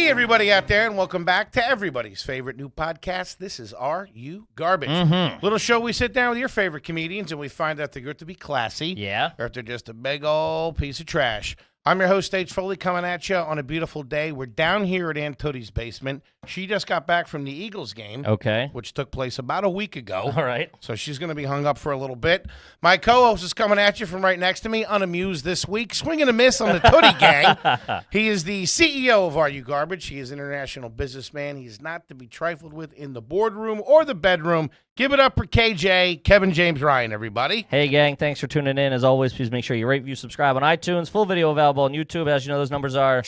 Hey, everybody out there, and welcome back to everybody's favorite new podcast. This is Are You Garbage? Little show we sit down with your favorite comedians, and we find out they're good to be classy, or if they're just a big old piece of trash. I'm your host, H.Foley, coming at you on a beautiful day. We're down here at Aunt Tootie's basement. She just got back from the Eagles game, which took place about a week ago. All right. So she's going to be hung up for a little bit. My co-host is coming at you from right next to me, unamused this week, swinging a miss on the Tootie gang. He is the CEO of Are You Garbage? He is an international businessman. He is not to be trifled with in the boardroom or the bedroom. Give it up for KJ, Kevin James Ryan, everybody. Hey, gang. Thanks for tuning in. As always, please make sure you rate, review, subscribe on iTunes. Full video available on YouTube. As you know, those numbers are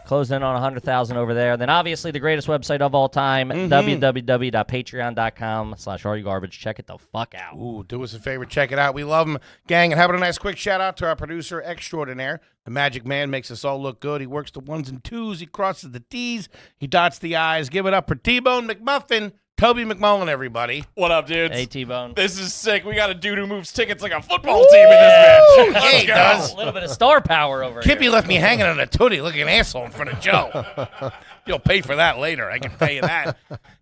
closing in on 100,000 over there. And then, obviously, the greatest website of all time, www.patreon.com/areyougarbage. Check it the fuck out. Ooh, do us a favor. Check it out. We love them. Gang, and how about a nice quick shout-out to our producer extraordinaire. The Magic Man makes us all look good. He works the ones and twos. He crosses the T's. He dots the I's. Give it up for T-Bone McMuffin. Toby McMullen, everybody. What up, dudes? Hey, T-Bone. This is sick. We got a dude who moves tickets like a football team in this match. Yeah, he does. A little bit of star power over Kippy here. left me hanging on a tootie looking an asshole in front of Joe. You'll pay for that later. I can pay you that.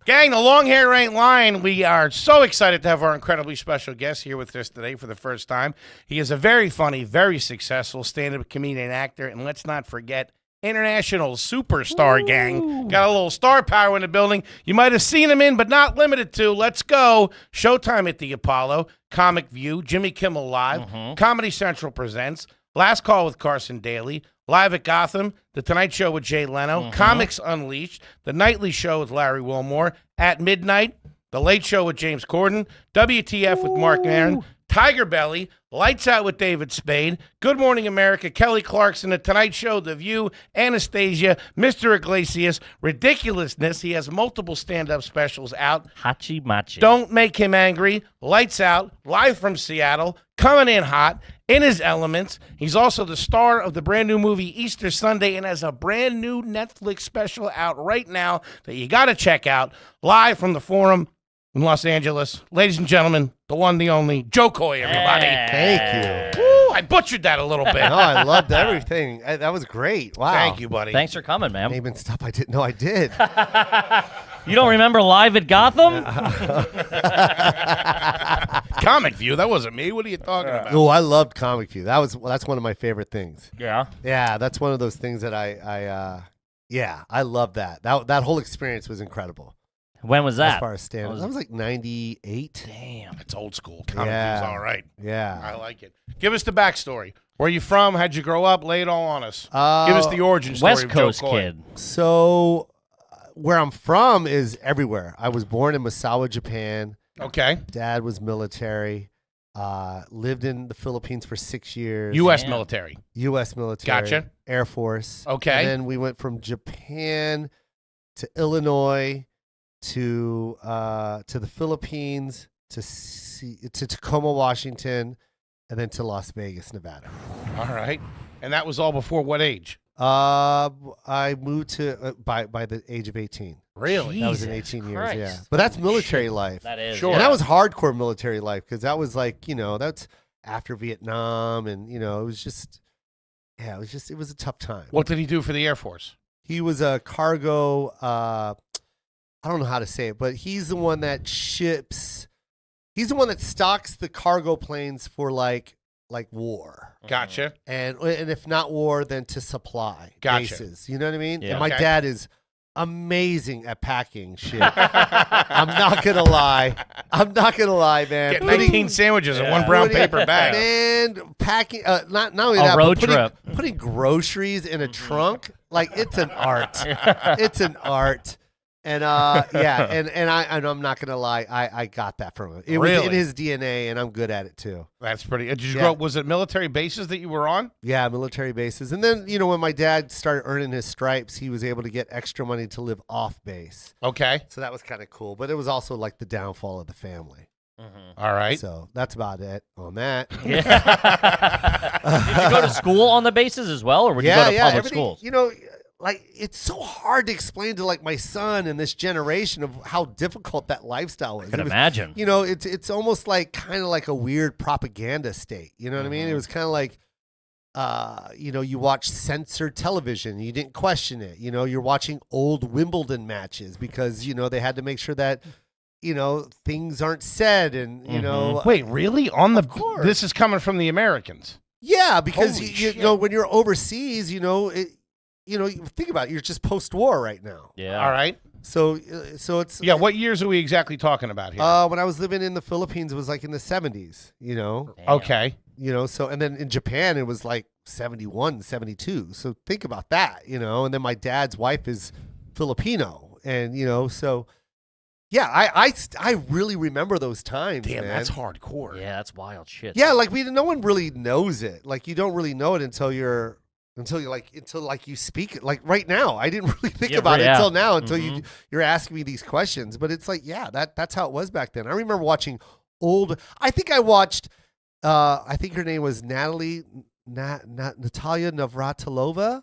Gang, the long hair ain't lying. We are so excited to have our incredibly special guest here with us today for the first time. He is a very funny, very successful stand-up comedian and actor, and let's not forget, international superstar. Gang. Got a little star power in the building. You might have seen him in, but not limited to. Let's go. Showtime at the Apollo, Comic View, Jimmy Kimmel Live, Comedy Central Presents, Last Call with Carson Daly, Live at Gotham, The Tonight Show with Jay Leno, Comics Unleashed, The Nightly Show with Larry Wilmore, At Midnight, The Late Show with James Corden, WTF with Mark Maron, Tiger Belly, Lights Out with David Spade, Good Morning America, Kelly Clarkson, The Tonight Show, The View, Anastasia, Mr. Iglesias, Ridiculousness. He has multiple stand-up specials out. Hachi Machi. Don't Make Him Angry, Lights Out, live from Seattle, coming in hot, in his elements. He's also the star of the brand new movie Easter Sunday and has a brand new Netflix special out right now that you got to check out, live from the Forum in Los Angeles. Ladies and gentlemen, the one, the only, Joe Coy, everybody. Thank you. Woo, I butchered that a little bit. No, I loved everything. That was great. Wow. Thank you, buddy. Thanks for coming, man. Naming stuff I didn't know I did. You don't remember Live at Gotham? Comic View, that wasn't me. What are you talking about? Oh, I loved Comic View. That's one of my favorite things. Yeah. Yeah, that's one of those things that I love that. That whole experience was incredible. When was that? As far as stand-up. That was like 98. Damn. It's old school. Comic View's all right. Yeah. I like it. Give us the backstory. Where are you from? How'd you grow up? Lay it all on us. Give us the origin story West of Coast Joe Coy. kid. So, where I'm from is everywhere. I was born in Misawa, Japan. Okay. Dad was military. Lived in the Philippines for 6 years. U.S. Damn. military. U.S. military. Gotcha. Air Force. Okay. And then we went from Japan to Illinois to the Philippines to Tacoma, Washington, and then to Las Vegas, Nevada. All right. And that was all before what age? I moved to by the age of 18. Really? That was in Jesus 18 years, Christ. yeah. But that's military life. That is. Sure. And that was hardcore military life because that was like, that's after Vietnam, and it was a tough time. What did he do for the Air Force? He was a cargo, I don't know how to say it, but he's the one that he's the one that stocks the cargo planes for like war. Gotcha. And if not war, then to supply bases. You know what I mean? Yeah. And my Okay. dad is amazing at packing shit. I'm not gonna lie, man. Get 19 sandwiches in one brown paper bag. Man, packing not only A that, road but trip. putting groceries in a trunk, like it's an art. It's an art. And and I'm not gonna lie, I got that from him. It was Really? in his DNA, and I'm good at it too. That's pretty. Did you Yeah. grow up? Was it military bases that you were on? Yeah, military bases. And then, when my dad started earning his stripes, he was able to get extra money to live off base. Okay. So that was kind of cool. But it was also like the downfall of the family. All right. So that's about it on that. Yeah. Did you go to school on the bases as well, or would you go to public everything, schools? Like it's so hard to explain to like my son and this generation of how difficult that lifestyle is. I can imagine. It's almost like kind of like a weird propaganda state. You know what I mean? It was kind of like you watch censored television. You didn't question it. You're watching old Wimbledon matches because, they had to make sure that, things aren't said and, Wait, really? Of course. This is coming from the Americans. Yeah, because, Holy you shit. know, when you're overseas, think about it. You're just post-war right now. Yeah. All right. So it's. Yeah, what years are we exactly talking about here? When I was living in the Philippines, it was like in the 70s, Damn. Okay. and then in Japan, it was like 71, 72. So think about that, and then my dad's wife is Filipino. And, so yeah, I really remember those times. Damn, man. that's hardcore. Yeah, that's wild shit. Yeah, like no one really knows it. Like you don't really know it until you speak it. Like right now, I didn't really think about it until now, until you're asking me these questions. But it's like, yeah, that's how it was back then. I remember watching old. I think I watched. I think her name was Natalia Navratilova.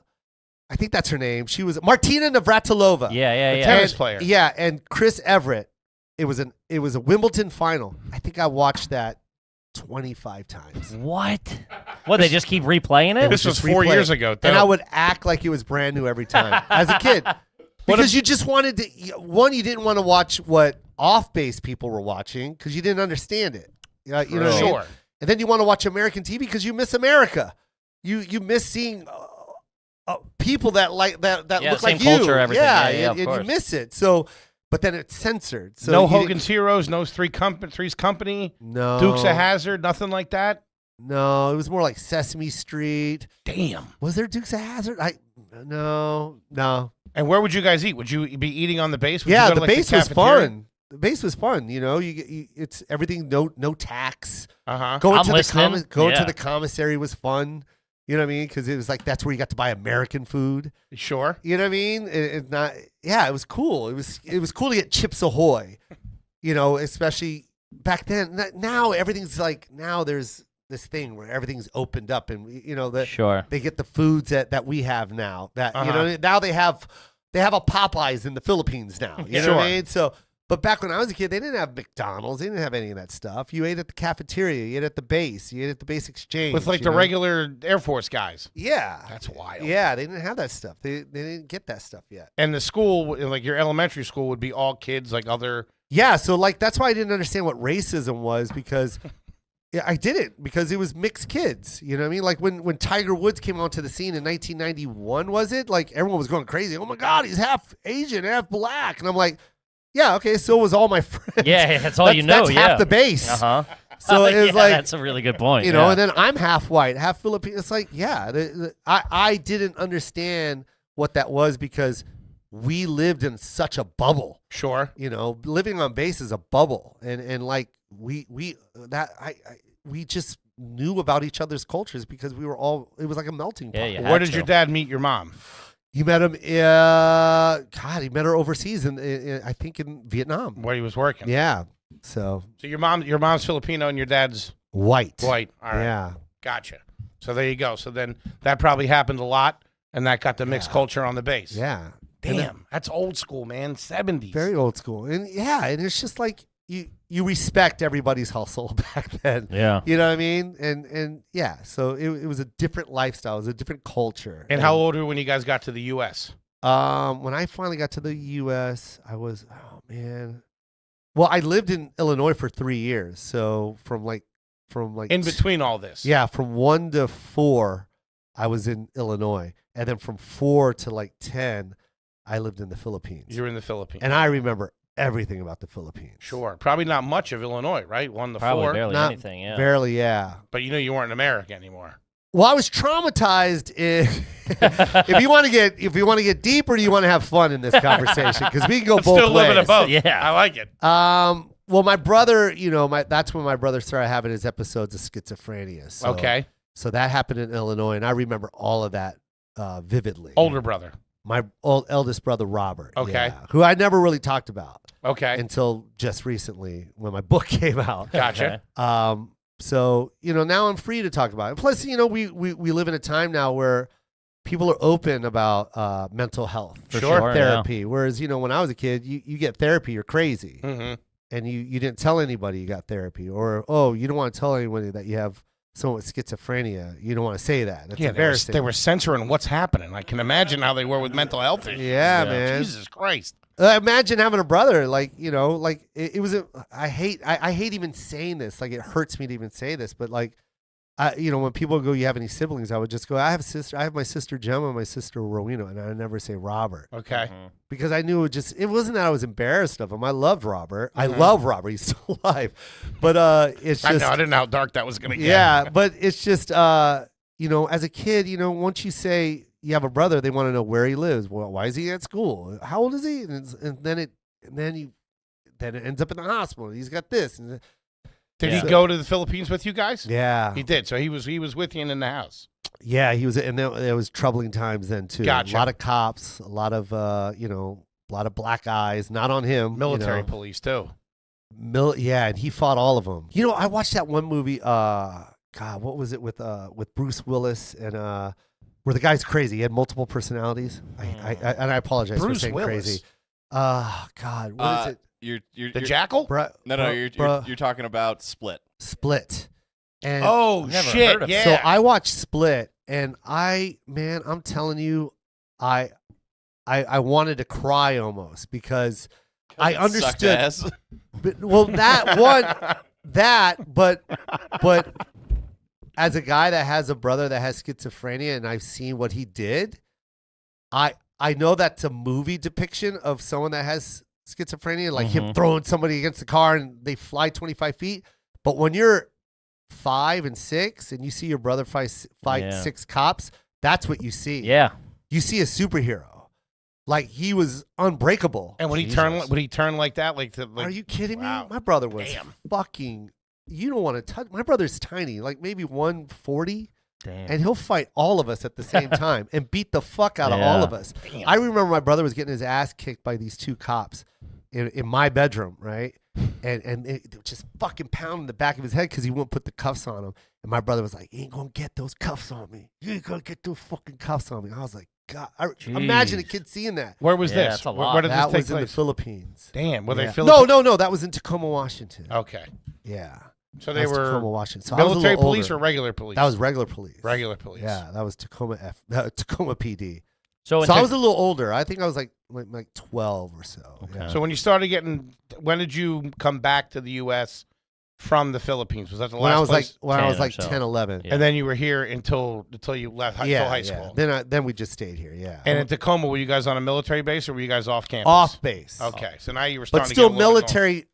I think that's her name. She was Martina Navratilova. Yeah. Tennis player. Yeah, and Chris Everett. It was a Wimbledon final. I think I watched that 25 times. What? What? They just keep replaying it? This was just 4 replay. years ago. And I would act like it was brand new every time as a kid. Because you just wanted to, you didn't want to watch what off-base people were watching because you didn't understand it. You know what I mean? Sure. And then you want to watch American TV because you miss America. You miss seeing people that look same like you. culture, everything. Yeah, of and course. you miss it. So, but then it's censored. So no you Hogan's Heroes, no Three's Company, no Dukes of Hazzard, nothing like that. No, it was more like Sesame Street. Damn. Was there Dukes of Hazzard? No. And where would you guys eat? Would you be eating on the base? Would Yeah, you go the to, like, base was cafeteria? fun. The base was fun. It's everything. No tax. Uh-huh. Going I'm to listening. to the commissary was fun. You know what I mean? Because it was like that's where you got to buy American food. Sure. You know what I mean? It's not. Yeah, it was cool. It was cool to get Chips Ahoy. Especially back then. Now everything's like there's this thing where everything's opened up and Sure. they get the foods that we have now. That Uh-huh. now they have a Popeyes in the Philippines now. You know Sure. what I mean? So. But back when I was a kid, they didn't have McDonald's. They didn't have any of that stuff. You ate at the cafeteria. You ate at the base. You ate at the base exchange. With like the regular Air Force guys. Yeah. That's wild. Yeah, they didn't have that stuff. They didn't get that stuff yet. And the school, like your elementary school, would be all kids, like other. Yeah, so like that's why I didn't understand what racism was because I didn't because it was mixed kids. You know what I mean? Like when Tiger Woods came onto the scene in 1991, was it? Like everyone was going crazy. Oh my God, he's half Asian, half black, and I'm like. Yeah, okay, so was all my friends. Yeah, that's all you know. That's half the base. Uh-huh. So it was like, that's a really good point. and then I'm half white, half Filipino. It's like, I didn't understand what that was because we lived in such a bubble. Sure. Living on base is a bubble, and like we just knew about each other's cultures because we were all. It was like a melting pot. Yeah, Where did your dad meet your mom? You met him. He met her overseas, I think in Vietnam. Where he was working. Yeah. So your mom's Filipino and your dad's white. white. All right. Yeah. Gotcha. So there you go. So then that probably happened a lot, and that got the mixed culture on the base. Yeah. Damn, that's old school, man. 70s. Very old school. And and it's just like you respect everybody's hustle back then. Yeah. You know what I mean? And yeah, so it was a different lifestyle. It was a different culture. And how old were you when you guys got to the U.S.? When I finally got to the U.S., I was, oh, man. Well, I lived in Illinois for 3 years. So from like In between all this. Yeah, from 1 to 4, I was in Illinois. And then from 4 to like 10, I lived in the Philippines. You were in the Philippines. And I remember everything about the Philippines. Sure. Probably not much of Illinois, right? 1 to Probably 4. barely Not anything, yeah. Barely, yeah. But you weren't in America anymore. Well, I was traumatized. If you want to get deep, or do you want to have fun in this conversation? Because we can go I'm both still ways. living at both. Yeah. I like it. Well, my brother, that's when my brother started having his episodes of schizophrenia. So, Okay. So that happened in Illinois, and I remember all of that vividly. Older brother. My eldest brother, Robert. Okay. yeah, who I never really talked about Okay. until just recently when my book came out. Gotcha. So, now I'm free to talk about it. Plus, we live in a time now where people are open about mental health For Sure. sure, therapy. Whereas, when I was a kid, you get therapy, you're crazy. Mm-hmm. And you didn't tell anybody you got therapy. Or, you don't want to tell anybody that you have someone with schizophrenia, you don't want to say that. That's Yeah, embarrassing. they were censoring what's happening. I can imagine how they were with mental health issues. Yeah, man. Jesus Christ. Imagine having a brother, like, you know, like it was I hate even saying this. Like, it hurts me to even say this, but like, you know, when people go, you have any siblings? I would just go, I have my sister Gemma, my sister Rowena, and I would never say Robert. Okay. Because I knew it wasn't that I was embarrassed of him. I loved Robert. I love Robert. He's still alive. But it's just. I know. I didn't know how dark that was going to get. Yeah, but it's just, you know, as a kid, you know, once you say you have a brother, they want to know where he lives. Well, why is he at school? How old is he? And then it ends up in the hospital. He's got this. And Did he go to the Philippines with you guys? yeah, He did. So he was with you and in the house. yeah, he was, and there was troubling times then too. Gotcha. A lot of cops, a lot of you know, a lot of black eyes. Not on him. Military you know. police too. Yeah, and he fought all of them. You know, I watched that one movie. God, what was it with Bruce Willis and where the guy's crazy. He had multiple personalities. And I apologize Bruce for saying Willis. crazy. God, what is it? You're The Jackal? you're talking about Split. Split. And Oh, Never shit. heard of it. Yeah. so I watched Split, and I'm telling you, I wanted to cry almost because I It sucked understood. ass. Well, but as a guy that has a brother that has schizophrenia, and I've seen what he did, I know that's a movie depiction of someone that has schizophrenia, like him throwing somebody against the car and they fly 25 feet. But when you're 5 and 6 and you see your brother fight 6 cops, that's what you see. Yeah. You see a superhero. Like, he was unbreakable. And would he turn like that? Like, Are you kidding wow. me? My brother was Damn. fucking. You don't want to touch. My brother's tiny, like maybe 140, Damn. and he'll fight all of us at the same time and beat the fuck out of Yeah. all of us. Damn. I remember my brother was getting his ass kicked by these 2 cops in my bedroom, right? And they were just fucking pounding the back of his head because he wouldn't put the cuffs on him. And my brother was like, "You ain't gonna get those cuffs on me. You ain't gonna get those fucking cuffs on me." I was like, God, imagine a Jeez. kid seeing that. Where was Yeah, this? that's a Where lot. did That this was take in the place? Philippines. Damn. Were they Yeah. Philippines? No, that was in Tacoma, Washington. Okay. Yeah. So That they was Tacoma, were Washington. So I was a military little police older. or regular police? That was regular police. regular police. Yeah, that was Tacoma PD. So, So I was a little older. I think I was like 12 or so. Okay. Yeah. So when you started getting, when did you come back to the U.S. from the Philippines? Was that the last when I was place? like 10 or so. 10, 11. Yeah. And then you were here until you left until high school. Then we just stayed here. Yeah. And in Tacoma, were you guys on a military base or were you guys off campus? Off base. Okay, so now you were But starting still to get a little bit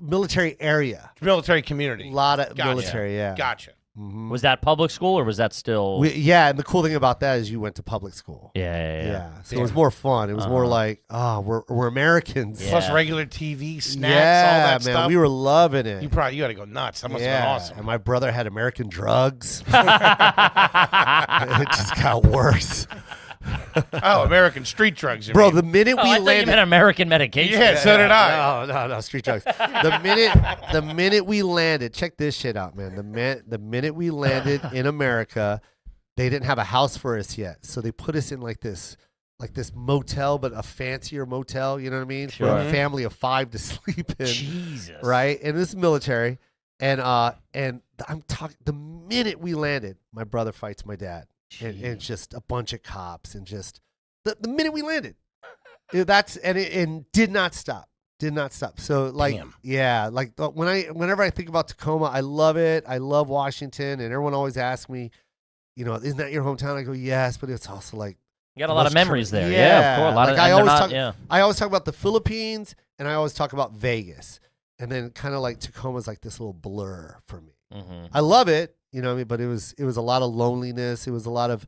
military area. going. Military A community. lot of Gotcha. military. Yeah. Gotcha. Mhm. was that public school or was that still? Yeah, and the cool thing about that is you went to public school. Yeah. So it was more fun. It was more Uh-huh. like, we're Americans. Yeah. Plus regular TV, snacks, Yeah, all that man, stuff. we were loving it. You got to go nuts. That must have been awesome. And my brother had American drugs. It just got worse. Oh, American street drugs. you Bro, mean. the minute Oh, we I thought you landed. meant American medication. Yeah, so did I. No, street drugs. The minute we landed, check this shit out, man. The minute we landed in America, they didn't have a house for us yet, so they put us in like this motel, but a fancier motel. You know what I mean? For a Sure. family of 5 to sleep in. Jesus. Right? And this is military. And I'm talking. The minute we landed, my brother fights my dad, and just a bunch of cops, and just the minute we landed, and did not stop. So like, Damn. yeah, like whenever I think about Tacoma, I love it. I love Washington, and everyone always asks me, isn't that your hometown? I go, yes, but it's also like You got a lot of most memories there. yeah. Yeah, of course. A lot Like, of, I and they're always not- talk- yeah. I always talk about the Philippines, and I always talk about Vegas, and then kind of like Tacoma's like this little blur for me. Mhm. I love it, what I mean, but it was a lot of loneliness. It was a lot of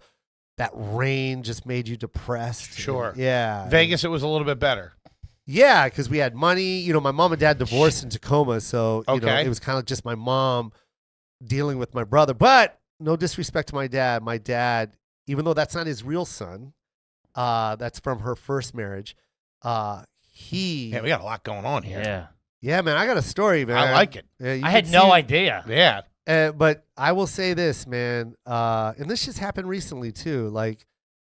that rain just made you depressed. Sure. Yeah. Vegas, it was a little bit better. Yeah, because we had money. My mom and dad divorced in Tacoma, so Okay. it was kind of just my mom dealing with my brother. But no disrespect to my dad. My dad, even though that's not his real son, that's from her first marriage. He, Yeah, we got a lot going on here. Yeah. man, I got a story, man. I like it. Yeah, you I can had no see- idea. Yeah. But I will say this, man, and this just happened recently too. Like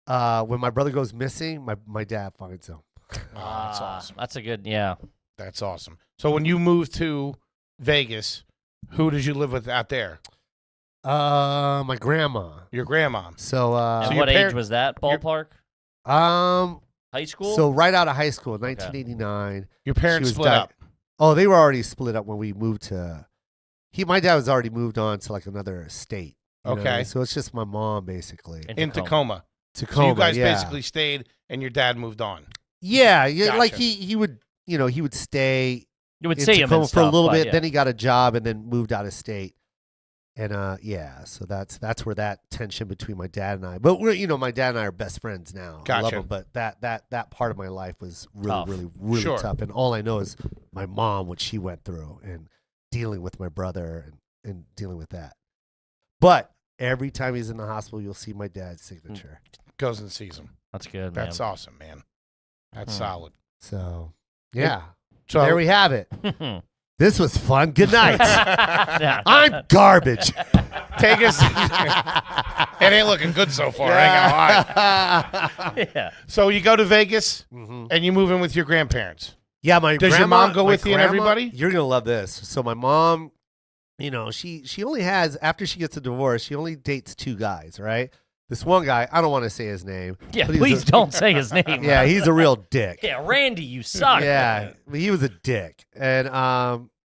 when my brother goes missing, my dad finds him. Oh, that's awesome. That's a good, yeah. That's awesome. So when you moved to Vegas, who did you live with out there? My grandma. Your grandma. So, And your what age parent- was that? Ballpark? high school? So right out of high school, 1989. Your parents She was split up. Oh, they were already split up when we moved to. My dad was already moved on to like another state. you know? Okay. So it's just my mom basically. In Tacoma. Tacoma. So you guys yeah. basically stayed, and your dad moved on. Yeah, like Gotcha. he would he would stay You would in see him Tacoma and for a stuff, little but bit. yeah. Then he got a job and then moved out of state. And so that's where that tension between my dad and I. But we're my dad and I are best friends now. I love Gotcha. him, but that part of my life was really Tough. really Sure. tough. And all I know is my mom, what she went through, and dealing with my brother and dealing with that. But every time he's in the hospital, you'll see my dad's signature. Goes and sees him. That's good, man. That's awesome, man. That's solid. So yeah, So there we have it. This was fun. Good night. Yeah. I'm garbage. take us. It ain't looking good so far. I ain't gonna lie. Yeah. So you go to Vegas Mhm. and you move in with your grandparents. Yeah, my Does your grandma- mom go my with you and grandma- everybody? You're gonna love this. So my mom, she only has, after she gets a divorce, she only dates 2 guys, right? This one guy, I don't want to say his name. Yeah, but he's please a- don't say his name. Yeah, he's a real dick. Yeah, Randy, you suck. Yeah, he was a dick, and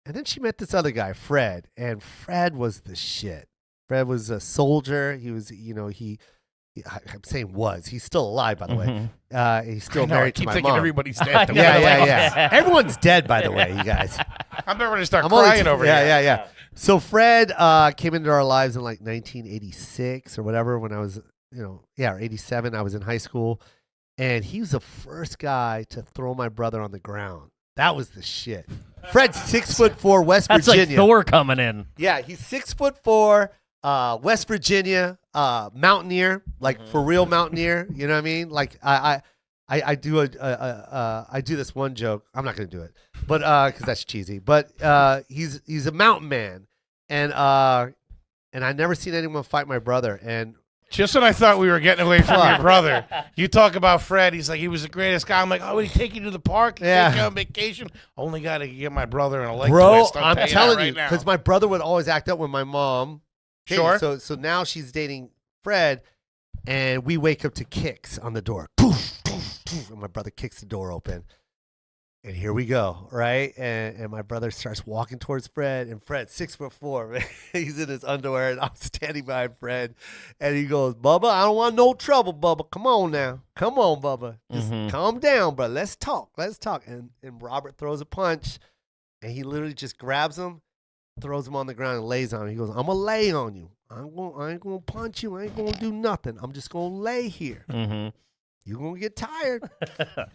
then she met this other guy, Fred, and Fred was the shit. Fred was a soldier. He was, I'm saying was. He's still alive, by the way. He's still I know, I married to keep my thinking mom. everybody's I dead. know. Yeah. Everyone's dead, by the way, you guys. I'm about ready to start I'm only- crying over here. Yeah. So Fred came into our lives in like 1986 or whatever when I was, or 87. I was in high school. And he was the first guy to throw my brother on the ground. That was the shit. Fred's 6'4", West That's Virginia. like Thor coming in. Yeah, he's 6'4", West Virginia, mountaineer, like for real mountaineer. You know what I mean? Like I do I do this one joke. I'm not gonna do it, but because that's cheesy. But he's a mountain man, and I never seen anyone fight my brother. And Just when I thought we were getting away from your brother, you talk about Fred. He's like, he was the greatest guy. I'm like, oh, would he take you to the park? Yeah. Take you on vacation? Only got to get my brother in a leg bro, twist. I'm tell telling that you, right now. because my brother would always act up with my mom. dated. Sure. So now she's dating Fred, and we wake up to kicks on the door. Poof, poof, poof, and my brother kicks the door open. And here we go, right? And my brother starts walking towards Fred, and Fred's 6'4", man. He's in his underwear, and I'm standing behind Fred, and he goes, "Bubba, I don't want no trouble, Bubba. Come on now, come on, Bubba. Just calm down, bro. Let's talk. And Robert throws a punch, and he literally just grabs him, throws him on the ground, and lays on him. He goes, "I'm gonna lay on you. I ain't gonna punch you. I ain't gonna do nothing. I'm just gonna lay here. You're gonna get tired.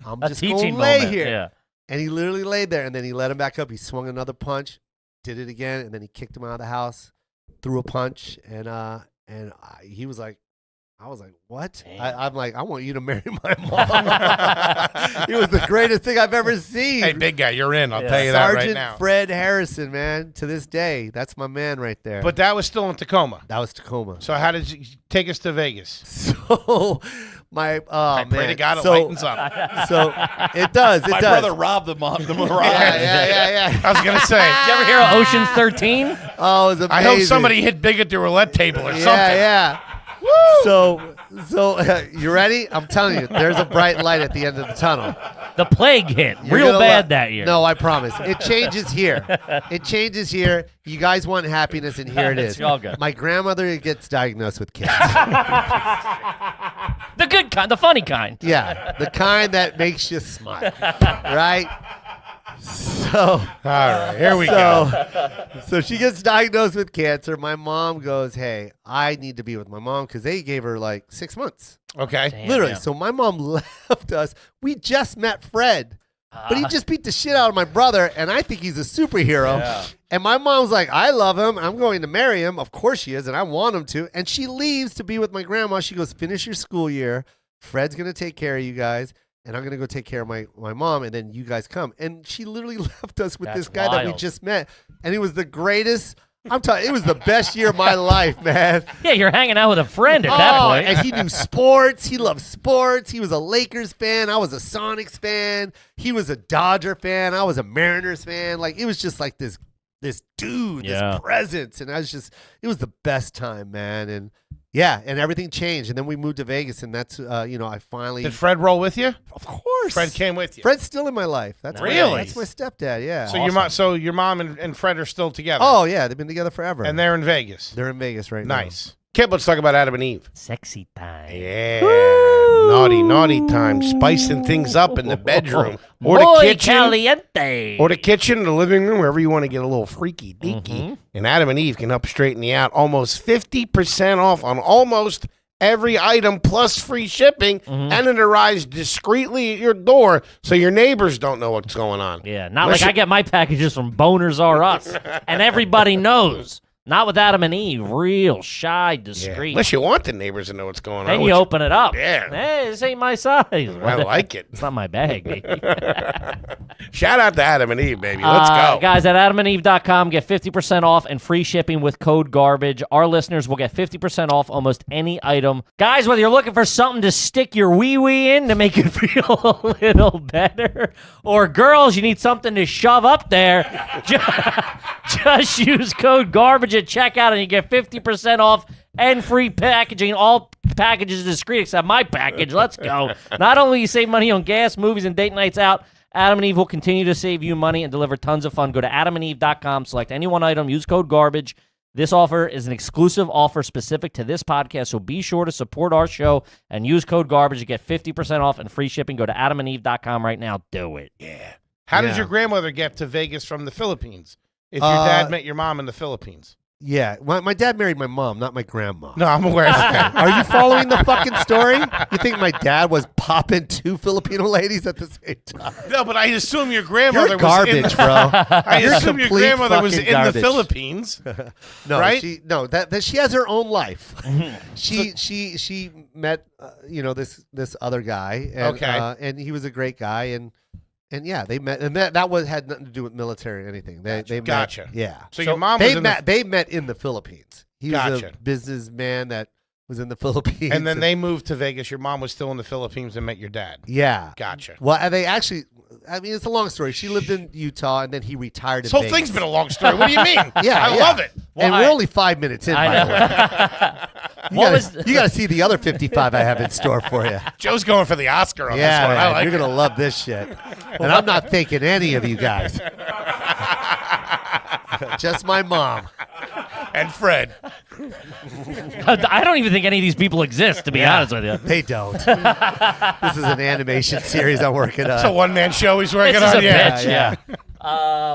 I'm A just gonna teaching lay moment. here." Yeah. And he literally laid there, and then he let him back up. He swung another punch, did it again, and then he kicked him out of the house, threw a punch, and he was like, I was like, what? I'm like, I want you to marry my mom. It was the greatest thing I've ever seen. Hey, big guy, you're in. I'll tell you that Sergeant right now. Fred Harrison, man, to this day, that's my man right there. But that was still in Tacoma. that was Tacoma. So how did you take us to Vegas? So I Pray to God it so, lightens up. So it does. It My does. brother robbed the mirage. Yeah. I was gonna say. Did you ever hear of Ocean's 13? Oh, it was amazing. I hope somebody hit big at the roulette table or something. Yeah. So you ready? I'm telling you, there's a bright light at the end of the tunnel. The plague hit You're real gonna bad lo- that year. No, I promise. It changes here. It changes here. You guys want happiness, and here it It's is. all good. My grandmother gets diagnosed with cancer. The good kind, the funny kind. Yeah, the kind that makes you smile, right? So, All right, here we go. so she gets diagnosed with cancer. My mom goes, "Hey, I need to be with my mom," because they gave her like 6 months. Okay. Damn, Literally. yeah. So my mom left us. We just met Fred, but he just beat the shit out of my brother, and I think he's a superhero. Yeah. And my mom's like, "I love him. I'm going to marry him. Of course she is, and I want him to." And she leaves to be with my grandma. She goes, "Finish your school year. Fred's going to take care of you guys, and I'm going to go take care of my mom, and then you guys come." And she literally left us with this That's guy that we wild. just met, and it was the greatest. I'm telling you, it was the best year of my life, man. Yeah, you're hanging out with a friend at that point. And he knew sports. He loved sports. He was a Lakers fan. I was a Sonics fan. He was a Dodger fan. I was a Mariners fan. Like, it was just like this this dude, Yeah. this presence, and it was the best time, man. And yeah, and everything changed, and then we moved to Vegas, and that's I finally. Did Fred roll with you? Of course, Fred came with you. Fred's still in my life. That's Really? that's my stepdad. Yeah. So your mom and Fred are still together. Oh yeah, they've been together forever. And they're in Vegas. They're in Vegas right now. Nice. Kip, let's talk about Adam and Eve. Sexy time. Yeah. Naughty time. Spicing things up in the bedroom. Or the Muy kitchen. caliente. Or the kitchen, the living room, wherever you want to get a little freaky deaky. And Adam and Eve can help straighten you out. Almost 50% off on almost every item plus free shipping. And it arrives discreetly at your door so your neighbors don't know what's going on. Yeah, not like I get my packages from Boners R Us, and everybody knows. Not with Adam and Eve. Real shy, discreet. Unless you want the neighbors to know what's going on. Then you open it up. Yeah. Hey, this ain't my size. I like it. It's not my bag, baby. Shout out to Adam and Eve, baby. Let's go. Guys, at adamandeve.com, get 50% off and free shipping with code GARBAGE. Our listeners will get 50% off almost any item. Guys, whether you're looking for something to stick your wee-wee in to make it feel a little better, or girls, you need something to shove up there, just use code GARBAGE at checkout and you get 50% off and free packaging. All packages discreet except my package. Let's go. Not only you save money on gas, movies, and date nights out, Adam and Eve will continue to save you money and deliver tons of fun. Go to adamandeve.com, select any one item, use code GARBAGE. This offer is an exclusive offer specific to this podcast, so be sure to support our show and use code GARBAGE to get 50% off and free shipping. Go to adamandeve.com right now. Do it. Yeah. How did your grandmother get to Vegas from the Philippines? If your dad met your mom in the Philippines. Yeah, my dad married my mom, not my grandma. No, I'm aware of that. Are you following the fucking story? You think my dad was popping two Filipino ladies at the same time? No, but I assume your grandmother You're was garbage, bro. I You're assume your complete grandmother was fucking in garbage. the Philippines. No, right? that she has her own life. she met this other guy, and, and he was a great guy, and yeah, they met, and that had nothing to do with military or anything. They met, yeah. So your mom was they met in the Philippines. He was a businessman that was in the Philippines, and then they moved to Vegas. Your mom was still in the Philippines and met your dad. Yeah, gotcha. Well, they actually. I mean, it's a long story. She lived in Utah, and then he retired. This whole thing's been a long story. What do you mean? I love it. And we're only 5 minutes in, by the way. You got to see the other 55 I have in store for you. Joe's going for the Oscar on this one. Man, you're going to love this shit. And I'm not thanking any of you guys. Just my mom. And Fred. I don't even think any of these people exist, to be honest with you. They don't. This is an animation series I'm working on. It's a one-man show he's working This on. is a bitch, yeah.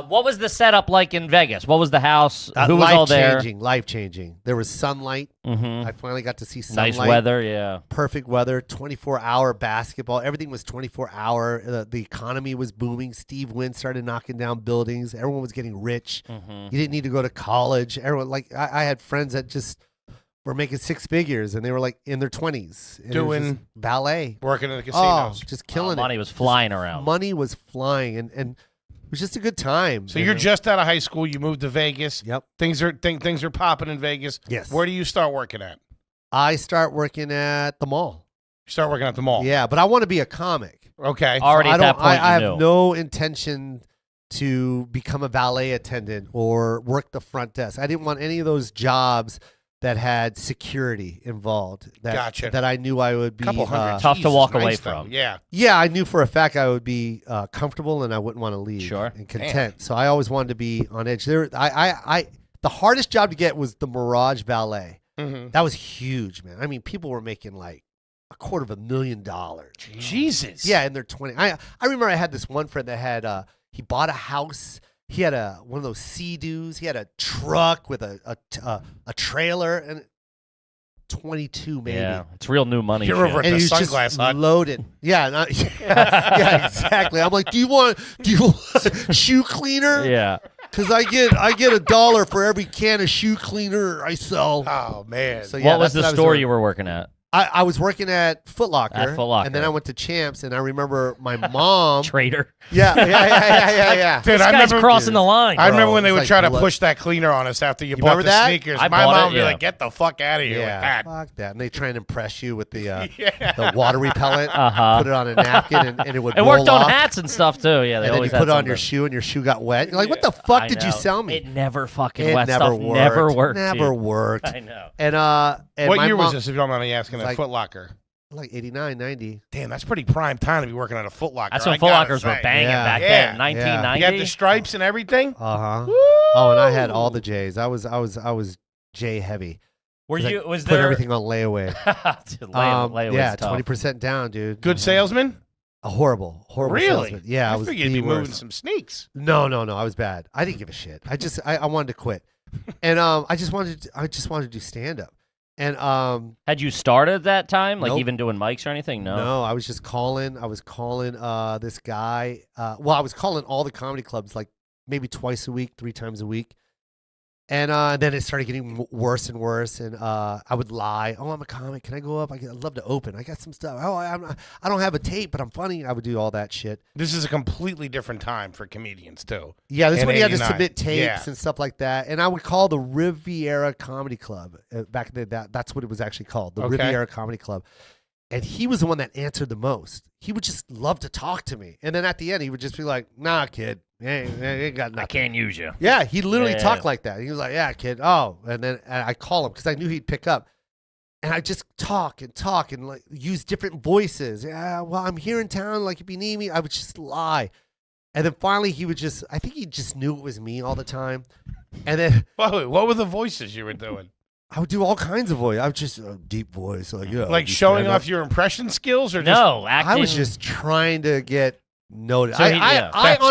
What was the setup like in Vegas? What was the house? Who was all there? Life-changing. There was sunlight. I finally got to see sunlight. Nice weather, yeah. Perfect weather. 24-hour basketball. Everything was 24-hour. The economy was booming. Steve Wynn started knocking down buildings. Everyone was getting rich. You didn't need to go to college. Everyone, I had friends that just were making six figures, and they were like in their 20s. Doing ballet. Working in the casinos. Just killing it. Money was flying around. Money was flying, and it was just a good time. So you're just out of high school. You moved to Vegas. Yep. Things are popping in Vegas. Yes. Where do you start working at? I start working at the mall. You start working at the mall. Yeah, but I want to be a comic. Okay. Already at that point, I have no intention to become a valet attendant or work the front desk. I didn't want any of those jobs that had security involved. Gotcha. That I knew I would be Couple hundred. tough to walk Jesus, away nice though. from. Yeah. Yeah, I knew for a fact I would be comfortable and I wouldn't want to leave. Sure. And content. So I always wanted to be on edge. The hardest job to get was the Mirage Valet. Mm-hmm. That was huge, man. I mean, people were making like $250,000. Jesus. Yeah, in their 20s. I remember I had this one friend that had he bought a house. He had one of those Sea-Doos. He had a truck with a trailer and 22 maybe. Yeah, it's real new money. You're shit. over at And the he was sunglass just hut. loaded. Yeah, yeah, exactly. I'm like, do you want shoe cleaner? Yeah. Because I get $1 for every can of shoe cleaner I sell. Oh man. So What was that's the what I store doing. you were working at? I was working at Foot Locker. At Foot Locker. And then I went to Champs, and I remember my mom. Traitor. Yeah. Dude, This I guy's remember crossing the line. I remember when they it's would like try to blood. push that cleaner on us after you bought remember the that? sneakers. I My bought mom it, would be yeah. like, "Get the fuck out of here with that." Fuck that. And they try and impress you with the Yeah. the water repellent. Uh-huh. Put it on a napkin, and it would It roll worked on off. hats and stuff too. Yeah, they And then you always put had it on your something. shoe, and your shoe got wet. You're like, what the fuck I did you know. sell me? It never fucking It wet never stuff. worked. Never worked. Never dude. worked. I know. And What my year was mom- this, if you don't mind me asking, at like- Foot Locker? Like 89, 90. Damn, that's pretty prime time to be working at a Foot Locker. That's when I Foot gotta Lockers were say. banging Yeah. back Yeah. then. 1990. You had the stripes and everything? Uh-huh. Oh, and I had all the J's. I was J heavy. Were 'Cause I you? Was put there everything on layaway. Dude, layaway's Yeah, tough. 20% down, dude. Good salesman? A horrible Really? salesman. Yeah, I was figured you'd the be moving worst. some sneaks. No, I was bad. I didn't give a shit. I wanted to quit, and I just wanted to do stand up, and Had you started that time, like Nope. even doing mics or anything? No. I was just calling. I was calling this guy. Well, I was calling all the comedy clubs like maybe twice a week, 3 times a week. And then it started getting worse and worse. And I would lie. Oh, I'm a comic. Can I go up? I'd love to open. I got some stuff. Oh, I don't have a tape, but I'm funny. I would do all that shit. This is a completely different time for comedians, too. Yeah, this is In when you had to 89. submit tapes Yeah. and stuff like that. And I would call the Riviera Comedy Club back then. That's what it was actually called, the Okay. Riviera Comedy Club. And he was the one that answered the most. He would just love to talk to me. And then at the end, he would just be like, "Nah, kid, ain't got nothing." I can't use you. Yeah, he literally Yeah. talked like that. He was like, "Yeah, kid." Oh, and then I call him because I knew he'd pick up. And I just talk and like use different voices. Yeah, well, I'm here in town. Like, if you need me, I would just lie. And then finally, I think he just knew it was me all the time. And then Wait, what were the voices you were doing? I would do all kinds of voice. I would just deep voice, like, yeah, Like you showing stand up. off your impression skills, or just No, acting. I was just trying to get noticed. So yeah. I That's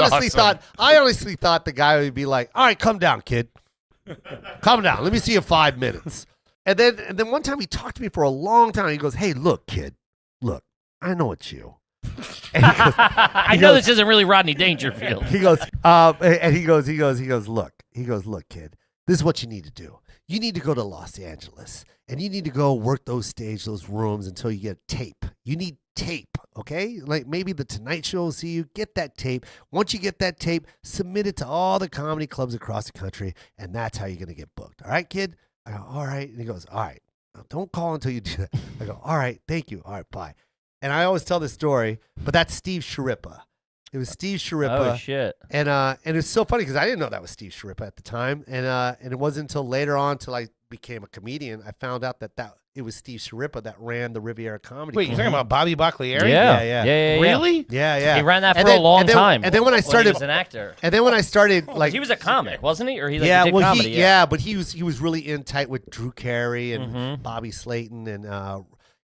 honestly thought the guy would be like, "All right, come down, kid. Calm down. Let me see you 5 minutes." And then one time he talked to me for a long time. He goes, "Hey, look, kid. Look, I know it's you." And he goes, I know this isn't really Rodney Dangerfield. he goes, look, kid, this is what you need to do. You need to go to Los Angeles, and you need to go work those rooms until you get tape. You need tape, okay? Like maybe the Tonight Show will see you. Get that tape. Once you get that tape, submit it to all the comedy clubs across the country, and that's how you're going to get booked. All right, kid? I go, all right. And he goes, all right. Now, don't call until you do that. I go, all right, thank you. All right, bye. And I always tell this story, but that's Steve Sharippa. It was Steve Sharippa. Oh shit! And it's so funny because I didn't know that was Steve Sharippa at the time, and it wasn't until later on, till I became a comedian, I found out that it was Steve Sharippa that ran the Riviera Comedy Wait, Club. you're talking about Bobby Buckley-Airy? Yeah. Really? Yeah. He ran that And for a then- long and then- time. And then when I he started, was an actor. and then when I started, like He was a comic, wasn't he? Or he like, yeah, did well, comedy? but he was really in tight with Drew Carey and Mhm. Bobby Slayton and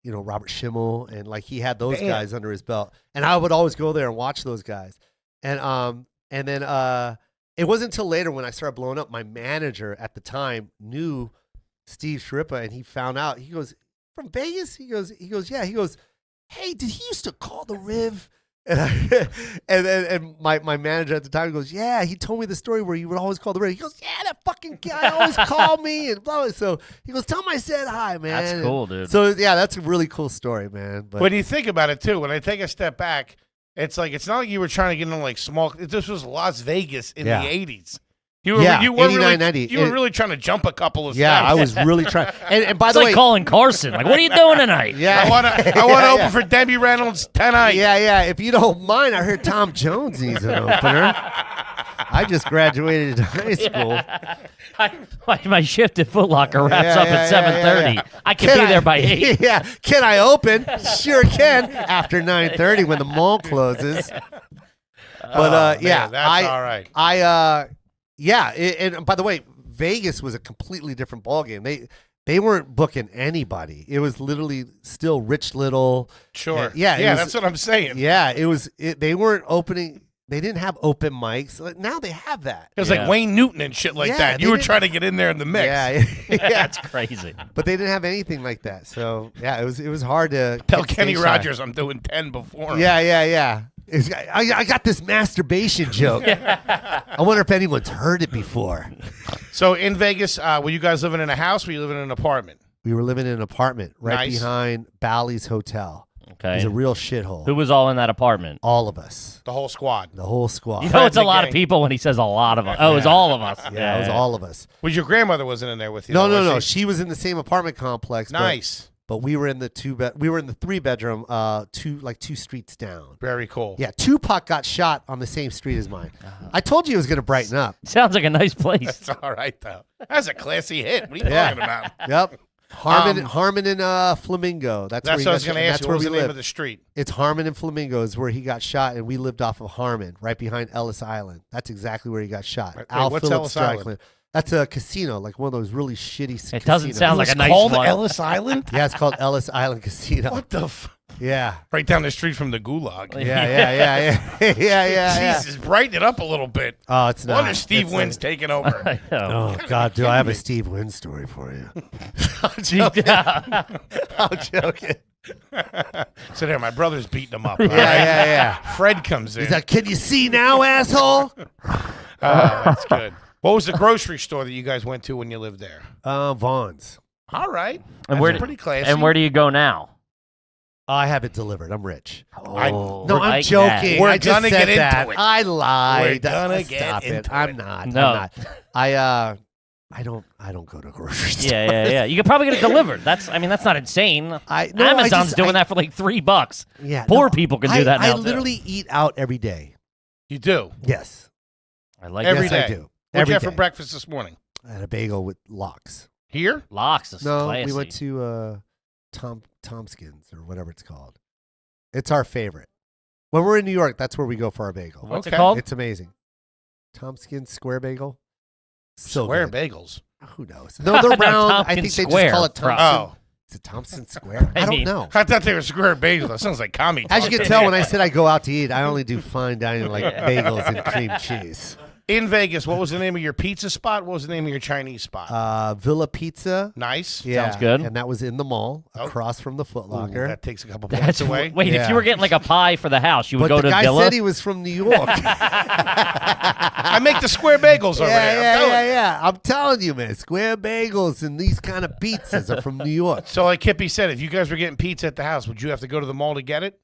Robert Schimmel, and like he had those Damn. guys under his belt, and I would always go there and watch those guys, and then it wasn't until later when I started blowing up, my manager at the time knew Steve Sharippa, and he found out. He goes, "From Vegas?" He goes, yeah. He goes, "Hey, did he used to call the Riv?" And my manager at the time goes, "Yeah, he told me the story where he would always call the Riv." He goes, "Yeah, that fucking guy always called me and blah, blah." So he goes, "Tell him I said hi, man." That's cool, dude. So yeah, that's a really cool story, man. But When you think about it, too, when I take a step back, it's like it's not like you were trying to get in like small. This was Las Vegas in Yeah. the 80s. You were, Yeah, you were 89, really, 90. you were really trying to jump a couple of yeah, I steps. was really trying. And by It's the like way, calling Carson. Like, what are you doing tonight? yeah, I want to yeah. open for Debbie Reynolds tonight. Yeah. If you don't mind, I heard Tom Jones needs an opener. I just graduated high school. My shift at Foot Locker wraps Yeah, up yeah, at yeah, 7:30. yeah. I can be there by 8. Yeah, can I open? Sure can. After 9:30 when the mall closes. But Man, yeah, that's all right. And by the way, Vegas was a completely different ballgame. They weren't booking anybody. It was literally still Rich Little. Sure. it was- that's what I'm saying. Yeah, they weren't opening. They didn't have open mics. Like, now they have that. It was Yeah. like Wayne Newton and shit like Yeah, that. they You were didn't- trying to get in there in the mix. Yeah, That's crazy. but they didn't have anything like that. So yeah, it was hard to Tell get Kenny stage time. Rogers I'm doing 10 before him. Yeah. I got this masturbation joke. I wonder if anyone's heard it before. So in Vegas, were you guys living in a house? Or were you living in an apartment? We were living in an apartment right Nice. behind Bally's Hotel. It Okay. was a real shithole. Who was all in that apartment? All of us. The whole squad. The whole squad. You know, it's a the lot gang. of people when he says a lot of us. Oh, it was all of us. Yeah, it was all of us. Was your grandmother wasn't in there with you? No, though, no, no. was she? She was in the same apartment complex. Nice. But we were in the we were in the 3-bedroom, two streets down. Very cool. Yeah, Tupac got shot on the same street as mine. I told you it was going to brighten up. Sounds like a nice place. That's all right, though. That's a classy hit. What are you Yeah. talking about? Yep. Harmon and Flamingo. That's where That's he what I got was going shot, to and ask that's you. where What was we the name live. of the street? It's Harmon and Flamingo is where he got shot, and we lived off of Harmon, right behind Ellis Island. That's exactly where he got shot. Wait, Al what's Phillips Ellis Island? Dry Cleaner. That's a casino, like one of those really shitty casinos. It doesn't sound like a nice called one. Ellis Island? Yeah, it's called Ellis Island Casino. What the f... Yeah. Right down the street from the Gulag. Yeah. Jesus, brighten it up a little bit. Oh, it's not. Wonder Steve It's Wynn's taking over. I know. Oh, God, do I have a Steve Wynn story for you? I'm joking. I'm joking. So there, my brother's beating him up. Yeah, all right? yeah. Fred comes in. He's like, can you see now, asshole? That's good. What was the grocery store that you guys went to when you lived there? Vaughn's. All right. And That's where pretty classy. And where do you go now? I have it delivered. I'm rich. Oh, No, I'm like joking. We're I just gonna said get into that. it. I lied. We're gonna Stop get it. into I'm it. not. No. I'm not. I don't go to grocery stores. Yeah. You could probably get it delivered. That's not insane. Amazon's doing that for like $3. Yeah, Poor no, people can do that now. I too. literally eat out every day. You do. Yes. I like Every yes, I day. do. What'd Every you have for day. breakfast this morning? I had a bagel with lox. Here? Locks. Is No, classy. we went to Tomskins or whatever it's called. It's our favorite. When we're in New York, that's where we go for our bagel. What's Okay. it called? It's amazing. Tomskins Square Bagel. So Square good. bagels. Who knows? No, they're No, round. I Tompkins think they Square, just call it bro. Thompson. Oh. Is it Thompson Square? I don't mean- know. I thought they were square bagels. That sounds like commie As you talk. can tell, when I said I go out to eat, I only do fine dining like bagels and cream cheese. In Vegas, what was the name of your pizza spot? What was the name of your Chinese spot? Villa Pizza. Nice. Yeah, Sounds good. And that was in the mall, Oh. across from the Foot Ooh, Locker. that takes a couple That's points away. Wait, if Yeah. you were getting like a pie for the house, you would But go the to guy Villa. said he was from New York. I make the square bagels over there. I'm telling you. yeah. I'm telling you, man. Square bagels and these kind of pizzas are from New York. So like Kippy said, if you guys were getting pizza at the house, would you have to go to the mall to get it?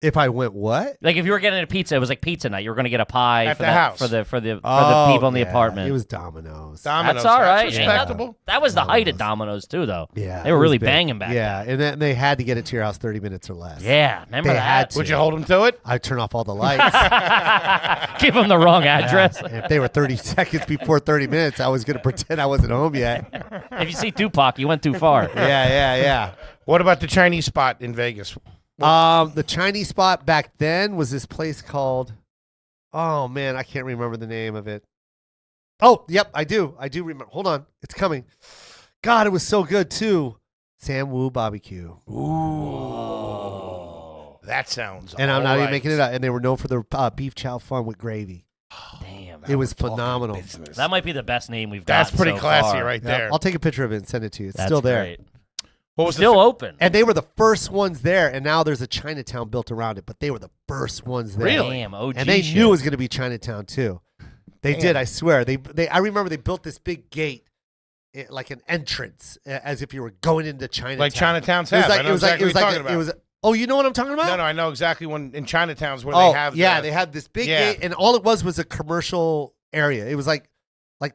If I went what? Like if you were getting a pizza, it was like pizza night. You were going to get a pie At for the that- house. for the Oh, people in the yeah, apartment. It was Domino's. Domino's. That's all right. That's Ain't respectable. That was the height of Domino's. Domino's too, though. Yeah, they were it was really big. banging back. Yeah, then. and then they had to get it to your house 30 minutes or less. Yeah, remember They that? had to. Would you hold them to it? I'd turn off all the lights. Give them the wrong address. And if they were 30 seconds before 30 minutes, I was going to pretend I wasn't home yet. If you see Tupac, you went too far. Yeah. What about the Chinese spot in Vegas? The Chinese spot back then was this place called, oh man, I can't remember the name of it. Oh, yep, I do remember. Hold on, it's coming. God, it was so good too. Sam Wu Barbecue. Ooh. That sounds And I'm not all even right. making it up. And they were known for their beef chow fun with gravy. Damn. It was Talking phenomenal. business. That might be the best name we've That's gotten pretty so classy far. right Yep, there. I'll take a picture of it and send it to you. It's That's still there. great. What was Still open. And they were the first ones there, and now there's a Chinatown built around it, but they were the first ones there. Really? Damn, OG And they shit. knew it was going to be Chinatown too. They Damn. did, I swear. I remember they built this big gate, like an entrance, as if you were going into Chinatown. Like Chinatown's It was have. like I know exactly what you're talking about. it was. Oh, you know what I'm talking about? No, I know exactly when in Chinatown's where Oh, they have. yeah, the, they had this big Yeah. gate, and all it was a commercial area. It was like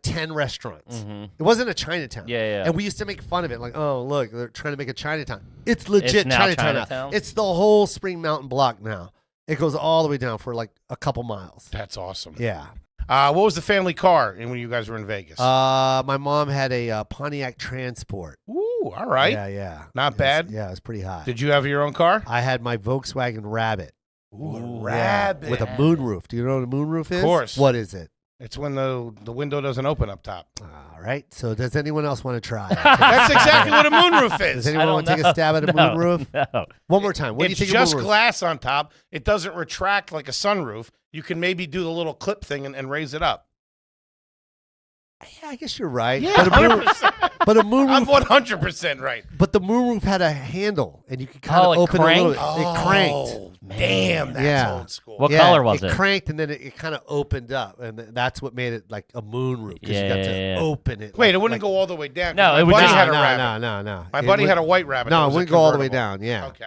10 restaurants. Mhm. It wasn't a Chinatown. Yeah. And we used to make fun of it, like, oh, look, they're trying to make a Chinatown. It's legit It's now Chinatown. now. Chinatown? It's the whole Spring Mountain block now. It goes all the way down for like a couple miles. That's awesome. Yeah. What was the family car when you guys were in Vegas? My mom had a Pontiac Transport. Ooh, all right. Yeah. Not It was- bad. Yeah, it was pretty hot. Did you have your own car? I had my Volkswagen Rabbit. Ooh, Yeah, rabbit. with a moonroof. Do you know what a moonroof is? course. What is it? It's when the window doesn't open up top. All right. So does anyone else want to try? That's exactly what a moonroof Does is. anyone want to take a stab at a No, moonroof? No. One more time. What It's do you think just of a moonroof? glass on top. It doesn't retract like a sunroof. You can maybe do the little clip thing and raise it up. Yeah, I guess you're right. Yeah, but, a moon, 100%. but a moonroof. I'm 100% right. But the moonroof had a handle, and you could kind Oh, of it open it a little cranked? bit. It cranked. Oh, damn, that's Yeah. old school. What color was it? it? Cranked, and then it kind of opened up, and that's what made it like a moonroof because you got to Yeah. open it. Wait, like, it wouldn't go all the way down. No, my it would buddy just- had a rabbit. No. My buddy had a white rabbit. No, that it was a wouldn't go all the way convertible. down. Yeah, Okay.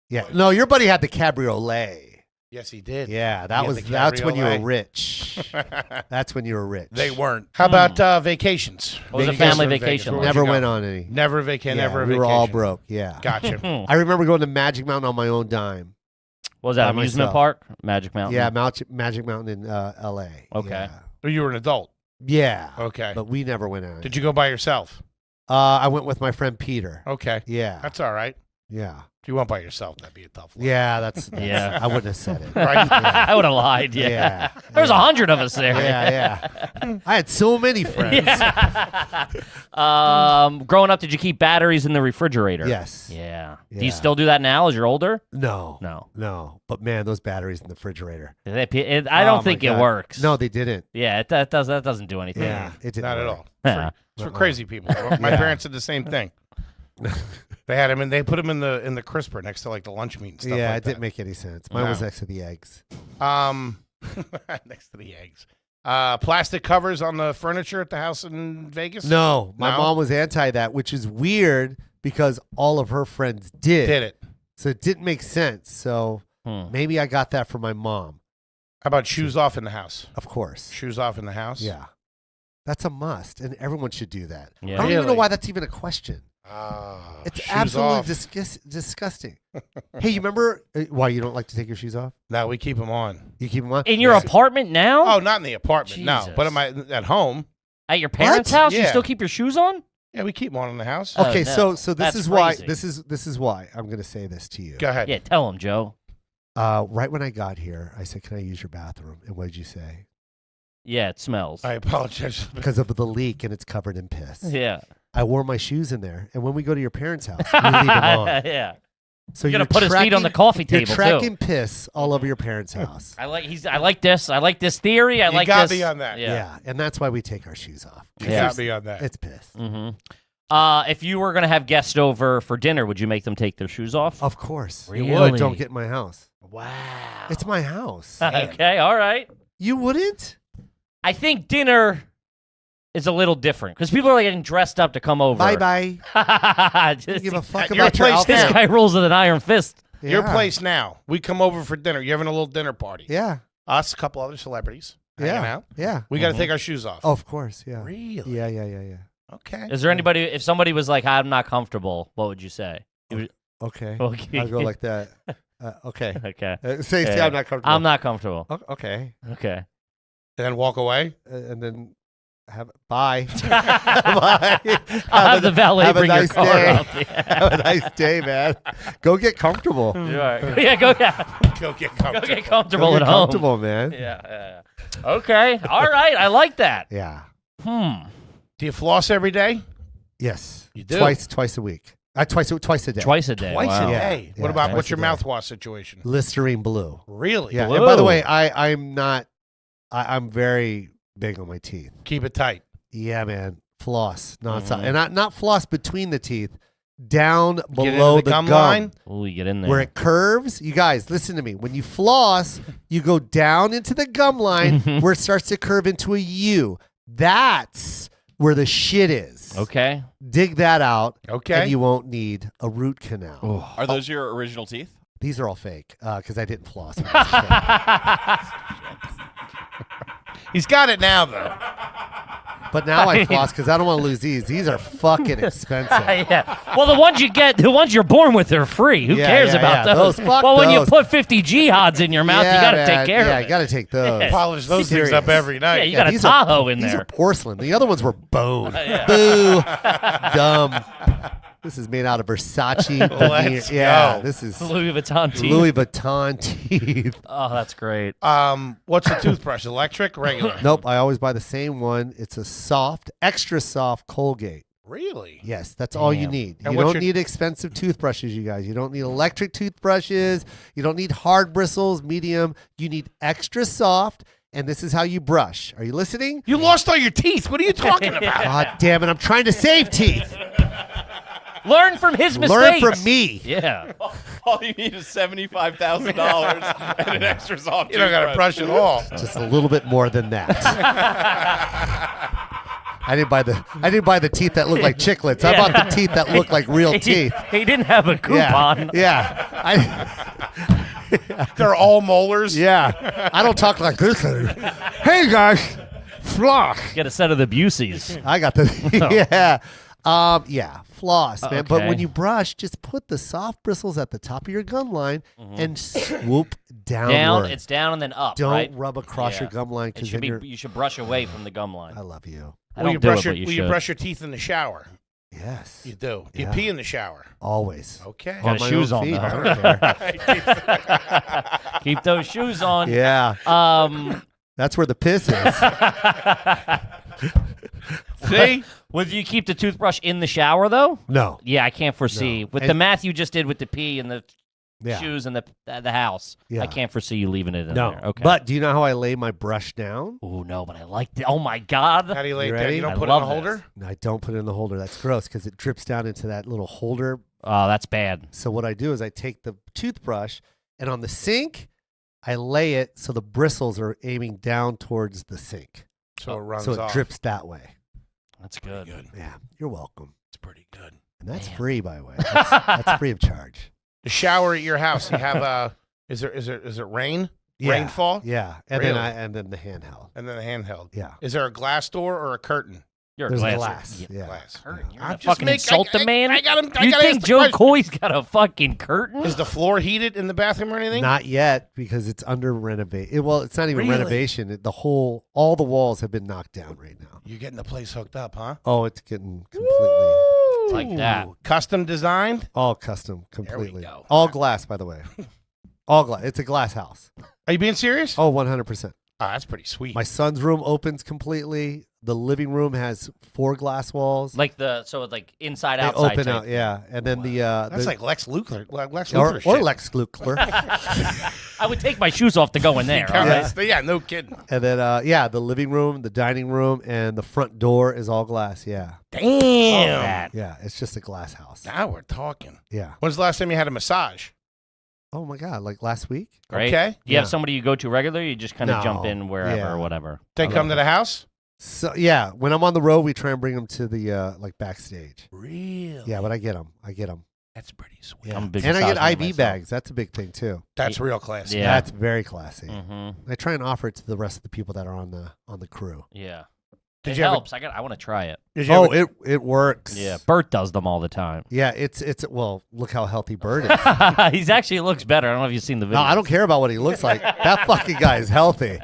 yeah. No, your buddy had the cabriolet. Yes, he did. Yeah, He had the that's when you were cabriolet. rich. That's when you were rich. They weren't. How about vacations? What was a Where'd you guys family go in Vegas? vacation Where'd like? you Never go? went on any. Never vacation. Yeah, Never a we vacation. were all broke. Yeah. Gotcha. I remember going to Magic Mountain on my own dime. What was that, By amusement myself. park? Magic Mountain? Yeah, Magic Mountain in L.A. Okay. Oh, you were an adult. Yeah. Okay. But we never went on. Did you go by yourself? I went with my friend Peter. Okay. Yeah. That's all right. Yeah. If you went by yourself, that'd be a tough one. Yeah, that's Yeah. I wouldn't have said it. Right? Yeah. I would have lied. Yeah. Yeah. There's 100 of us there. Yeah. I had so many friends. Yeah. Growing up, did you keep batteries in the refrigerator? Yes. Yeah. Do Yeah. you still do that now as you're older? No. No. No. But man, those batteries in the refrigerator. I don't Oh, my think it God. works. No, they didn't. Yeah, that doesn't do anything. Yeah, it didn't. Not at work. all. Yeah. It's for crazy people. My Yeah. parents did the same thing. They had him and they put him in the crisper next to like the lunch meat and stuff Yeah, like it didn't that. make any sense. Mine was No. next to the eggs. Next to the eggs. Plastic covers on the furniture at the house in Vegas? No, my No? mom was anti that, which is weird because all of her friends did. Did it. So it didn't make sense. So maybe I got that from my mom. How about shoes off in the house? Of course. Shoes off in the house? Yeah. That's a must, and everyone should do that. Yeah. I don't even know Really? why that's even a question. It's Shoes absolutely off. disgusting. Hey, you remember why you don't like to take your shoes off? No, we keep them on. You keep them on? In your apartment now? Oh, not in the apartment, no. Jesus. But at home, At your parents' What? house? You Yeah. still keep your shoes on? yeah, we keep them on in the house. Oh, Okay, no. so That's this is why crazy. this is why I'm going to say this to you. Go ahead. Yeah, tell him, Joe. Right when I got here, I said, "Can I use your bathroom?" And what did you say? Yeah, it smells. I apologize. Because of the leak and it's covered in piss. Yeah. I wore my shoes in there, and when we go to your parents' house, we leave them on. Yeah. So You're gonna put his feet on the coffee You're table tracking too. piss all over your parents' house. I like this. I like this theory. I You like got this. me on that. Yeah. And that's why we take our shoes off. You Yeah. got me on that. It's piss. Mm-hmm. If you were gonna have guests over for dinner, would you make them take their shoes off? Of course. Really? You would. Don't get in my house. Wow. It's my house. Okay. All right. You wouldn't? I think dinner is a little different because people are like getting dressed up to come over. Bye-bye. I Just- don't give a fuck Your about your place outfit. this guy rules with an iron fist. Your Yeah. place now. We come over for dinner. You're having a little dinner party. Yeah. Us, a couple other celebrities hanging Yeah. out. Yeah. We got to take our shoes off. Oh, of course. Yeah. Really? Yeah. Okay. Is there anybody? If somebody was like, "I'm not comfortable," what would you say? You would- Okay. Okay. I'll go like that. Okay. Okay. Say, Yeah. I'm not comfortable. I'm not comfortable. Okay. Okay. And then walk away? And then bye. Bye. I'll have the valet have a bring nice your car day. up. Yeah. Have a nice day, man. Go get comfortable. Yeah, go get Go get go comfortable. get comfortable Go at get home. comfortable, man. Yeah. Okay. All right. I like that. Yeah. Do you floss every day? Yes. You do? Twice a week. Twice a day. Twice a day. Twice Wow. a Yeah. day. Yeah, What about twice what's a your day. mouthwash situation? Listerine Blue. Really? Yeah. And by the Whoa. way, I'm not. I'm very big on my teeth. Keep it tight. Yeah, man. Floss nonstop, Mhm. and not floss between the teeth, down Get below into the gum gum line? Ooh, you get in there. where it curves. You guys, listen to me. When you floss, you go down into the gum line where it starts to curve into a U. That's where the shit is. Okay. Dig that out, Okay. and you won't need a root canal. Are those your original teeth? These are all fake because I didn't floss. when I was a kid. He's got it now, though. But now I floss because I don't want to lose these. These are fucking expensive. Yeah. Well, the ones you're born with are free. Who Yeah, cares yeah, about yeah. those? Those, fuck well, when you those. put 50 jihads in your mouth, you got to take care yeah, of you it. got to take those. Polish those things up Serious. every night. Yeah, you got a these Tahoe in These there. are porcelain. The other ones were bone. Boo. Dumb. This is made out of Versace. Let's yeah, go. this is Louis Vuitton teeth. Louis Vuitton teeth. Oh, that's great. What's the toothbrush? Electric? Regular? Nope, I always buy the same one. It's a soft, extra soft Colgate. Really? Yes, that's all you Damn. need. And You what's don't your- need expensive toothbrushes, you guys. You don't need electric toothbrushes. You don't need hard bristles, medium. You need extra soft. and this is how you brush. Are you listening? You lost all your teeth. What are you talking about? God damn it! I'm trying to save teeth. Learn from his mistakes. Learn from me. Yeah. All you need is $75,000 and an extra soft You don't got to brush at all. Just a little bit more than that. I didn't buy the teeth that look like chiclets. I bought the teeth that look like real teeth. He didn't have a coupon. Yeah. They're all molars. Yeah. I don't talk like this. Hey guys, floss. Get a set of the Buseys. I got the floss, man. But Okay. when you brush, just put the soft bristles at the top of your gum line and swoop downward. Down, it's down and then up. Don't right? rub across your gum line It because should then be. You should brush away from the gum line. I love you. I Will don't you do brush it, your but you Will should. you brush your teeth in the shower? Yes. You do. You Yeah. pee in the shower. Always. Okay. Got On my shoes own on, feet, though. I don't care. Keep those shoes on. Yeah. That's where the piss is. See? Would you keep the toothbrush in the shower though? No. Yeah, I can't foresee. No. With And- the math you just did with the pee and the Yeah. shoes and the house, Yeah. I can't foresee you leaving it in No. there. Okay. But do you know how I lay my brush down? Oh no, but I like it. Oh my god. How do you lay You it down? ready? You don't I put it in love the this. holder? No, I don't put it in the holder. That's gross because it drips down into that little holder. Oh, that's bad. So what I do is I take the toothbrush and on the sink, I lay it so the bristles are aiming down towards the sink. So it runs So it off. drips that way. That's Pretty good. good. Yeah. You're welcome. It's pretty good. And that's Man. free, by the way. That's free of charge. The shower at your house, you have is it rain? Yeah. Rainfall? Yeah. And Really? then the handheld. And then the handheld. Yeah. Is there a glass door or a curtain? You're There's a a glass. glass. Yeah. Glass. Curtain. You're I gonna just fucking make- insult I- the man. I got him. I You gotta think ask the Joe question. Coy's got a fucking curtain? Is the floor heated in the bathroom or anything? Not yet because it's under renovation. Well, it's not even Really? renovation. All the walls have been knocked down right now. You're getting the place hooked up, huh? Oh, it's getting completely Like that. Ooh, custom designed? all custom, There we completely. go. All glass, by the way. All glass. It's a glass house. Are you being serious? Oh, 100%. Oh, that's pretty sweet. My son's room opens completely. The living room has 4 glass walls. Like like inside They outside. open type. out, yeah. And then That's the like Lex Luthor. Lex or, Luthor or shit. Lex Luthor. I would take my shoes off to go in there. all right? Yeah, no kidding. And then the living room, the dining room, and the front door is all glass. Yeah. Damn. That. Yeah. It's just a glass house. Now we're talking. Yeah. When's the last time you had a massage? Oh my God. Like last week? Great. Okay. Do you have Yeah. somebody you go to regularly? Or you just kind of No. jump in wherever Yeah. or whatever. They I come love to the house? So yeah, when I'm on the road, we try and bring them to the like backstage. Real. Yeah, but I get them. That's pretty sweet. Yeah. I'm a big And I get massage man IV myself. bags. That's a big thing too. That's real classy. Yeah. That's very classy. Mm-hmm. I try and offer it to the rest of the people that are on the crew. Yeah. Did It you ever- helps. I want to try it. Did you Oh, ever- it works. Yeah. Bert does them all the time. Yeah, it's well, look how healthy Bird is. He's actually looks better. I don't know if you've seen the video. No, I don't care about what he looks like. That fucking guy is healthy.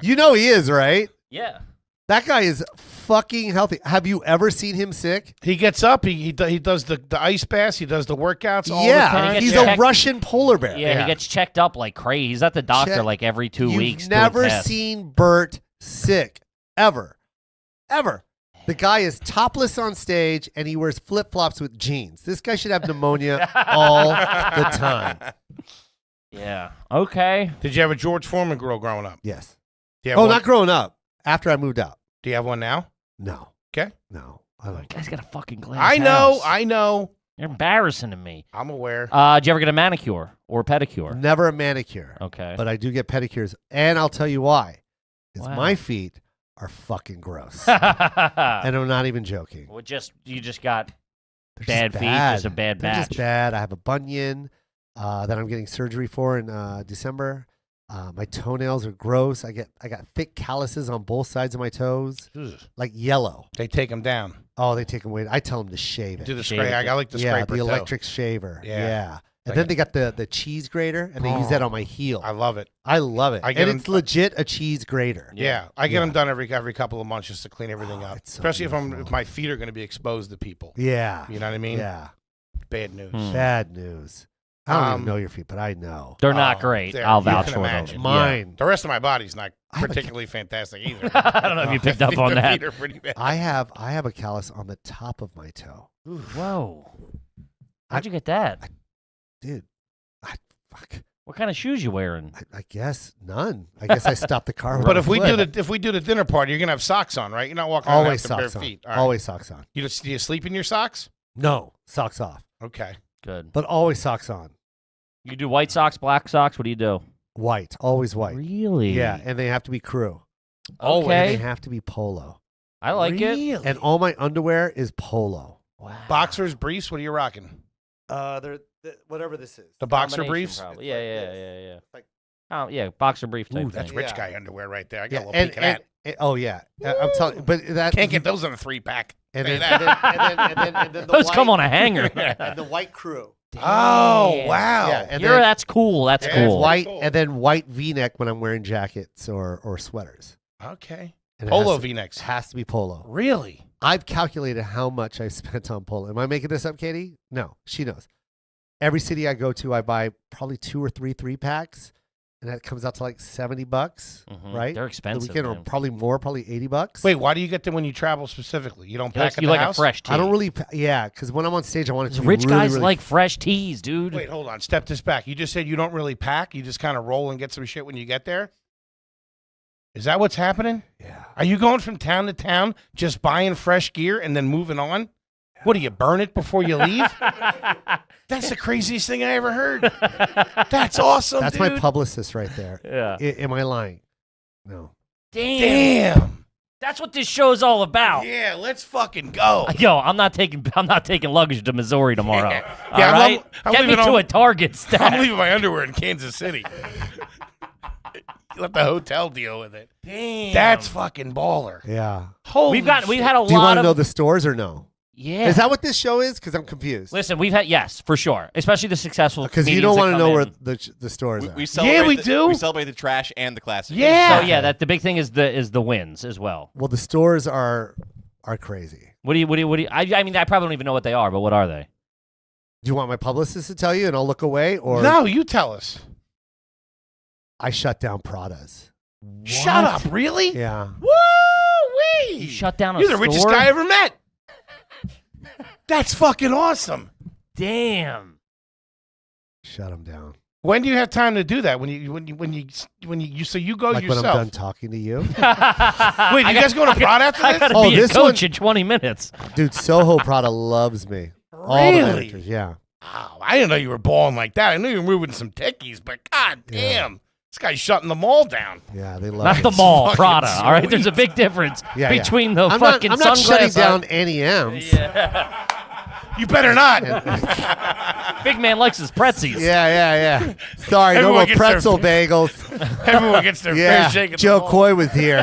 You know he is, right? Yeah. That guy is fucking healthy. Have you ever seen him sick? He gets up. He does the ice baths. He does the workouts all the Yeah, time. gets he's checked- a Russian polar bear. Yeah, Yeah. he gets checked up like crazy. He's at the doctor Check- like every 2 You've weeks. doing never tests. seen Bert sick ever. The guy is topless on stage and he wears flip flops with jeans. This guy should have pneumonia all the time. Yeah. Okay. Did you have a George Foreman grill growing up? Yes. Do you have Oh, one? not growing up. After I moved out. Do you have one now? No. Okay. No. I don't. Guy's got a fucking glass I know. house. I know. You're embarrassing to me. I'm aware. Did you ever get a manicure or a pedicure? Never a manicure. Okay. But I do get pedicures. And I'll tell you why. Because Wow. my feet are fucking gross. and And I'm not even joking. well, you just got They're bad just feet, bad. just a bad They're batch. just bad. I have a bunion that I'm getting surgery for in December. My toenails are gross. I got thick calluses on both sides of my toes, Ugh. like yellow. They take them down. Oh, they take them away. I tell them to shave it. Do the Shave scrape. it. I like the yeah, scraper the too. electric shaver. Yeah. Yeah. And Like then a- they got the cheese grater, and they use that on my heel. I love it. I love it. I get And them- it's legit a cheese grater. Yeah, I get Yeah. them done every couple of months just to clean everything Oh, up. it's so Especially if beautiful. my feet are going to be exposed to people. Yeah. You know what I mean? Yeah. Bad news. Hmm. Bad news. I don't Um, even know your feet, but I know. They're not Oh, great. there, I'll you vouch can for imagine. them. Mine. The rest of my body's not I have a particularly fantastic either. Yeah. I don't know if you picked up on The that. feet are pretty bad. I have a callus on the top of my toe. Whoa. How'd you get that? Dude. Fuck. What kind of shoes you wearing? I guess none. I guess I stopped the car. But if we do the dinner party, you're gonna have socks on, right? You're not walking around always with bare socks on. feet. All right. Always socks on. Do you sleep in your socks? No, socks off. Okay. Good. But always socks on. You do white socks, black socks? What do you do? White, always white. Really? Yeah, and they have to be crew. Oh, And Okay. they have to be polo. I like it. Really? And all my underwear is polo. Wow. Boxers, briefs. What are you rocking? They're whatever this is. The boxer Combination, briefs. Probably. It's Yeah, like yeah, this. yeah, yeah. Like- Oh, yeah, boxer brief type Ooh, that's thing. rich Yeah. guy underwear right there. I got Yeah, a little peek of that. oh yeah, I'm telling you, but that Can't get those in a 3-pack. and Say then, that. and then the Those white, come on a hanger. and the white crew. Oh, Damn. wow. Yeah, and You're- then that's cool. That's Yeah, cool. white Cool. and then white V-neck when I'm wearing jackets or sweaters. Okay. And it Polo has to- V-necks. has to be polo. Really? I've calculated how much I spent on polo. Am I making this up, Katie? No, she knows. Every city I go to, I buy probably 2 or 3 packs, and that comes out to like $70, Mhm. right? They're The expensive. weekend, or man. probably more, probably $80. Wait, why do you get them when you travel specifically? You don't You like, pack at you the like house? a fresh tea. I don't really, yeah, because when I'm on stage, I want it to be Rich really, guys really like fresh teas, dude. Wait, hold on. Step this back. You just said you don't really pack. You just kind of roll and get some shit when you get there. Is that what's happening? Yeah. Are you going from town to town just buying fresh gear and then moving on? What do you burn it before you leave? That's the craziest thing I ever heard. That's awesome. That's dude. my publicist right there. Yeah. Am I lying? No. Damn. That's what this show's all about. Yeah, let's fucking go. Yo, I'm not taking luggage to Missouri tomorrow. Yeah. All Yeah, I'm- right? I'm Get me leaving to on- a Target I'm stack. leaving my underwear in Kansas City. Let the hotel deal with it. Damn. That's fucking baller. Yeah. Holy We've had a Do you lot want to of know the stores or no? yeah. Is that what this show is? Because I'm confused. Listen, we've had yes, for sure. Especially the successful Because you comedians don't want that to come know in. where the stores are. We celebrate Yeah, we the, do. We celebrate the trash and the classic. Yeah. So yeah, that the big thing is the wins as well. Well, the stores are crazy. What do you I mean I probably don't even know what they are, but what are they? Do you want my publicist to tell you and I'll look away? Or No, you tell us. I shut down Prada's. Shut up, really? Yeah. Woo-wee! You shut down a You're the richest store? guy I ever met. That's fucking awesome. Damn. Shut them down. When do you have time to do that? When you so you go Like when I'm yourself? done talking to you. Wait, you guys going to Prada after I this? gotta Oh, be a this coach one- in 20 minutes. Dude, Soho Prada loves me. All the Really? managers, yeah. Wow, I didn't know you were balling like that. I knew you were moving some tickies, but god Yeah. damn, this guy's shutting them all down. Yeah, they love Not me. the mall, fucking Prada. All right, sweet. there's a big difference Yeah, yeah. between the I'm fucking not shutting sunglasses. down any M's. You better not. Big man likes his pretzels. Yeah. Sorry, no Everyone more gets their- pretzel bagels. Everyone gets their Yeah, fair shake. At Joe the mall. Coy was here.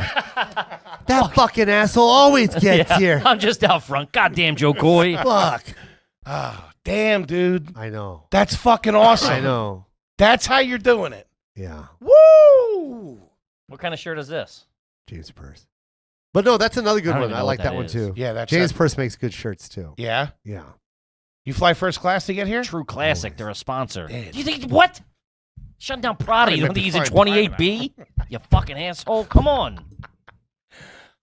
That fucking asshole always gets here. I'm just out front. Goddamn, Joe Coy. Fuck. Oh, damn, dude. I know. That's fucking awesome. I know. That's how you're doing it. Yeah, Woo! What kind of shirt is this? James Purse. But no, that's another good I don't one. even I know like what that that one is. too. Yeah, that's James that- Purse makes good shirts too. Yeah. Yeah. You fly first class to get here? True classic. Always. They're a sponsor. Dead. You think what? Shutting down Prada. You don't think he's a 28B? You fucking asshole. Come on.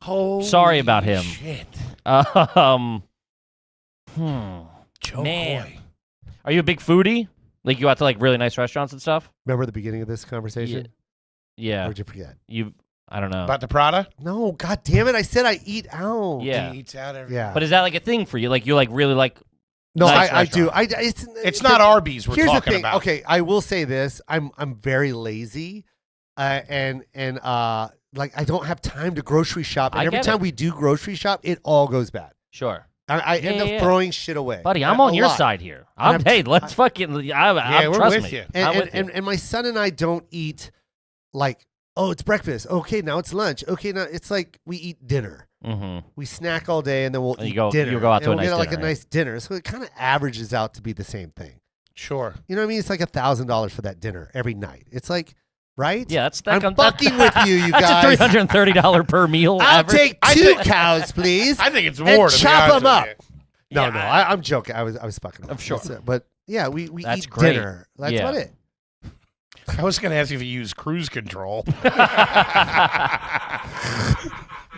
Holy Sorry about him. Shit. Hmm. Joe Man. Coy. Are you a big foodie? Like you go out to like really nice restaurants and stuff? Remember the beginning of this conversation? Yeah. Or did you forget? I don't know. About the Prada? No, god damn it! I said I eat out. Yeah. He eats out every Yeah. But is that like a thing for you? Like you like really like No, Nice I do. restaurant. It's not Arby's we're Here's the talking thing. about. Okay, I will say this: I'm very lazy, and like I don't have time to grocery shop. And I every get time it. we do grocery shop, it all goes bad. sure. I Yeah, end up yeah. throwing shit away, Buddy, I'm A on your lot. side here. And Hey, let's fucking Yeah, we're trust with me. you. I'm with you. And my son and I don't eat like, oh, it's breakfast. Okay, now it's lunch. Okay, now it's like we eat dinner. Mm-hmm. We snack all day and then we'll And eat you go- dinner. you go out to and a we'll nice get like dinner, a right? nice dinner. So it kind of averages out to be the same thing. Sure. You know what I mean? It's like $1,000 for that dinner every night. It's like, right? Yeah, that's I'm that fucking with you, you that's guys. a $330 per meal. I'll average. take two cows, please. I think it's And more to be chop honest them with up. you. No, Yeah, no, I'm joking. I was fucking. I'm sure. That's it. But yeah, we That's eat great. dinner. That's Yeah. about it. I was going to ask you if you use cruise control.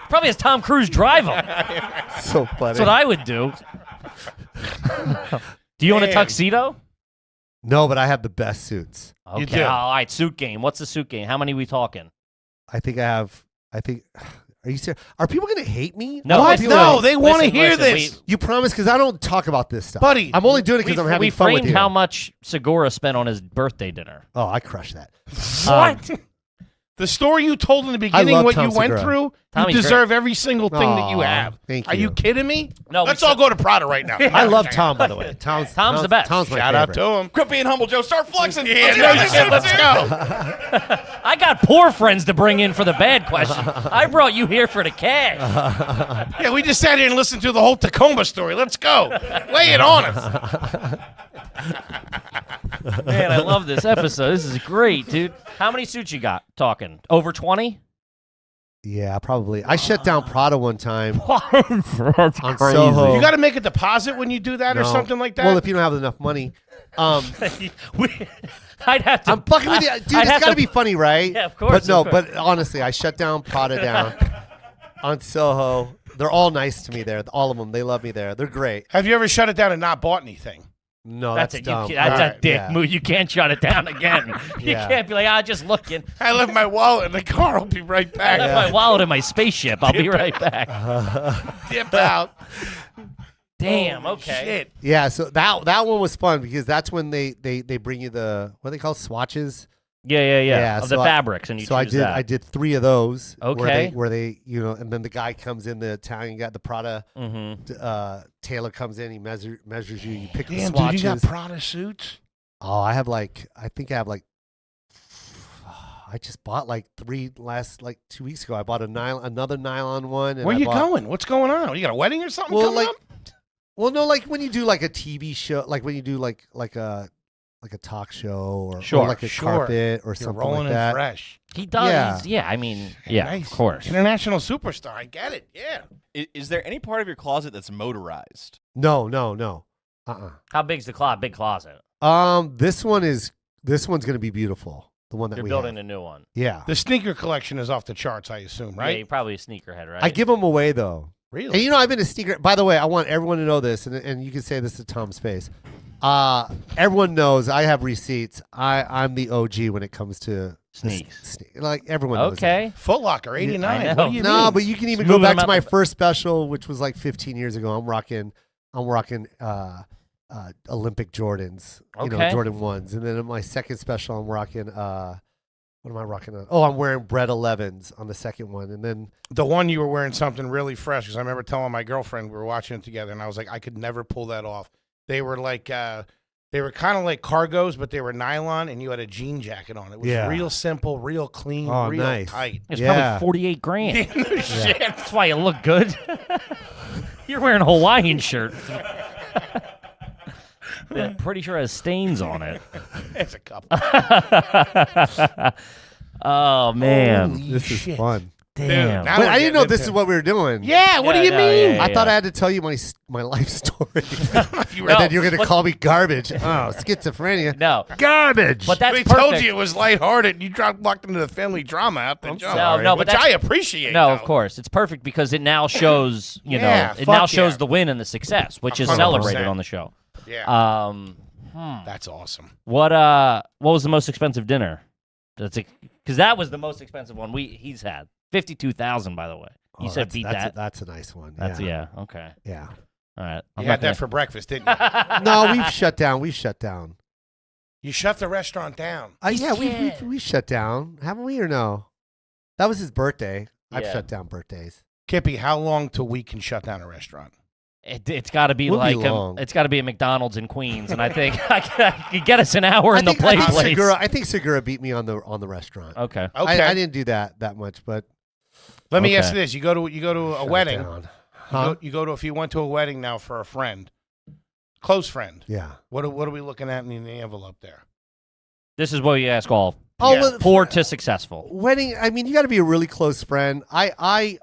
Probably has Tom Cruise drive him. So funny. That's what I would do. Do you own a Man. tuxedo? No, but I have the best suits. Okay. You do. All right, suit game. What's the suit game? How many we talking? I think. Are you serious? Are people going to hate me? No, What? people- No, they want to listen, hear listen, this. You promise? Because I don't talk about this stuff. Buddy, I'm only doing it because I'm having we fun with framed you. how much Segura spent on his birthday dinner. Oh, I crushed that. What? The story you told in the beginning, love what Tom you went Segura. through, Tommy's you deserve every single thing that you Aw, have. thank Are you you. kidding me? No, Let's we all said- go to Prada right now. I love Tom, by the way. Tom's the best. Tom's my Shout out favorite. to him. Quit being humble, Joe. Start flexing. Yeah, no shit. Let's go. I got poor friends to bring in for the bad question. I brought you here for the cash. Yeah, we just sat here and listened to the whole Tacoma story. Let's go. Lay it on us. Man, I love this episode. This is great, dude. How many suits you got? Talking over 20? Yeah, probably. I shut down Prada one time That's on Soho. You got to make a deposit when you do that or No. something like that? Well, if you don't have enough money. I'd have to. I'm fucking with you. Dude, I'd it's have got to to- be funny, right? Yeah, of course, But no, of course. but honestly, I shut down Prada down on Soho. They're all nice to me there. All of them. They love me there. They're great. Have you ever shut it down and not bought anything? No, That's that's, a, dumb. that's a Alright, dick yeah. move. You can't shut it down again. You Yeah. can't be like, just looking. I left my wallet in the car. I'll be right I back. left my wallet in my spaceship. I'll be right back. Dip out. Damn. Holy Okay. Shit. Yeah, so that one was fun because that's when they bring you the what are they called, swatches. Yeah. Yeah, Of so the I- fabrics, and you So I choose did that. I did 3 of those. Okay. Where they and then the guy comes in, the Italian guy, the Prada Mm-hmm. tailor comes in, he measures you, you pick the Damn, swatches. dude, you got Prada suits? Oh, I just bought like 3 2 weeks ago. I bought another nylon one. And Where I you bought- going? What's going on? You got a wedding or something Well, coming like, up? well, no, like when you do like a TV show, like when you do like a talk show or Sure, like a sure. carpet or You're something rolling like in that. fresh. He does. Yeah. Yeah. I mean, yeah, Nice. of course. International superstar. I get it. Yeah. Is there any part of your closet that's motorized? No. How big's the closet? Big closet. This one's gonna be beautiful. The one that You're we building have. a new one. Yeah. The sneaker collection is off the charts, I assume, Yeah, right? you're probably a sneakerhead, right? I give them away though. Really? And I've been a sneaker. By the way, I want everyone to know this, and you can say this to Tom's face. Everyone knows I have receipts. I'm the OG when it comes to Sneaks. Like everyone knows. Okay. Foot Locker, 89. I know. What do you No, mean? but you can even Just go moving back them to out my the- first special, which was like 15 years ago. I'm rocking Olympic Jordans, Okay. Jordan 1s. And then in my second special, I'm rocking, what am I rocking on? Oh, I'm wearing Bread 11s on the second one. And then, The one you were wearing something really fresh, because I remember telling my girlfriend, we were watching it together, and I was like, I could never pull that off. They were like, they were kind of like cargos, but they were nylon, and you had a jean jacket on. It was Yeah. real simple, real clean, Oh, real nice. tight. It's Yeah. probably 48 grand. No shit. That's why you look good. You're wearing a Hawaiian shirt. Yeah, pretty sure it has stains on it. It's a couple. Oh man, Holy this is shit. fun. damn. now- But we're I didn't know getting this into is what we were doing. Yeah, what Yeah, do you no, mean? yeah, I thought I had to tell you my life story. You And then you're going to but- call me garbage. Oh, schizophrenia. No, Garbage. but that's we perfect. told you it was lighthearted. You walked into the family drama out the jump. sorry. No, but which that's- I appreciate. No, though. of course. It's perfect because it now shows, Yeah, it fuck now shows yeah. the win and the success, which is 100%. celebrated on the show. Yeah, That's awesome. what was the most expensive dinner? Because that was the most expensive one he's had. 52,000, by the way. You said beat that. That's a nice one. That's yeah. okay. Yeah. All right. You had that for breakfast, didn't you? No, we've shut down. We've shut down. You shut the restaurant down. Yeah, we've shut down, haven't we, or no? That was his birthday. I've Yeah. shut down birthdays. Kippy, how long till we can shut down a restaurant? It's got to be We'll be like long. it's got to be a McDonald's in Queens, and I think I could get us an hour in the I play think place. I think Segura beat me on the restaurant. Okay. Okay, I didn't do that much, but let me Okay. ask you this: you go to a shut it wedding. down. Huh? You go to if you went to a wedding now for a friend, close friend. Yeah. What are we looking at in the envelope there? This is what you ask all Oh, Yeah. well, poor to successful. wedding. I mean, you got to be a really close friend. My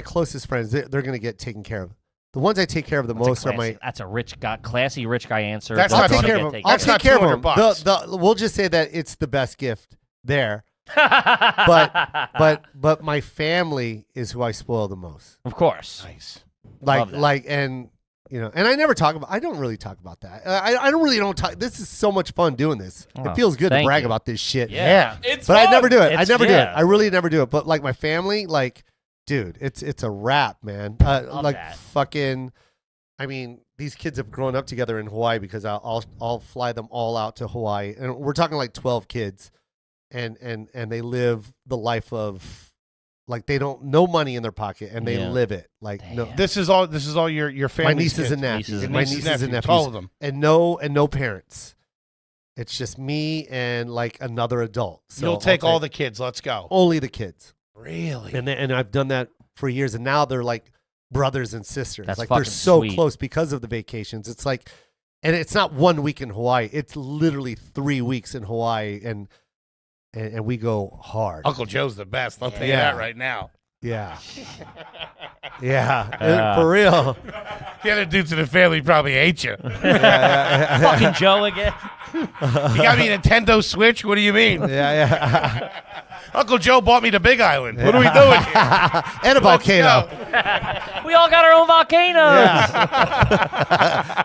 closest friends, they're going to get taken care of. The ones I take care of the most are my. That's a classy rich guy answer. That's They're not I'll take gonna care get of them. taken I'll That's take not care of them. $200. We'll just say that it's the best gift there. but But my family is who I spoil the most. of course, Nice. Love that. And And I don't really talk about that. I don't talk. This is so much fun doing this. Oh, it feels good to thank brag you. about this shit. Yeah. It's But fun. I never do it. I It's- never do it. yeah. I really never do it. But like my family, like, dude, it's a wrap, man. Love Like that. fucking, I mean, these kids have grown up together in Hawaii because I'll fly them all out to Hawaii, and we're talking like 12 kids, and they live the life of. Like they don't no money in their pocket and they Yeah. live it. Like no, Damn. This is all your family. my nieces and nephews, Nieces and my Nieces nieces and nephews, all of them. and no parents. It's just me and like another adult. So You'll I'll take all the kids. Let's go. only the kids, Really? and I've done that for years, and now they're like brothers and sisters. That's like they're fucking so sweet. close because of the vacations. It's like, and it's not 1 week in Hawaii. It's literally 3 weeks in Hawaii, and we go hard. Uncle Joe's the best. I'll tell you Yeah. that right now. Yeah, yeah, for real. The other dudes in the family probably hate you. Fucking Joe again. You got me a Nintendo Switch? What do you mean? Yeah. Uncle Joe bought me to Big Island. What are we doing here? And a volcano. We all got our own volcanoes.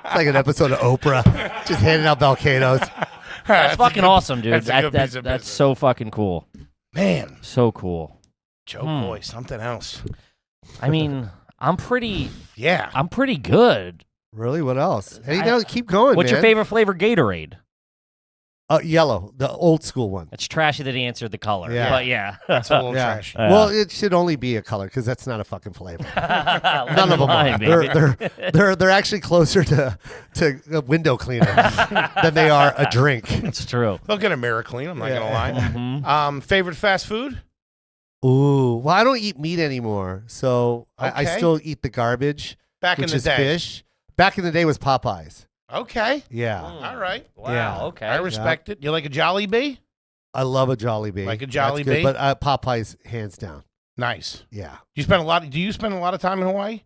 It's like an episode of Oprah, just handing out volcanoes. That's fucking awesome, dude. That's a good piece of That's business. so fucking cool. Man, So cool. Joe boy, something else. I mean, I'm pretty Yeah. good. Really? What else? Keep going. What's your man. favorite flavor Gatorade? Yellow, the old school one. It's trashy that he answered the color. Yeah. But yeah. That's a little Yeah. trash. Well, it should only be a color because that's not a fucking flavor. None of them Lime, are. baby. They're actually closer to a window cleaner than they are a drink. It's true. They'll get a mirror clean. I'm not Yeah. gonna lie. Mhm. Favorite fast food? Ooh, well, I don't eat meat anymore, so I Okay. still eat the garbage, Back which in the is day. fish. Back in the day was Popeyes. Okay. Yeah, All right. Wow. Yeah. Okay. I respect it. You like a Jollibee? I love a Jollibee. Like a That's Jollibee? good, but Popeyes hands down. Nice. Yeah. Do you spend a lot of time in Hawaii?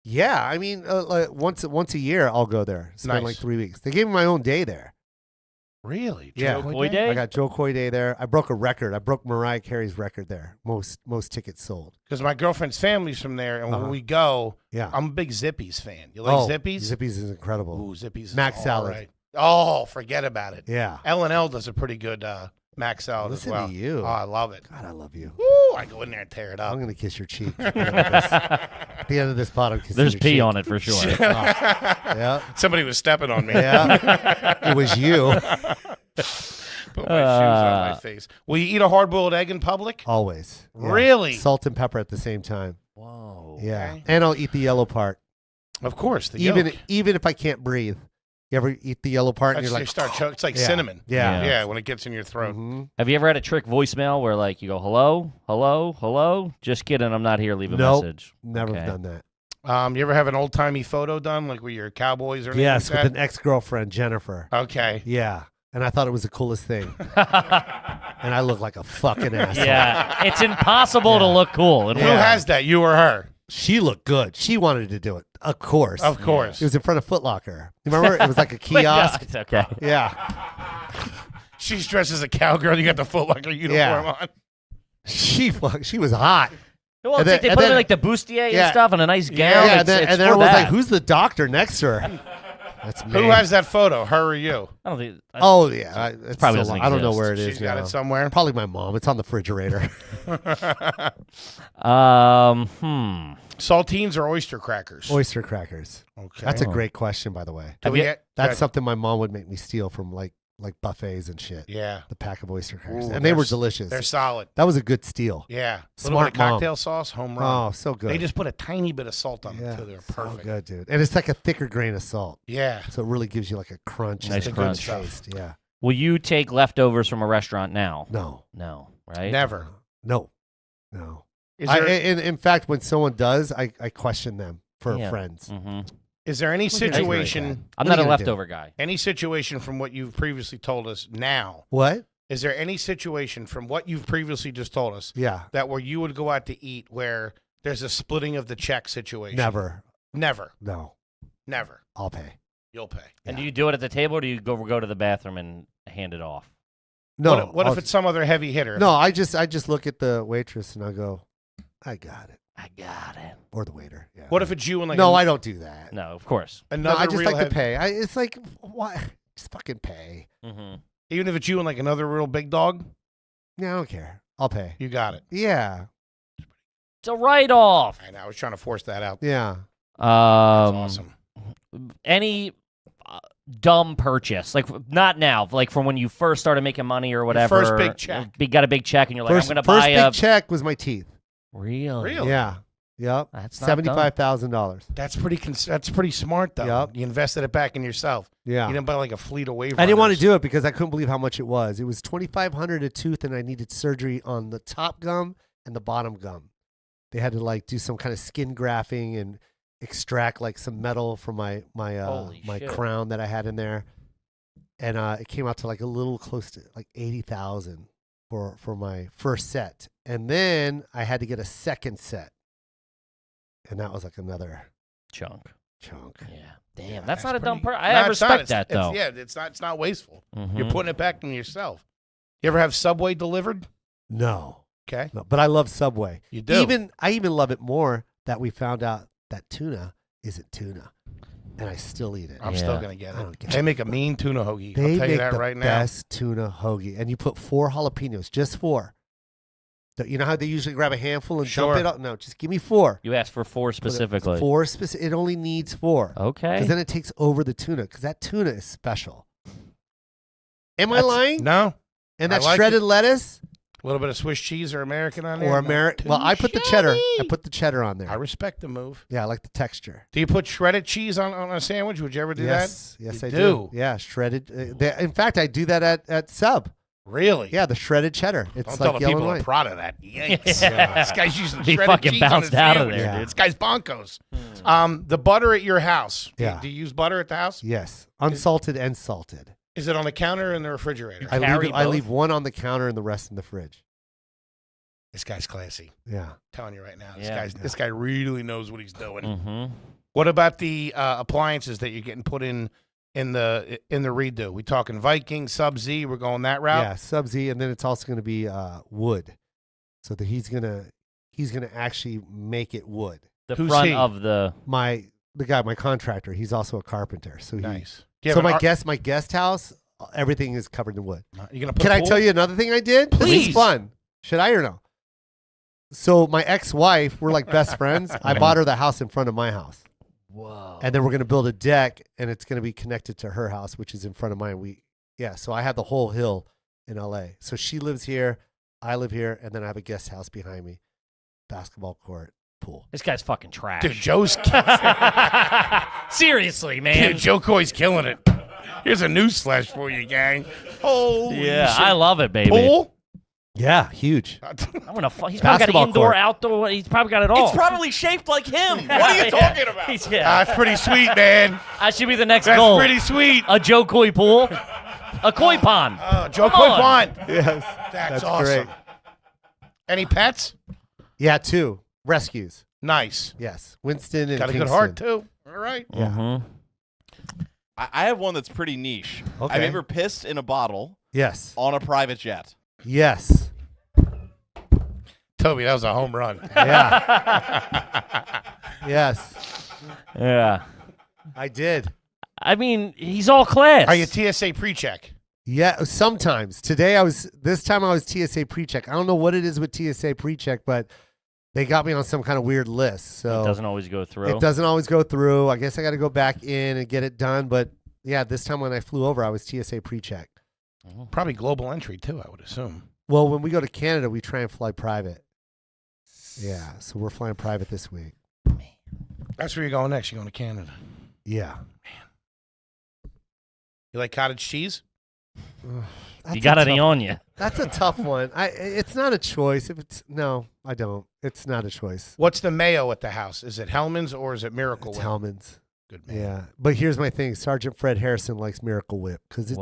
Yeah, I mean, like once a year, I'll go there. Spend Nice. like 3 weeks. They gave me my own day there. Really? Yeah. Joe Boy Day? I got Joe Coy Day there. I broke a record. I broke Mariah Carey's record there. Most tickets sold. Because my girlfriend's family's from there, and when Uh-huh. we go, Yeah. I'm a big Zippy's fan. You like Zippy's? Zippy's is incredible. Ooh, Zippy's is Mac all salad. right. Oh, forget about it. Yeah. L&L does a pretty good Mac salad Listen as well. to you. Oh, I love it. God, I love you. Woo! I go in there and tear it up. I'm gonna kiss your cheek. At the end of this, at the end of this pod, I'm kissing There's your pee cheek. on it for sure. Yeah. Somebody was stepping on me. Yeah. It was you. Put my shoes on my face. Will you eat a hard-boiled egg in public? Always. Yeah. Really? Salt and pepper at the same time. Whoa. Yeah. Okay. And I'll eat the yellow part. Of course. The Even yolk. if I can't breathe. You ever eat the yellow part and That's you're you like, start choking. It's like Yeah. cinnamon. Yeah. Yeah, when it gets in your throat. Mhm. Have you ever had a trick voicemail where like you go, hello, hello, hello? Just kidding. I'm not here. Leave a Nope. message. Never Okay. done that. You ever have an old-timey photo done, like with your cowboys or anything Yes, like with that? an ex-girlfriend, Jennifer. Okay. Yeah. And I thought it was the coolest thing. And I look like a fucking asshole. Yeah. It's impossible to look cool. And Who Yeah. has that? You or her? She looked good. She wanted to do it. Of course. Of course. It was in front of Foot Locker. You remember? It was like a kiosk. It's okay. Yeah. She's dressed as a cowgirl. You got the Foot Locker uniform on. She was hot. Well, And it's like then- they and put them then- in like the bustier Yeah. and stuff and a nice gown. Yeah, It's, and it's then for everyone's like, that. who's the doctor next to her? That's me. Who has that photo? Her or you? I don't think. Oh, yeah. It's probably so doesn't long. I don't know exist. where it is She's got now. it somewhere. Probably my mom. It's on the refrigerator. Saltines or oyster crackers? Oyster crackers. Okay. That's a great question, by the way. Do we you- get- That's good. something my mom would make me steal from like buffets and shit. Yeah. The pack of oyster crackers. Ooh, And they were they're delicious. They're solid. That was a good steal. Yeah. A little Smart bit of mom. cocktail sauce, home run. Oh, so good. They just put a tiny bit of salt on yeah, them, too. They're so perfect. good, dude. And it's like a thicker grain of salt. Yeah. So it really gives you like a crunch. Nice and a crunch. good taste. Yeah. Will you take leftovers from a restaurant now? No. No, right? Never. No. No. Is there, In fact, when someone does, I question them for Yeah. friends. Mm-hmm. is there any What are you gonna do? situation, I'm What not are a you gonna leftover guy. any situation from what you've previously told us now? What? Is there any situation from what you've previously just told us Yeah. that where you would go out to eat where there's a splitting of the check situation? Never. Never. No. Never. I'll pay. You'll pay. And Yeah. do you do it at the table or do you go to the bathroom and hand it off? No. What if I'll- it's some other heavy hitter? No, I just look at the waitress and I go, I got it. I got it. Or the waiter. Yeah. What if it's you and like No, I don't do that. No, of course. No, another I just real like to head- pay. It's like, why? Just fucking pay. Mm-hmm. Even if it's you and like another real big dog, Yeah, I don't care. I'll pay. you got it. Yeah. It's a write-off. I know. I was trying to force that out. Yeah. That's awesome. Any dumb purchase, like not now, like from when you first started making money or whatever. first big check. You got a big check, and you're like, First, I'm going to first buy big a. check was my teeth. Really? Really? Yeah. Yep. That's not dumb. $75,000. That's pretty smart though. Yep. You invested it back in yourself. Yeah. You didn't buy like a fleet of wave I didn't want to runners. do it because I couldn't believe how much it was. It was $2,500 a tooth, and I needed surgery on the top gum and the bottom gum. They had to like do some kind of skin grafting and extract like some metal from my Holy shit. crown that I had in there, and it came out to like a little close to like $80,000 for my first set, and then I had to get a second set, and that was like another Chunk. chunk. Yeah. Damn, Yeah, that's not a dumb pretty- purchase. I No, it's not. respect It's- that though. Yeah, it's not wasteful. Mhm. You're putting it back in yourself. You ever have Subway delivered? No, Okay, but I love Subway. you do. I even love it more that we found out that tuna isn't tuna, and I still eat it. I'm Yeah. still gonna get I don't it. get They it. make a mean tuna hoagie. They I'll tell make you that the right now. best tuna hoagie, and you put 4 jalapenos, just 4. You know how they usually grab a handful and Sure. dump it out? No, just give me 4. You asked for 4 specifically. 4 specific. It only needs 4. Okay. Because then it takes over the tuna. Because that tuna is special. Am I That's- lying? No. And I that like shredded lettuce A little bit of Swiss cheese or American on there. or No. American? Well, I put the cheddar. I put the cheddar on there. I respect the move. Yeah, I like the texture. Do you put shredded cheese on a sandwich? Would you ever do Yes, that? yes, You I do. Yeah, shredded. In fact, I do that at Sub. Really? Yeah, the shredded cheddar. It's Don't like tell the yellow people and I'm white. proud of that. Yikes. Yeah. This guy's using He shredded fucking cheese on bounced his out of sandwich. there, Yeah. dude. This guy's bonkos. The butter at your house. Yeah. Do you use butter at the house? Yes, unsalted and salted. Is it on the counter or in the refrigerator? I- carry I both? leave one on the counter and the rest in the fridge. This guy's classy. Yeah. I'm telling you right now. Yeah. This guy really knows what he's doing. Mm-hmm. What about the appliances that you're getting put in the redo? We talking Viking, Sub Z? We're going that route. Yeah, Sub Z, and then it's also going to be wood, so that he's gonna actually make it wood. The Who's front he? of the. My contractor, he's also a carpenter, so he. Nice. Do you So have an my guest house, everything is covered in wood. You're gonna put Can a I pool? tell you another thing I did? This Please. is fun. Should I or no? So my ex-wife, we're like best friends. I bought her the house in front of my house. Whoa. And then we're going to build a deck, and it's going to be connected to her house, which is in front of mine. So I have the whole hill in LA. So she lives here, I live here, and then I have a guest house behind me, basketball court, pool. This guy's fucking trash. Dude, Joe's Seriously, man. Dude, Joe Coy's killing it. Here's a newsflash for you, gang. Holy Yeah, shit. I love it, baby. Pool? Yeah, huge. I'm gonna. He's probably got Basketball indoor, court. outdoor. He's probably got it all. It's probably shaped like him. What are you talking about? Yeah, That's pretty sweet, man. that should be the next That's goal. pretty sweet. A Joe Coy pool, a koi pond. Joe Come Coy on. Pond. Yes. That's great. awesome. Any pets? Yeah, 2 rescues. Nice. Yes, Winston and Got a good Kingston. heart, too. All right. Yeah. Mhm. I have one that's pretty niche. Okay. I've ever pissed in a bottle Yes. on a private jet. Yes. Toby, that was a home run. Yeah. Yes. Yeah. I did. I mean, he's all class. Are you TSA pre-check? Yeah, sometimes. This time I was TSA pre-check. I don't know what it is with TSA pre-check, but they got me on some kind of weird list. So It doesn't always go through. It doesn't always go through. I guess I got to go back in and get it done. But yeah, this time when I flew over, I was TSA pre-check. Probably global entry, too, I would assume. Well, when we go to Canada, we try and fly private. Yeah, so we're flying private this week. That's where you're going next. You're going to Canada. Yeah. You like cottage cheese? That's You got a any tough- on you? That's a tough one. It's not a choice. No, I don't. It's not a choice. What's the mayo at the house? Is it Hellman's or is it Miracle It's Whip? Hellman's. Good man. Yeah, but here's my thing. Sergeant Fred Harrison likes Miracle Whip because it's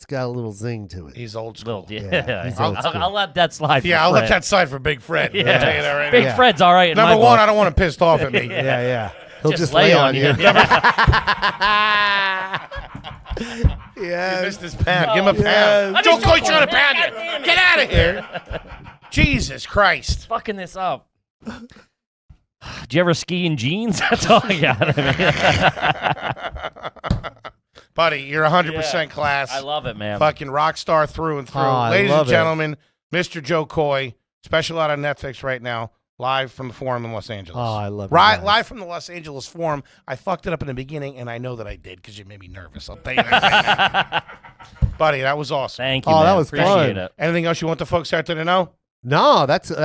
got a little zing to it. He's old school. Little, Yeah, yeah. he's I'll, old school. I'll let that slide. for Yeah, I'll let Fred. that slide for Big Fred. Yeah. I'll tell you that right Big now. Fred's all right. In Number my one, book. I don't want him pissed off at me. Yeah. He'll Just just lay lay on on you. you. You Yeah. missed his pound. Give him a Yes. pound. Joe Coy's trying to pound you. Get out of here. Jesus Christ. fucking this up. Do you ever ski in jeans? That's all I got. Buddy, you're 100% class. I love it, man. Fucking rock star through and through. I Ladies love and gentlemen, Mr. Joe Coy, special out on Netflix right now, live from the Forum in Los Angeles. Oh, I love it. Right, live from the Los Angeles Forum. I fucked it up in the beginning, and I know that I did because you made me nervous. I'll tell you that. Buddy, that was awesome. Thank you, Oh, man. that was Appreciate fun. it. Anything else you want the folks out there to know? No, that's it.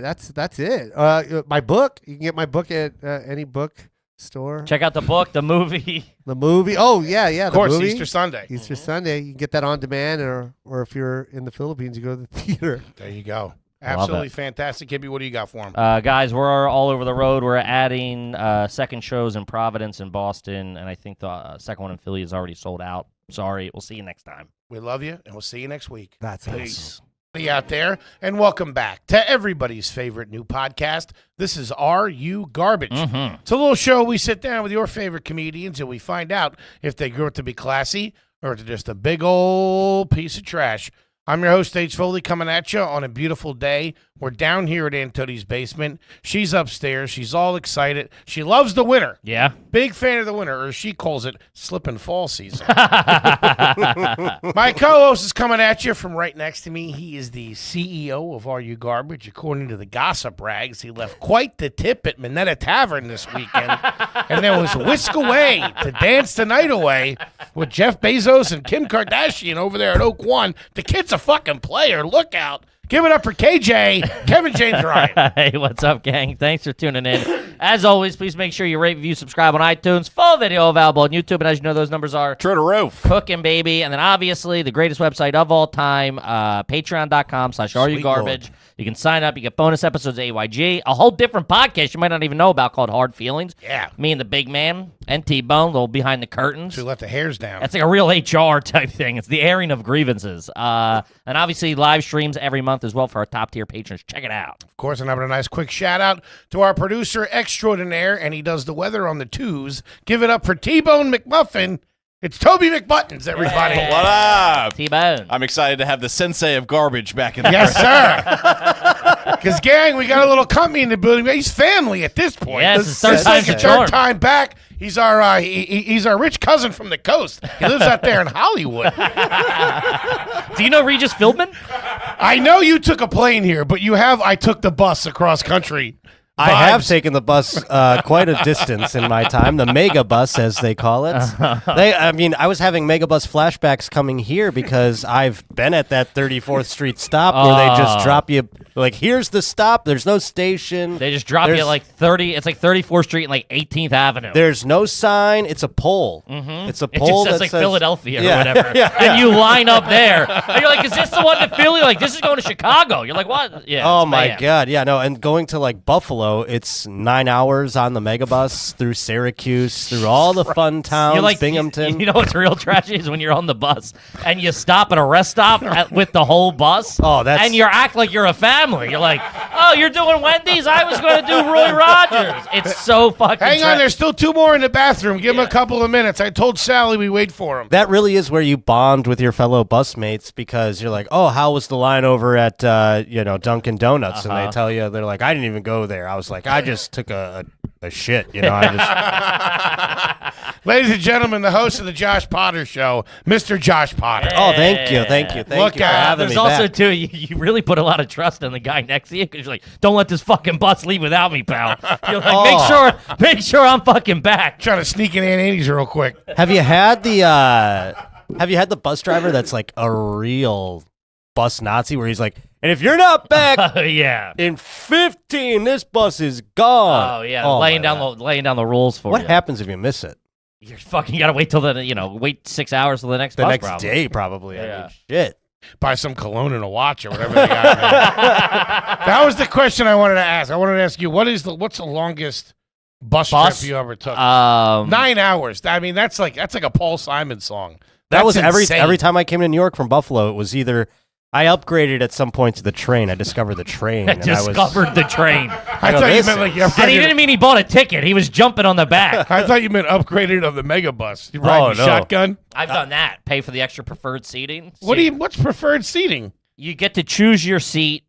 That's it. My book. You can get my book at any book store. Check out the book, the movie. The movie. Oh yeah. Of course, the movie. Easter Sunday. Easter Sunday. You can get that on demand, or if you're in the Philippines, you go to the theater. There you go. Love Absolutely it. fantastic. Kibby, what do you got for him? Guys, we're all over the road. We're adding second shows in Providence and Boston, and I think the second one in Philly is already sold out. Sorry. We'll see you next time. We love you, and we'll see you next week. That's Peace. Out there, and welcome back to everybody's favorite new podcast. This is Are You Garbage? Mm-hmm. It's a little show we sit down with your favorite comedians and we find out if they grew up to be classy or if they're just a big old piece of trash. I'm your host, H.Foley, coming at you on a beautiful day. We're down here at Aunt Tootie's basement. She's upstairs. She's all excited. She loves the winter. Yeah. Big fan of the winter, or she calls it slip and fall season. My co-host is coming at you from right next to me. He is the CEO of Are You Garbage. According to the gossip rags, he left quite the tip at Minetta Tavern this weekend and then was whisked away to dance the night away with Jeff Bezos and Kim Kardashian over there at Oak One. The kid's a fucking player. Look out. Give it up for KJ, Kevin James Ryan. Hey, what's up, gang? Thanks for tuning in. As always, please make sure you rate, review, subscribe on iTunes. Full video available on YouTube. And as you know, those numbers are True to roof. cooking, baby. And then obviously the greatest website of all time, patreon.com/areyougarbage. You can sign up. You get bonus episodes of AYG, a whole different podcast you might not even know about called Hard Feelings. Yeah. Me and the big man and T-Bone, a little behind the curtains. To let the hairs down. That's like a real HR type thing. It's the airing of grievances. And obviously live streams every month as well for our top tier patrons. Check it out. Of course, and having a nice quick shout out to our producer extraordinaire, and he does the weather on the twos. Give it up for T-Bone McMuffin. It's Toby McButtons, everybody. Hey. What up? T-Bone. I'm excited to have the sensei of garbage back in the Yes, sir. Because, gang, we got a little company in the building. He's family at this point. Yes, This it's third is time's a his charm. third time back. He's our he's our rich cousin from the coast. He lives out there in Hollywood. Do you know Regis Philbin? I know you took a plane here, but I took the bus across country. I have Vibes. taken the bus quite a distance in my time, the mega bus, as they call it. I was having mega bus flashbacks coming here because I've been at that 34th Street stop where they just drop you, like, here's the stop, there's no station. They just drop you at like 30. It's like 34th Street and like 18th Avenue. There's no sign, it's a pole. It's a It pole just says that like says, Philadelphia or Yeah, whatever. yeah, And you line up there. And you're like, is this the one to Philly? Like, this is going to Chicago. You're like, what? Yeah. Oh it's my mayhem. God! Yeah, no, and going to like Buffalo, it's 9 hours on the megabus through Syracuse, through all the fun towns, You're like, Binghamton. You know what's real tragedy is when you're on the bus and you stop at a rest stop with the whole bus. Oh, that's- And you act like you're a family. You're like, oh, you're doing Wendy's? I was going to do Roy Rogers. It's so fucking Hang on, there's still two more in the bathroom. Give him a couple of minutes. I told Sally we wait for him. That really is where you bond with your fellow busmates because you're like, oh, how was the line over at Dunkin' Donuts? And they tell you, they're like, I didn't even go there. I was like, I just took a shit. I just. Ladies and gentlemen, the host of the Josh Potter Show, Mr. Josh Potter. Oh, thank you Look you for out. having There's me also, back. too, you really put a lot of trust in the guy next to you because you're like, don't let this fucking bus leave without me, pal. You're like, Oh. make sure I'm fucking back. Trying to sneak in Aunt Annie's real quick. Have you had the bus driver that's like a real bus Nazi where he's like, and if you're not back Yeah. in 15, this bus is gone. Oh, yeah. laying down the rules for What you. happens if you miss it? You're fucking got to wait till wait 6 hours till the next The bus, next probably. day, probably. I Yeah. mean, shit. Buy some cologne and a watch or whatever they got. Man. That was the question I wanted to ask. I wanted to ask you, what's the longest bus Bus? trip you ever took? 9 hours. I mean, that's like a Paul Simon song. That That's was insane. every time I came to New York from Buffalo, it was either I upgraded at some point to the train. I discovered the train. and I was, Discovered the train. I thought you meant like you And he upgraded. didn't mean he bought a ticket. He was jumping on the back. I thought you meant upgraded on the mega bus. You riding no. shotgun. I've done that. Pay for the extra preferred seating. What's preferred seating? You get to choose your seat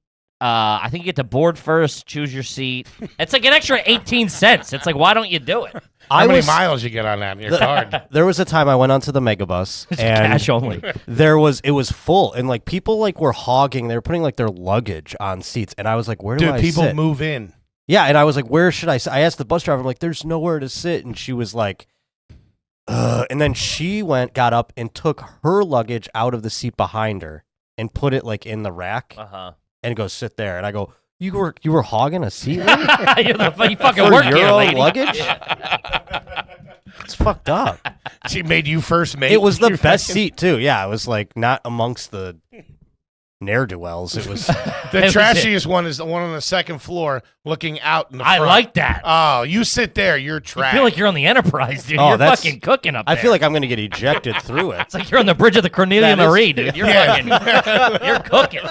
I think you get to board first, choose your seat. It's like an extra 18 cents. It's like, why don't you do it? How many miles you get on that in your card? There was a time I went onto the Megabus and Cash only. it was full and like people like were hogging. They were putting like their luggage on seats, and I was like, where do I people sit? move in. Yeah, and I was like, where should I sit? I asked the bus driver, I'm like, there's nowhere to sit, and she was like, and then she got up and took her luggage out of the seat behind her and put it like in the rack and go sit there. And I go, you were hogging a seat? Lady? you fucking For work your here, own lady. luggage? It's fucked up. She made you first mate. It was the best seat too. Yeah, it was like not amongst the ne'er-do-wells. It was The was trashiest one is the one on the second floor looking out in the I front. like that. Oh, you sit there. You're I trash. feel like you're on the Enterprise, dude. Oh, You're that's- fucking cooking up there. I feel like I'm gonna get ejected through it. it's like you're on the bridge of the Cornelia That is- Marie, dude. You're fucking, you're cooking.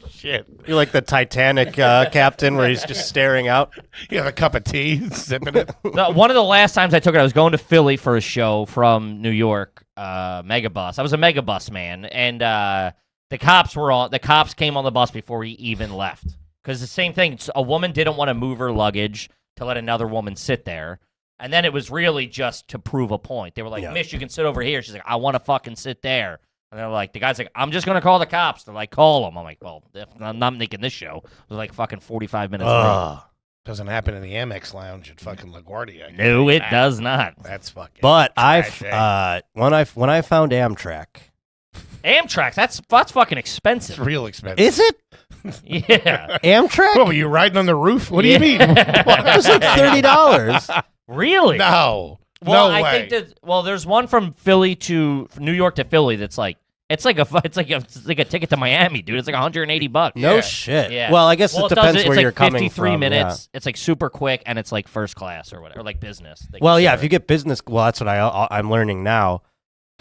Shit. You're like the Titanic captain where he's just staring out. You have a cup of tea, sipping it. One of the last times I took it, I was going to Philly for a show from New York, Megabus. I was a Megabus man, and the cops came on the bus before we even left. Because the same thing, a woman didn't want to move her luggage to let another woman sit there. And then it was really just to prove a point. They were like, Miss, you can sit over here. She's like, I want to fucking sit there. And they're like, the guy's like, I'm just going to call the cops. They're like, call them. I'm like, well, I'm not making this show. It was like fucking 45 minutes late. Doesn't happen in the Amex lounge at fucking LaGuardia. No, it does not. That's fucking. But trash, when I found Amtrak. Amtrak, that's fucking expensive. It's real expensive. Is it? Yeah. Amtrak? What, were you riding on the roof? What do you mean? It was like $30. Really? No. Well, no I way. think that there's one from Philly to New York to Philly that's like it's like a ticket to Miami, dude. It's like $180. No Yeah. shit. Yeah. Well, I guess it depends it's where like you're coming 53 from. minutes. It's like super quick and it's like first class or whatever, or like business. They Well, yeah, consider if you get business, well, that's what I'm learning now.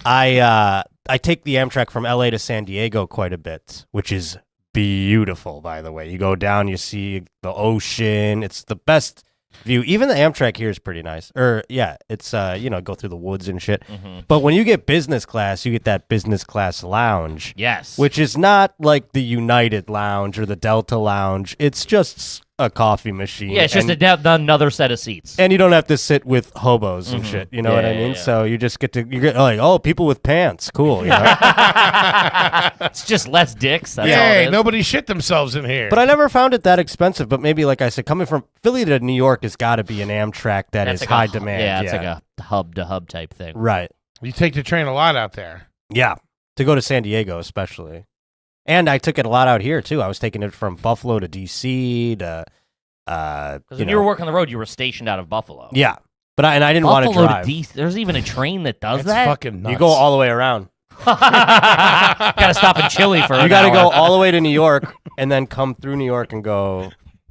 I take the Amtrak from LA to San Diego quite a bit, which is beautiful, by the way. You go down, you see the ocean. It's the best view. Even the Amtrak here is pretty nice. It's go through the woods and shit. Mm-hmm. But when you get business class, you get that business class lounge. Yes. Which is not like the United Lounge or the Delta Lounge. It's just a coffee machine. yeah, it's just another set of seats. And you don't have to sit with hobos and shit. You know what I Yeah, mean? yeah. So you just get like, oh, people with pants. Cool. You know? It's just less dicks. That's all Yay, it is. nobody shit themselves in here. But I never found it that expensive. But maybe, like I said, coming from Philly to New York has got to be an Amtrak that That's is like high a, demand. Yeah, it's like a hub to hub type thing. Right. You take the train a lot out there. Yeah. To go to San Diego, especially. And I took it a lot out here, too. I was taking it from Buffalo to D.C. to, Because when you were working on the road, you were stationed out of Buffalo. Yeah. But I didn't want to Buffalo drive. to DC. There's even a train that does That's that. fucking nuts. You go all the way around. Gotta stop in Chile for. You got to go all the way to New York and then come through New York and go.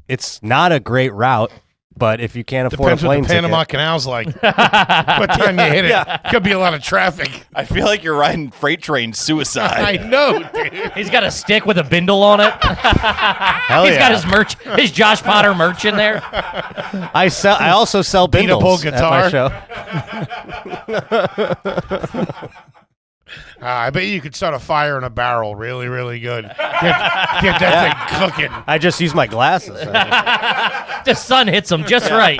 It's not a great route, but if you can't afford Depends a what plane the Panama ticket, Canal's like. What time you hit it? Could be a lot of traffic. I feel like you're riding freight train I suicide. know, dude. He's got a stick with a bindle on it. hell He's yeah. got his merch, his Josh Potter merch in there. I also sell Beatable bindles at my guitar. show. I bet you could start a fire in a barrel really, really good. Get that thing cooking. I just use my glasses. The sun hits him just right.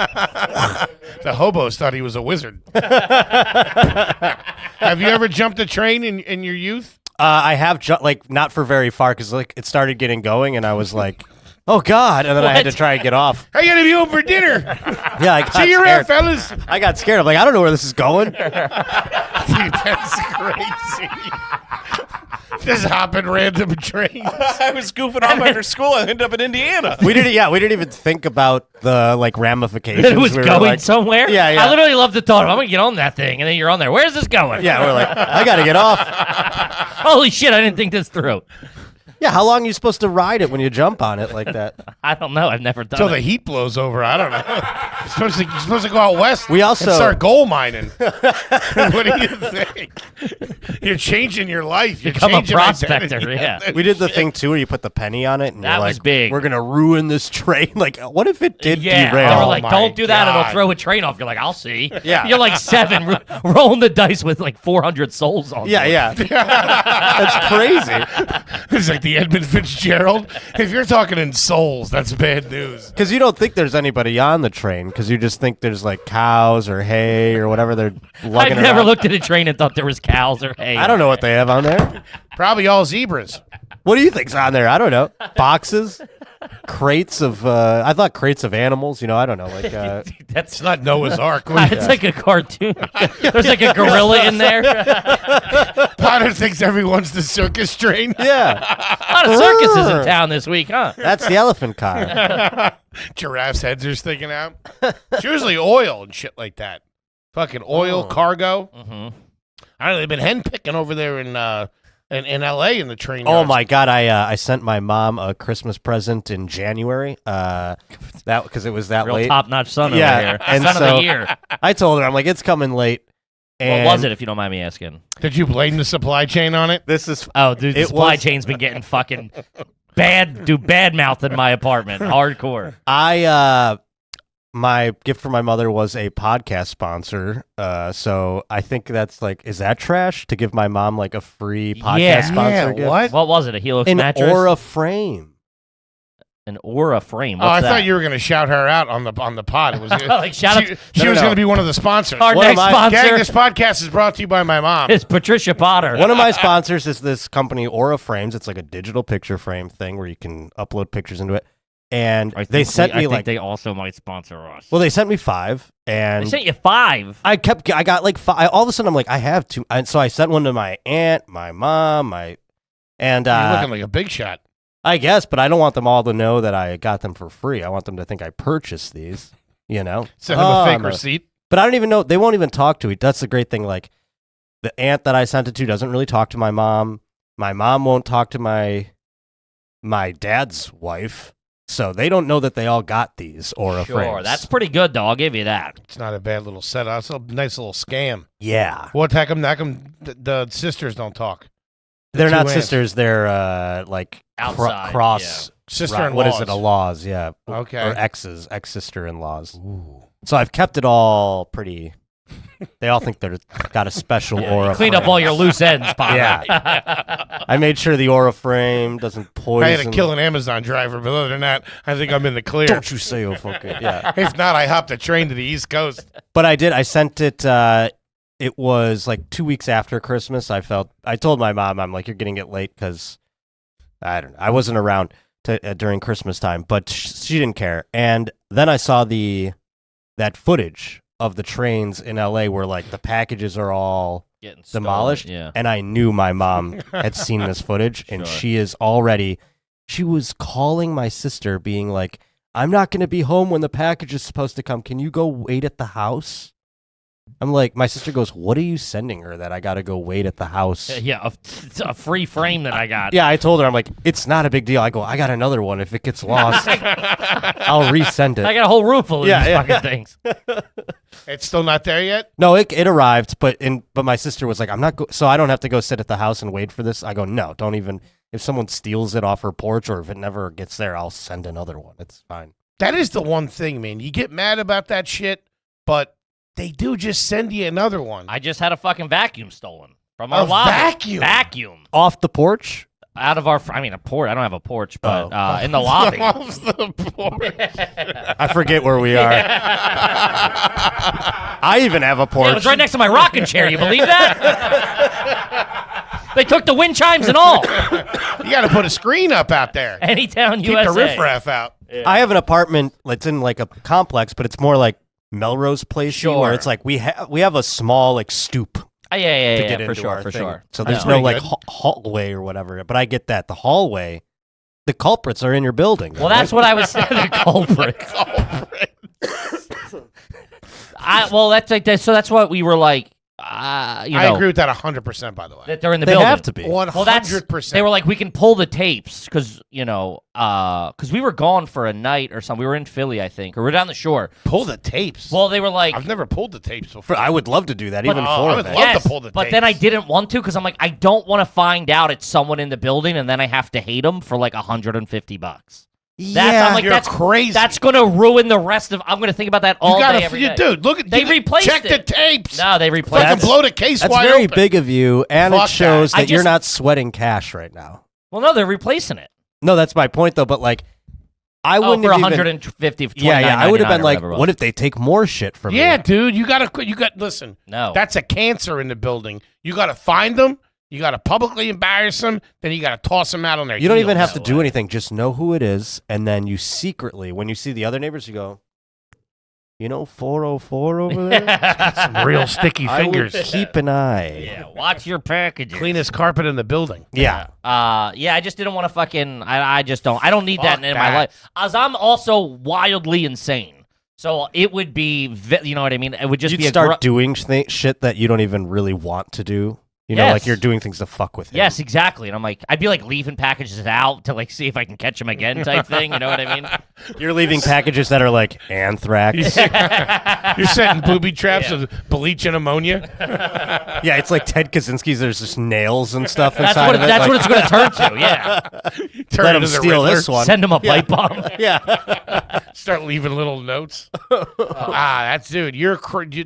The hobos thought he was a wizard. Have you ever jumped a train in your youth? I have not for very far because it started getting going and I was like, oh God, and then I had to What? try and get off. I gotta be home for dinner. Yeah, I got See you around, scared. fellas. I got scared. I'm like, I don't know where this is going. Dude, that's crazy. Just hopping random trains. I was goofing off after school. I ended up in Indiana. We didn't even think about the ramifications. It was We were going like- somewhere. Yeah, yeah. I literally love the thought of I'm gonna get on that thing, and then you're on there. Where's this going? Yeah, we're like, I got to get off. Holy shit! I didn't think this through. Yeah, how long are you supposed to ride it when you jump on it like that? I don't know. I've never done Until it. the heat blows over. I don't know. You're supposed to go out west We also- and start gold mining. What do you think? You're changing your life. You're Become a changing prospector, identity. yeah. We did the thing too where you put the penny on it and That you're was like, big. we're gonna ruin this train. Like, what if it did Yeah, derail? they were Oh like, my "Don't do that; God. it'll throw a train off." You're like, "I'll see." Yeah. you're like 7, rolling the dice with like 400 souls on. yeah, board. yeah. That's crazy. It's like the the Edmund Fitzgerald. If you're talking in souls, that's bad news. Because you don't think there's anybody on the train, because you just think there's like cows or hay or whatever they're lugging I've never around. looked at a train and thought there was cows or hay. I don't know what they have on there. Probably all zebras. What do you think's on there? I don't know. Boxes, crates of. I thought crates of animals. I don't know. Like That's It's not Noah's Ark. it's like a cartoon. There's like a gorilla in there. Potter thinks everyone's the circus train. yeah, A lot of circuses in town this week, huh? that's the elephant car. Giraffes' heads are sticking out. It's usually oil and shit like that. Fucking oil cargo. Mm-hmm. I don't know. They've been hen picking over there in L.A. in the train. Oh yards. my God! I sent my mom a Christmas present in January. That because it was that Real late. top-notch son Yeah, over here. and Son of so- the year. I told her, I'm like, it's coming late. And What was it, if you don't mind me asking? Did you blame the supply chain on it? This is Oh, dude, the It supply was- chain's been getting fucking bad mouth in my apartment. Hardcore. My gift for my mother was a podcast sponsor. So I think that's like, is that trash to give my mom like a free podcast Yeah. sponsor gift? what? What was it? A Helix An mattress? Aura frame. An Aura frame. Oh, What's I that? thought you were going to shout her out on the pod. It was Like, shout out she, to- she No, was no. going to be one of the sponsors. Our What next am I- sponsor Gang, this podcast is brought to you by my mom. is Patricia Potter. One of my sponsors is this company, Aura Frames. It's like a digital picture frame thing where you can upload pictures into it. And they sent me I like, think they also might sponsor us. well, they sent me 5. And They sent you 5. I got like 5. All of a sudden, I'm like, I have 2. And so I sent one to my aunt, my mom, and You're looking like a big shot. I guess, but I don't want them all to know that I got them for free. I want them to think I purchased these, Send them Oh, a fake no. receipt. But I don't even know. They won't even talk to it. That's the great thing. Like, the aunt that I sent it to doesn't really talk to my mom. My mom won't talk to my dad's wife. So they don't know that they all got these Aura Sure, frames. that's pretty good, though. I'll give you that. It's not a bad little setup. It's a nice little scam. yeah. What? How come the sisters don't talk? They're two not aunts. sisters. They're like Outside, cross. Sister-in-laws. What is it? A-laws, yeah. Okay. Or exes, ex-sister-in-laws. So I've kept it all pretty. They all think they're got a special Aura. Clean up all your loose ends, Potter. Yeah. I made sure the Aura frame doesn't poison. I had to kill an Amazon driver, but other than that, I think I'm in the clear. Don't you say oh fuck it. Yeah. If not, I hopped a train to the East Coast. But I did. I sent it. It was like 2 weeks after Christmas. I told my mom, I'm like, you're getting it late because I don't know. I wasn't around during Christmas time, but she didn't care. And then I saw that footage of the trains in LA where like the packages are all Getting stolen, demolished. Yeah. And I knew my mom had seen this footage, and Sure. she was calling my sister, being like, I'm not going to be home when the package is supposed to come. Can you go wait at the house? I'm like, my sister goes, what are you sending her that I got to go wait at the house? Yeah, it's a free frame that I got. Yeah, I told her, I'm like, it's not a big deal. I go, I got another one. If it gets lost, I'll resend it. I got a whole room full of Yeah, these yeah. fucking things. It's still not there yet? No, it arrived, but my sister was like, I'm not so I don't have to go sit at the house and wait for this. I go, no, don't even. If someone steals it off her porch or if it never gets there, I'll send another one. It's fine. That is the one thing, man. You get mad about that shit, but they do just send you another one. I just had a fucking vacuum stolen from A our lobby. vacuum? Vacuum. Off the porch? Out of our, a porch. I don't have a porch, but in the lobby. Off the porch. I forget where we are. I even have a porch. Yeah, it was right next to my rocking chair. You believe that? They took the wind chimes and all. You got to put a screen up out there. Anytown, Keep USA. the riffraff out. I have an apartment that's in like a complex, but it's more like Melrose Place, Sure. where it's like we have a small like stoop Oh, yeah, to get for into sure, our for thing. sure. So That's there's no pretty like good. hallway or whatever. But I get that the hallway, the culprits are in your building. Well, that's what I was saying. The culprit. That's like that. So that's what we were like. I agree with that 100%, by the way. That they're in the They building. have to be. 100%. Well, they were like, we can pull the tapes because we were gone for a night or something. We were in Philly, I think, or we're down the shore. Pull the tapes. Well, they were like, I've never pulled the tapes before. I would love to do that, But- even Oh, for I would that. love to pull the but then I tapes. didn't want to because I'm like, I don't want to find out it's someone in the building and then I have to hate them for like $150. I'm like, You're crazy. That's gonna ruin the rest of. I'm gonna think about that all day. Every day. Dude, look at They you can replaced check it. the tapes. No, they replaced. Fucking blow the case That's wide very open. big of you, and Fuck it shows that. that, I you're just- not sweating cash right now. Well, no, they're replacing it. No, that's my point though. But like, I Oh, wouldn't for have even. 150. Yeah. I would have been $29.99 or like, whatever it was. what if they take more shit from Yeah, me? dude, you got listen. No. That's a cancer in the building. You got to find them. You got to publicly embarrass them. Then you got to toss them out on their You don't even heels. have to do anything. Just know who it is, and then you secretly, when you see the other neighbors, you go, 404 over there. Some real sticky I would fingers. keep an eye. Yeah, watch your packages. Cleanest carpet in the building. Yeah. Yeah, I just didn't want to fucking. I just don't. I don't need that Fuck in that. my life. As I'm also wildly insane, so it would be. You know what I mean? It would just You'd be a start doing shit that you don't even really want to do. You know, Yes. like you're doing things to fuck with him. Yes, exactly. And I'm like, I'd be like leaving packages out to like see if I can catch them again, type thing. You know what I mean? You're leaving packages that are like anthrax. You're setting booby traps with bleach and ammonia. Yeah, it's like Ted Kaczynski's. There's just nails and stuff That's inside what. of it. That's like, what it's going to turn to. Yeah. Turn let into him the steal Riddler. this one. Send them a pipe bomb. Yeah. Start leaving little notes. That's dude.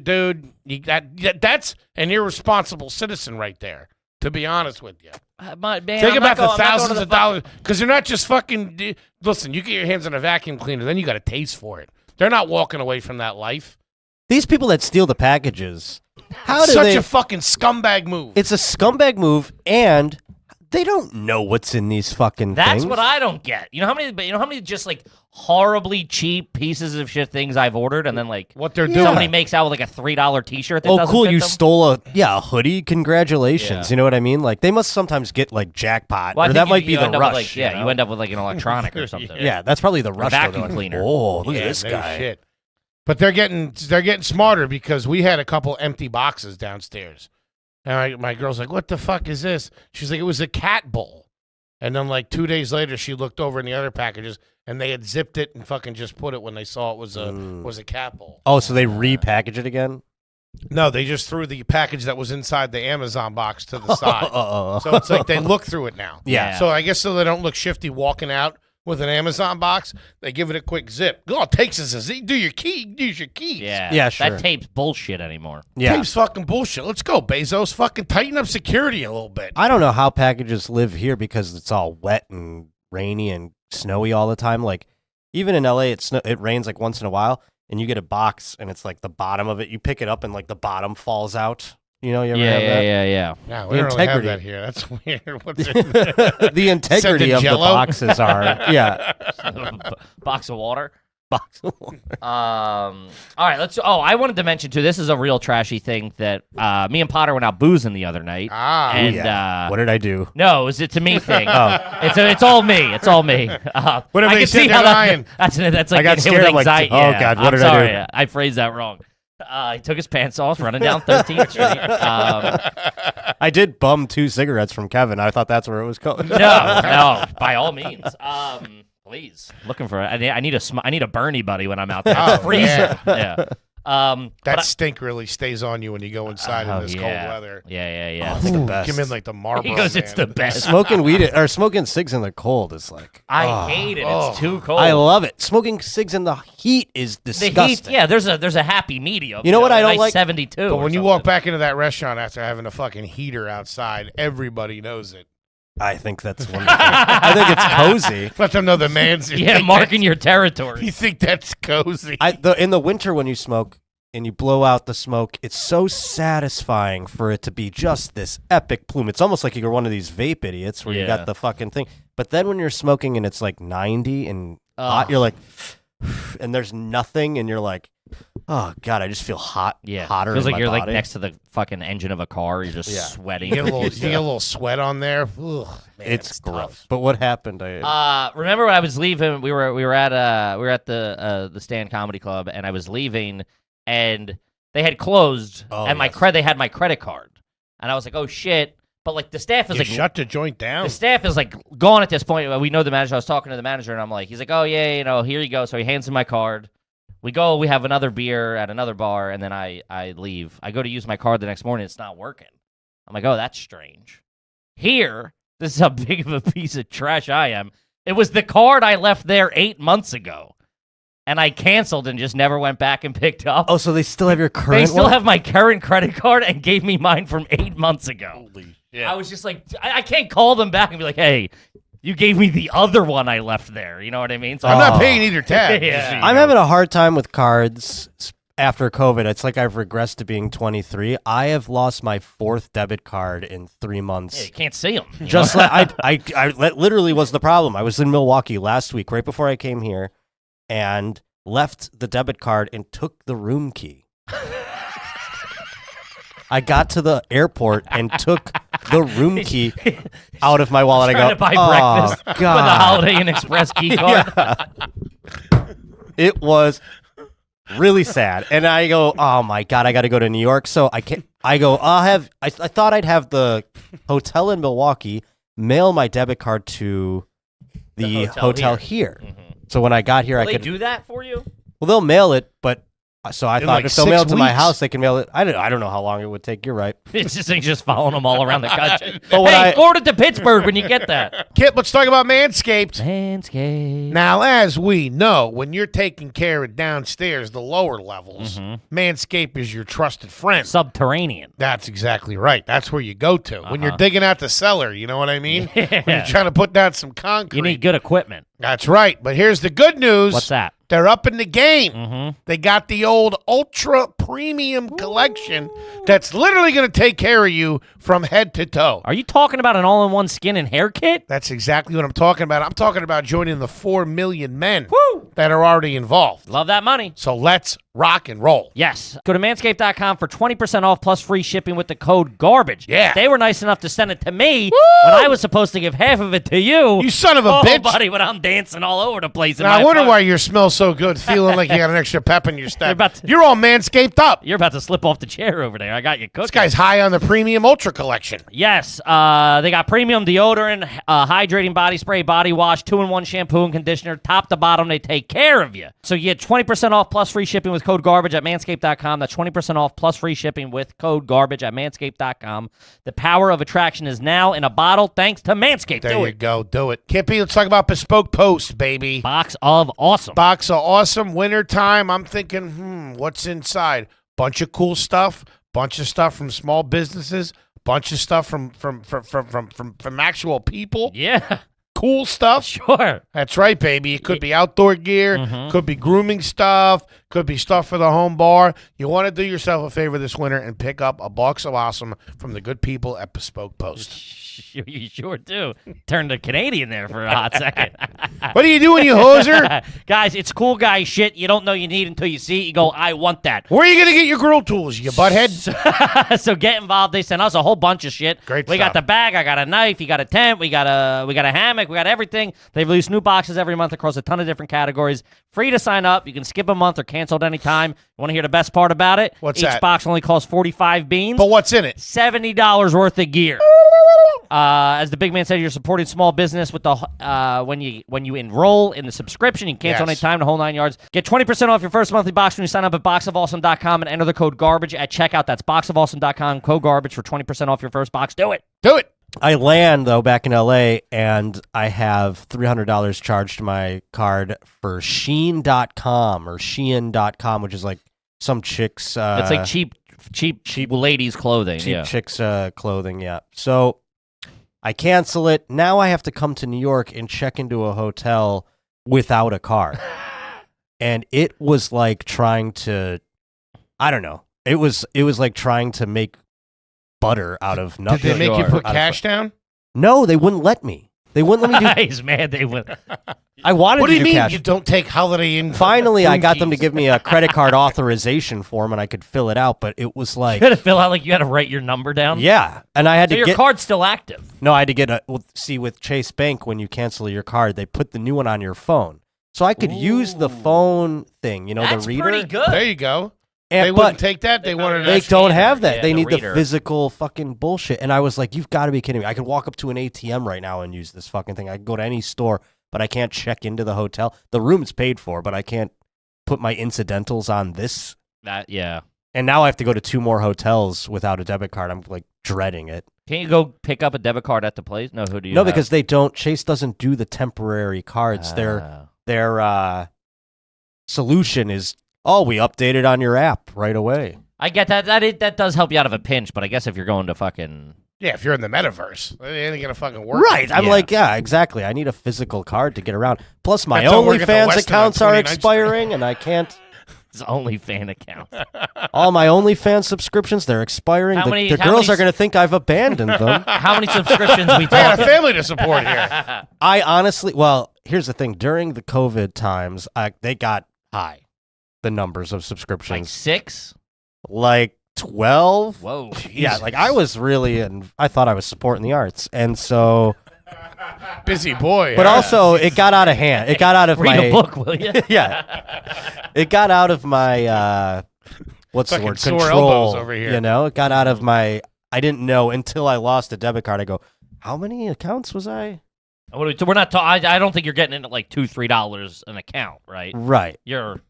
Dude. That's an irresponsible citizen right there. To be honest with you, Man, think about the thousands of dollars because they're not just fucking. Listen, you get your hands on a vacuum cleaner, then you got a taste for it. They're not walking away from that life. These people that steal the packages, how do Such they? a fucking scumbag move. It's a scumbag move, and they don't know what's in these fucking That's things. what I don't get. You know how many just like horribly cheap pieces of shit things I've ordered, and then like what they're doing. somebody makes out with like a $3 T-shirt. That Oh, doesn't cool! fit You them. stole a hoodie. Congratulations! Yeah. You know what I mean? Like they must sometimes get like jackpot, Well, I or think that you- might be you the end up rush. with, like, yeah, you end up with like an electronic or something. Yeah, that's probably the rush. vacuum They're like, cleaner. Oh, look Yeah, at this no guy. shit. But they're getting smarter because we had a couple empty boxes downstairs. And my girl's like, "What the fuck is this?" She's like, "It was a cat bowl." And then like 2 days later, she looked over in the other packages, and they had zipped it and fucking just put it when they saw it was a cat bowl. Oh, so they repackage it again? No, they just threw the package that was inside the Amazon box to the side. Uh-oh. So it's like they look through it now. Yeah. So I guess so they don't look shifty walking out with an Amazon box, they give it a quick zip. All it takes is a zip. Use your keys. Yeah. Yeah, sure. That tape's bullshit anymore. Yeah. Tape's fucking bullshit. Let's go, Bezos. Fucking tighten up security a little bit. I don't know how packages live here because it's all wet and rainy and snowy all the time. Like even in LA, it rains like once in a while, and you get a box and it's like the bottom of it. You pick it up and like the bottom falls out. You know, you ever have that? Yeah. No, we The don't really have integrity. that here. That's weird. What's it? The integrity of the Jell-O? boxes are yeah. Box of water. Box of water. All right, let's. Oh, I wanted to mention too. This is a real trashy thing that me and Potter went out boozing the other night. And Yeah. What did I do? no, it's a me thing. Oh. It's all me. It's all me. What if I they can said see they're how lying? that's like I got getting hit with scared. I'm like, anxiety. oh, Yeah, God, what I'm did I do? sorry. I phrased that wrong. He took his pants off, running down 13th Street. I did bum 2 cigarettes from Kevin. I thought that's where it was going. No, by all means. Please, looking for it. I need a Bernie buddy when I'm out there. It's Oh, freezing. yeah. Yeah. That stink really stays on you when you go inside in this cold yeah. weather. Yeah. It's the Ooh, best. Come in like the Marlboro. He goes, it's man. the best. Smoking weed or smoking cigs in the cold is like I hate it. It's too cold. I love it. Smoking cigs in the heat is the disgusting. heat. Yeah, there's a happy medium. You know what I a don't nice like? 72. But or when you walk something. back into that restaurant after having a fucking heater outside, everybody knows it. I think that's wonderful. I think it's cozy. Let them know the man's. yeah, marking your territory. You think that's cozy? In the winter when you smoke and you blow out the smoke, it's so satisfying for it to be just this epic plume. It's almost like you're one of these vape idiots where you Yeah. got the fucking thing. But then when you're smoking and it's like 90 and hot, Ugh. you're like, and there's nothing, and you're like, oh God, I just feel hot. Yeah, hotter. feels in like my you're body. like next to the fucking engine of a car. You're just Yeah. sweating. You get a little sweat on there. Ugh, man, It's gross. tough. But what happened? Remember when I was leaving? We were at the Stand Comedy Club, and I was leaving, and they had closed, Oh, and yes. they had my credit card, and I was like, oh shit! But like the staff is You like shut the joint down. the staff is like gone at this point. We know the manager. I was talking to the manager, and I'm like, he's like, oh yeah, here you go. So he hands me my card. We go. We have another beer at another bar, and then I leave. I go to use my card the next morning. It's not working. I'm like, oh, that's strange. Here, this is how big of a piece of trash I am. It was the card I left there 8 months ago, and I canceled and just never went back and picked up. Oh, so they still have your current they still one? have my current credit card and gave me mine from 8 months ago. Holy Yeah. I was just like, I can't call them back and be like, hey, you gave me the other one I left there. You know what I mean? So I'm not paying either tab. Yeah. just so you I'm know. having a hard time with cards after COVID. It's like I've regressed to being 23. I have lost my 4th debit card in 3 months. Yeah, you can't see them. Just like that literally was the problem. I was in Milwaukee last week, right before I came here, and left the debit card and took the room key. I got to the airport and took the room key out of my wallet. Trying to buy breakfast with a Holiday Inn Express key card. It was really sad. And I go, oh my God, I got to go to New York. So I can't, I go, I thought I'd have the hotel in Milwaukee mail my debit card to the hotel here. Mm-hmm. So when I got here, Will I they could, do that for you? well, they'll mail it, but so I In thought like if they'll mail it 6 to my weeks? house, they can mail it. I don't know how long it would take. You're right. It's just following them all around the country. But when Hey, I- forward it to Pittsburgh when you get that. Kip, let's talk about Manscaped. Manscaped. Now, as we know, when you're taking care of downstairs, the lower levels, Manscaped is your trusted friend. Subterranean. That's exactly right. That's where you go to. When you're digging out the cellar, you know what I mean? When Yeah. you're trying to put down some concrete. You need good equipment. That's right. But here's the good news. What's that? They're up in the game. Mm-hmm. They got the old ultra premium collection that's literally going to take care of you from head to toe. Are you talking about an all-in-one skin and hair kit? That's exactly what I'm talking about. I'm talking about joining the 4 million men Woo! that are already involved. Love that money. So let's rock and roll. Yes. Go to manscaped.com for 20% off plus free shipping with the code GARBAGE. Yeah. They were nice enough to send it to me when I was supposed to give half of it to you. You son of a oh, bitch. buddy, when I'm dancing all over the place. Now, I wonder why you smell so good, feeling like you got an extra pep in your step. about to- You're all manscaped up. You're about to slip off the chair over there. I got you cooking. This guy's high on the premium ultra collection. Yes, they got premium deodorant, hydrating body spray, body wash, 2-in-1 shampoo and conditioner. Top to bottom, they take care of you. So you get 20% off plus free shipping with code GARBAGE at manscaped.com. That's 20% off plus free shipping with code GARBAGE at manscaped.com. The power of attraction is now in a bottle thanks to Manscaped. There Do you it. go. Do it. Kippy, let's talk about Bespoke Post, baby. Box of awesome. Box of awesome. Wintertime, I'm thinking, what's inside? Bunch of cool stuff. Bunch of stuff from small businesses. Bunch of stuff from actual people. Yeah, Cool stuff. sure. That's right, baby. It could be outdoor gear, could be grooming stuff, could be stuff for the home bar. You want to do yourself a favor this winter and pick up a box of awesome from the good people at Bespoke Post. You sure do. Turned to Canadian there for a hot second. What are you doing, you hoser? Guys, it's cool guy shit you don't know you need until you see it. You go, I want that. Where are you going to get your grill tools, you butthead? So get involved. They sent us a whole bunch of shit. Great We stuff. got the bag. I got a knife. You got a tent. We got a hammock. We got everything. They release new boxes every month across a ton of different categories. Free to sign up. You can skip a month or cancel at any time. You want to hear the best part about it? What's Each that? box only costs 45 beans. But what's in it? $70 worth of gear. As the big man said, you're supporting small business with the when you enroll in the subscription. You can cancel Yes. anytime, the whole 9 yards. Get 20% off your first monthly box when you sign up at boxofawesome.com and enter the code GARBAGE at checkout. That's boxofawesome.com, code GARBAGE for 20% off your first box. Do it. Do it. I land though back in LA and I have $300 charged to my card for Shein.com or Shein.com, which is like some chicks. It's like cheap ladies' clothing. cheap Yeah. chicks clothing. Yeah. So I cancel it. Now I have to come to New York and check into a hotel without a card, and it was like trying to. I don't know. It was like trying to make butter out of Did nothing. they make you Sure. put cash down? No, they wouldn't let me. They wouldn't let me do. He's mad they went. I wanted What do to you do mean cash. you don't take Holiday Inn? Finally, I got them to keys? give me a credit card authorization form, and I could fill it out. But it was like, You had to fill out like you had to write your number down. yeah, and I had So to your get. card's still active. No, I had to get a. Well, see, with Chase Bank, when you cancel your card, they put the new one on your phone, so I could use the phone thing. You know, That's the reader. pretty good. There you go. And, They but wouldn't take that. They wanted they to. don't scanner. have that. Yeah, they the need reader. the physical fucking bullshit. And I was like, you've got to be kidding me. I could walk up to an ATM right now and use this fucking thing. I could go to any store, but I can't check into the hotel. The room's paid for, but I can't put my incidentals on this. Yeah. And now I have to go to 2 more hotels without a debit card. I'm like dreading it. Can't you go pick up a debit card at the place? No, who do you No, have? because they don't. Chase doesn't do the temporary cards. Their solution is, oh, we updated on your app right away. I get that. That does help you out of a pinch, but I guess if you're going to fucking Yeah, if you're in the metaverse, it ain't gonna fucking work. Right. I'm like, yeah, exactly. I need a physical card to get around. Plus, my That's all work at the OnlyFans Westin on accounts are 29th Street. expiring, and I can't. It's only fan account. All my OnlyFans subscriptions, they're expiring. How The many- the how girls many are going to think I've abandoned them. How many subscriptions we I got a talking? family to support here. I honestly, well, here's the thing. During the COVID times, they got high, the numbers of Like subscriptions. 6? Like 12? Whoa. Yeah, like I was really, and I thought I was supporting the arts. And so, Busy boy. but huh? also it got out of hand. It got out of Read my, a book, will you? yeah. It got out of my, what's the Fucking word? sore Control. elbows over here. You know, it got out of my, I didn't know until I lost a debit card. I go, how many accounts was I? We're not. I don't think you're getting into like $2-3 an account, right? Right. You're.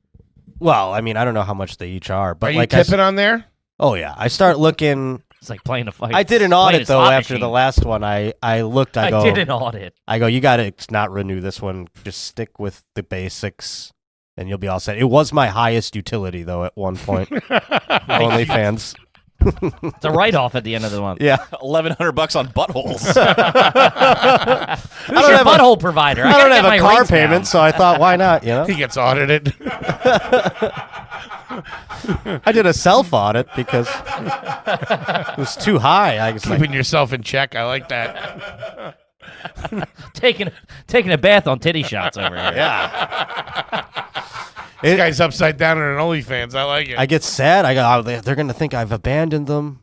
Well, I mean, I don't know how much they each are, but Are you like tipping on there? oh yeah, I start looking. It's like playing a fight. I did an playing audit a though slot after the machine. last one. I looked. I I go. did an audit. I go. You got to not renew this one. Just stick with the basics, and you'll be all set. It was my highest utility though at one point. OnlyFans. It's a write-off at the end of the month. Yeah. $1,100 on buttholes. Who's don't your have a- butthole provider? I gotta don't get have a my car rates down. payment, so I thought, why not? You know, He gets audited. I did a self audit because it was too high. I was like, Keeping yourself in check. I like that. taking a bath on titty shots over here. yeah. This guy's upside down in an OnlyFans. I like it. I get sad. I go, oh, they're going to think I've abandoned them.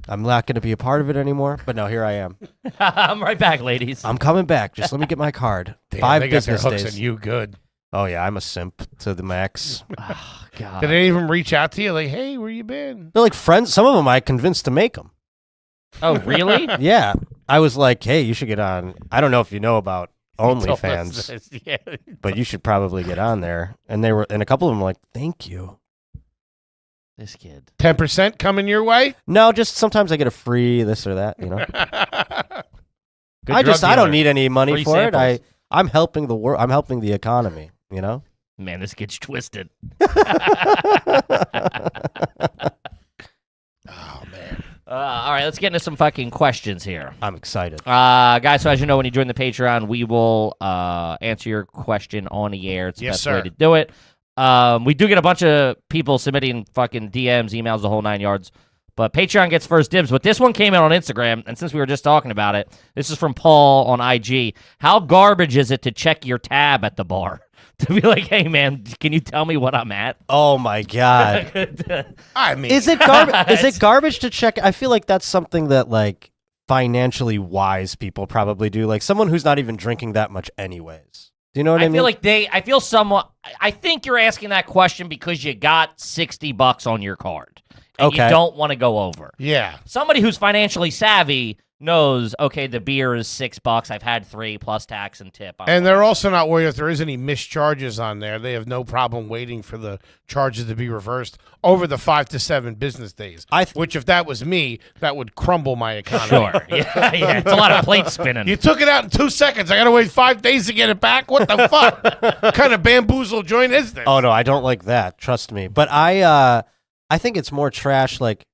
I'm not going to be a part of it anymore. But no, here I am. I'm right back, ladies. I'm coming back. Just let me get my card. Damn, 5 they got their business hooks days. in you good. Oh yeah, I'm a simp to the max. Oh, God. Did any of them reach out to you like, hey, where you been? They're like friends. Some of them I convinced to make them. Oh, really? Yeah, I was like, hey, you should get on. I don't know if you know about Told us OnlyFans, this. Yeah. but you should probably get on there. And a couple of them were like, thank you. This kid. 10% coming your way? No, just sometimes I get a free this or that. You know, Good I drug don't dealer. need any money Free for it. samples. I'm helping the world. I'm helping the economy. You know. Man, this kid's twisted. Oh, man. All right, let's get into some fucking questions here. I'm excited. Guys, so as you know, when you join the Patreon, we will answer your question on the air. It's the Yes, best sir. way to do it. We do get a bunch of people submitting fucking DMs, emails, the whole 9 yards. But Patreon gets first dibs. But this one came out on Instagram, and since we were just talking about it, this is from Paul on IG. How garbage is it to check your tab at the bar? To be like, hey, man, can you tell me what I'm at? Oh my god. I mean, Is it garbage? Is it garbage to check? I feel like that's something that like financially wise people probably do. Like someone who's not even drinking that much, anyways. Do you know what I mean? I think you're asking that question because you got $60 on your card. And Okay. you don't want to go over. yeah. Somebody who's financially savvy knows, okay, the beer is $6. I've had 3 plus tax and tip. And they're also not worried if there is any missed charges on there. They have no problem waiting for the charges to be reversed over the 5 to 7 business days. Which, if that was me, that would crumble my economy. Sure. Yeah, it's a lot of plate spinning. You took it out in 2 seconds. I got to wait 5 days to get it back? What the fuck? What kind of bamboozle joint is this? Oh no, I don't like that. Trust me. But I think it's more trash like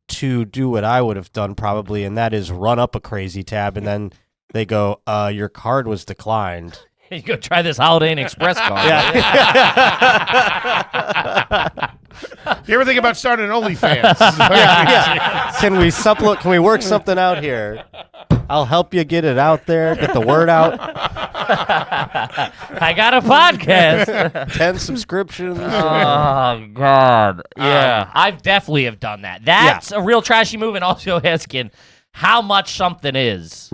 to do what I would have done probably, and that is run up a crazy tab and then they go, your card was declined. You go try this Holiday Inn Express card. You ever think about starting an OnlyFans? Can we work something out here? I'll help you get it out there, get the word out. I got a podcast. 10 subscriptions. Oh, God. Yeah. I've definitely have done that. That's a real trashy move, and also asking how much something is,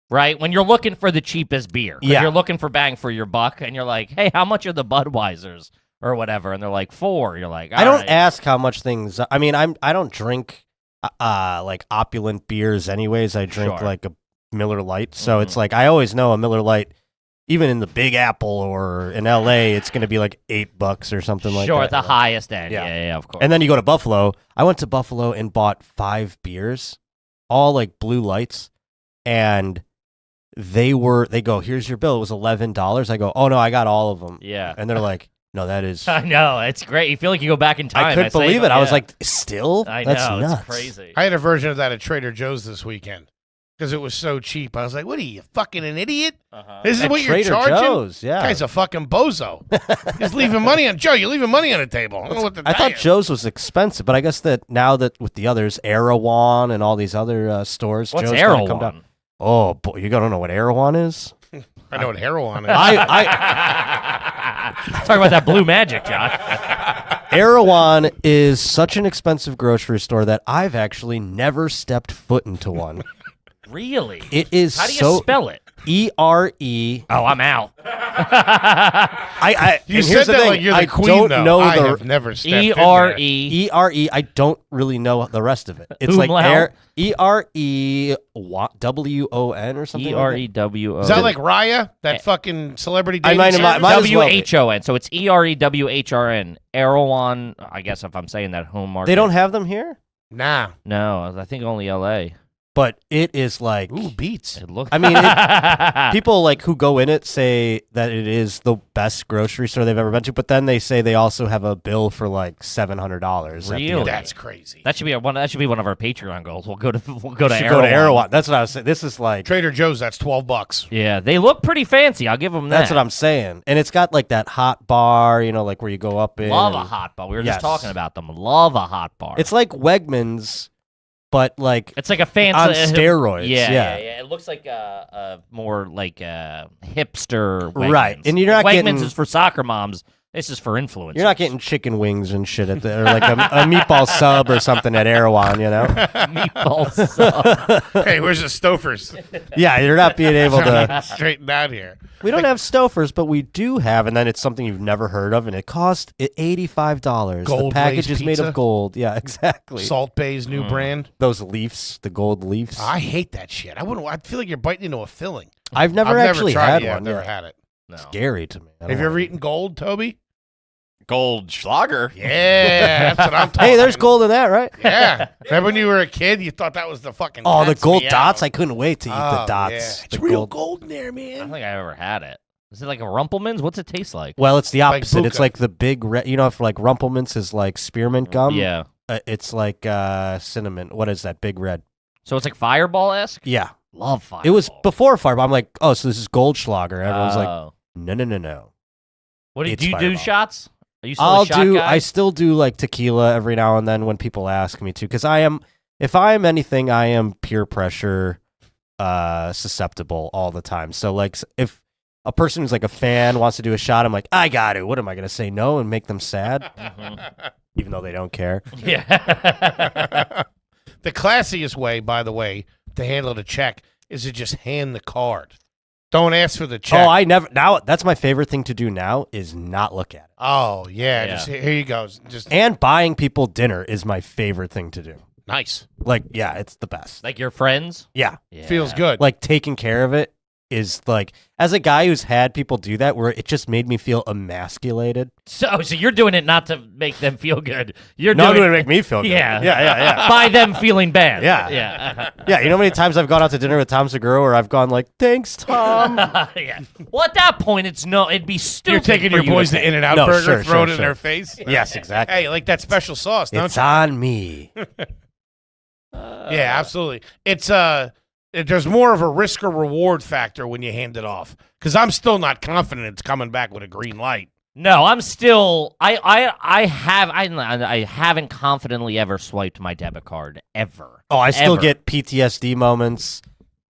right? When you're looking for the cheapest beer. 'Cause you're looking for bang for your buck, and you're like, hey, how much are the Budweisers or whatever? And they're like, 4. You're like, I don't all right. ask how much things. I mean, I don't drink like opulent beers anyways. I drink Sure. like a Miller Lite, so it's like I always know a Miller Lite, even in the Big Apple or in LA, it's going to be like $8 or something like that. Sure, at the highest end. Yeah. Yeah, of course. And then you go to Buffalo. I went to Buffalo and bought 5 beers, all like blue lights, and they go, here's your bill. It was $11. I go, oh no, I got all of them. yeah. And they're like, No, that is. I know, it's great. You feel like you go back in time. I couldn't say, believe it. I was yeah. like, still? I know, That's nuts. it's crazy. I had a version of that at Trader Joe's this weekend because it was so cheap. I was like, "What are you, fucking an idiot? This is At what you're Trader charging?" Joe's, yeah. Guy's a fucking bozo. He's leaving money on Joe. You're leaving money on the table. I don't know what to I tell thought you. Joe's was expensive, but I guess that now that with the others, Erewhon and all these other stores, What's Joe's gonna come Erewhon? down. Oh, boy, you don't know what Erewhon is? I know what heroin is. Talk about that blue magic, Josh. Erewhon is such an expensive grocery store that I've actually never stepped foot into one. Really? It is How do you so spell it? E-R-E. Oh, I'm out. You and said here's the that thing, like you're the I queen, don't though. know I the have never stepped in there. E-R-E. E-R-E. I don't really know the rest of it. It's like Umlaut? E-R-E-W-O-N or something. E-R-E-W-O. Is that like Raya, that fucking celebrity I dating might- service? might as well be. W-H-O-N. So it's E-R-E-W-H-R-N. Erewhon, I guess if I'm saying that home market. They don't have them here, Nah. No, I think only L.A. but it is like. Ooh, beats. It looks. I mean, people like who go in it say that it is the best grocery store they've ever been to, but then they say they also have a bill for like $700. Really? That's crazy. That should be one of our Patreon goals. We'll go to Should Erewhon. go to Erewhon. That's what I was saying. This is like. Trader Joe's, that's $12. Yeah, they look pretty fancy. I'll give them that. That's what I'm saying, and it's got like that hot bar, like where you go up in. Love a hot bar. We were Yes. just talking about them. Love a hot bar. It's like Wegmans, but like It's like a fancy on steroids. Yeah. It looks like a more like a hipster Wegmans. Right, and you're not Wegmans getting- is for soccer moms. This is for influencers. You're not getting chicken wings and shit at or like a meatball sub or something at Erewhon, meatballs. So. Hey, where's the Stofers? Yeah, you're not being able to. Straighten out here. We don't have Stofers, but we do have, and then it's something you've never heard of, and it costs $85. Gold The package glazed is made pizza? of gold. Yeah, exactly. Salt Bay's new brand. Those leaves, the gold leaves. I hate that shit. I feel like you're biting into a filling. I've never I've actually never tried had it. one. I've never yeah. had it. No. Scary to me. I don't Have you ever want- eaten gold, Toby? Goldschlager. Yeah, that's what I'm talking. Hey, there's gold in that, right? Yeah. Remember when you were a kid, you thought that was the fucking. Oh, the cat's gold meow. dots! I couldn't wait to eat Oh, the dots. Yeah. The It's real gold- gold in there, I don't man. think I ever had it. Is it like a Rumpelmans? What's it taste like? Well, it's the Like opposite. It's Buka. like the big red. If like Rumpelmans is like spearmint gum. Yeah. It's like cinnamon. What is that? Big red. So it's like Fireball-esque? Yeah. Love Fireball. It was before Fireball. I'm like, oh, so this is Goldschlager. Everyone's like, Oh. no. What do it's you do? Fireball. Shots? Are you still I'll a shot do. guy? I still do like tequila every now and then when people ask me to, because I am. If I am anything, I am peer pressure susceptible all the time. So like, if a person who's like a fan wants to do a shot, I'm like, I got to. What am I gonna say no and make them sad, even though they don't care? Yeah. The classiest way, by the way, to handle the check is to just hand the card. Don't ask for the check. Oh, I never. Now that's my favorite thing to do. Now is not look at it. Oh, yeah. Yeah. Just here you go. Just And buying people dinner is my favorite thing to do. nice. Like, yeah, it's the best. Like your friends? Yeah. Yeah. Feels good. Like taking care of it is like, as a guy who's had people do that, where it just made me feel emasculated. So you're doing it not to make them feel good. You're No, doing it make me feel good. Yeah. Yeah. by them feeling bad. Yeah. Yeah. Yeah, you know how many times I've gone out to dinner with Tom Segura where I've gone like, thanks, Tom. Yeah. Well, at that point, it'd be stupid. You're taking for your you boys to to In-N-Out No, Burger, sure, throw it sure, in sure. their face. Yes, exactly. Hey, like that special sauce, don't It's on me. Yeah, absolutely. It's there's more of a risk or reward factor when you hand it off, because I'm still not confident it's coming back with a green light. No, I'm still. I haven't confidently ever swiped my debit card ever. Oh, I still Ever. get PTSD moments.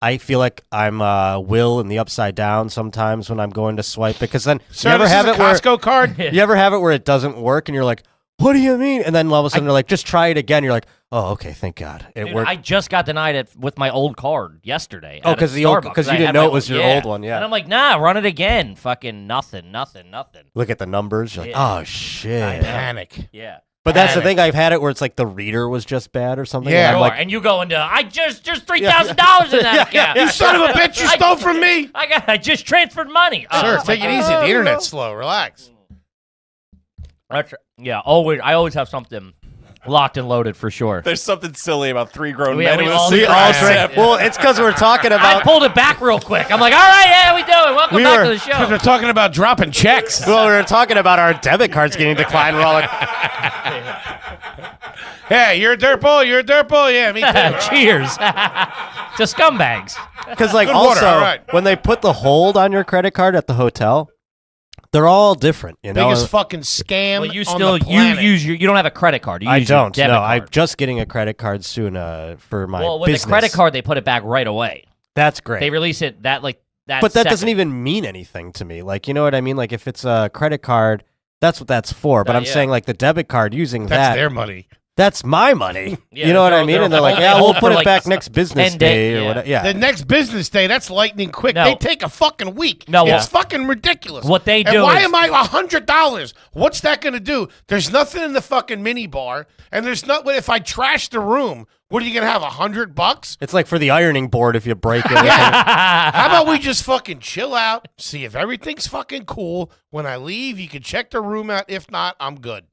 I feel like I'm Will in the Upside Down sometimes when I'm going to swipe, because then So you ever this have is it a where Costco card? you ever have it where it doesn't work and you're like, what do you mean? And then all of a sudden they're like, just try it again. You're like, oh, okay, thank God it Dude, worked. I just got denied it with my old card yesterday. Oh, at 'cause the old- Starbucks. 'cause you I didn't had know my it was your old one, yeah. And I'm like, nah, run it again. Fucking nothing. Look at the numbers. You're like, Yeah. oh shit. Panic. Yeah. But that's the Panic. thing. I've had it where it's like the reader was just bad or something. Yeah. and I'm Sure. like, And you go into, I just $3,000 in that account. You son of a bitch! You stole from me, I just transferred money. sir. Take it easy. The internet's slow. Relax. Yeah, always. I always have something Locked and loaded for sure. There's something silly about 3 grown We- men we with all a drink. cigarette We all sip. Well, it's because we're talking I about. pulled it back real quick. I'm like, all right, yeah, we do it. Welcome We back were- to the Because show. we're talking about dropping checks. Well, we were talking about our debit cards getting declined. We're all like, Hey, you're a dirtball. You're a dirtball. Yeah, me too. Cheers to scumbags. because like Good also water, all right. when they put the hold on your credit card at the hotel, they're all different. You know, Biggest fucking scam Well, you on still the planet. you don't have a credit card. You I use your don't. debit No, card. I'm just getting a credit card soon for my well, with business. the credit card, they put it back right away. That's great. They release it that. But that doesn't second. even mean anything to me. Like, you know what I mean? Like, if it's a credit card, that's what that's for. But I'm yeah. saying, like, the debit card using That's that, their money. that's my money. Yeah, you know what I they'll- mean? And they're they'll like, hold- yeah, they we'll hold put for, it like, back next business 10 day days, or yeah. whatever. Yeah. The next business day, that's lightning quick. No. They take a fucking week. No, It's fucking ridiculous. What they and do why is- am I $100? What's that going to do? There's nothing in the fucking mini bar, and there's not. If I trash the room, what are you going to have, $100? It's like for the ironing board if you break it. How about we just fucking chill out, see if everything's fucking cool. When I leave, you can check the room out. If not, I'm good.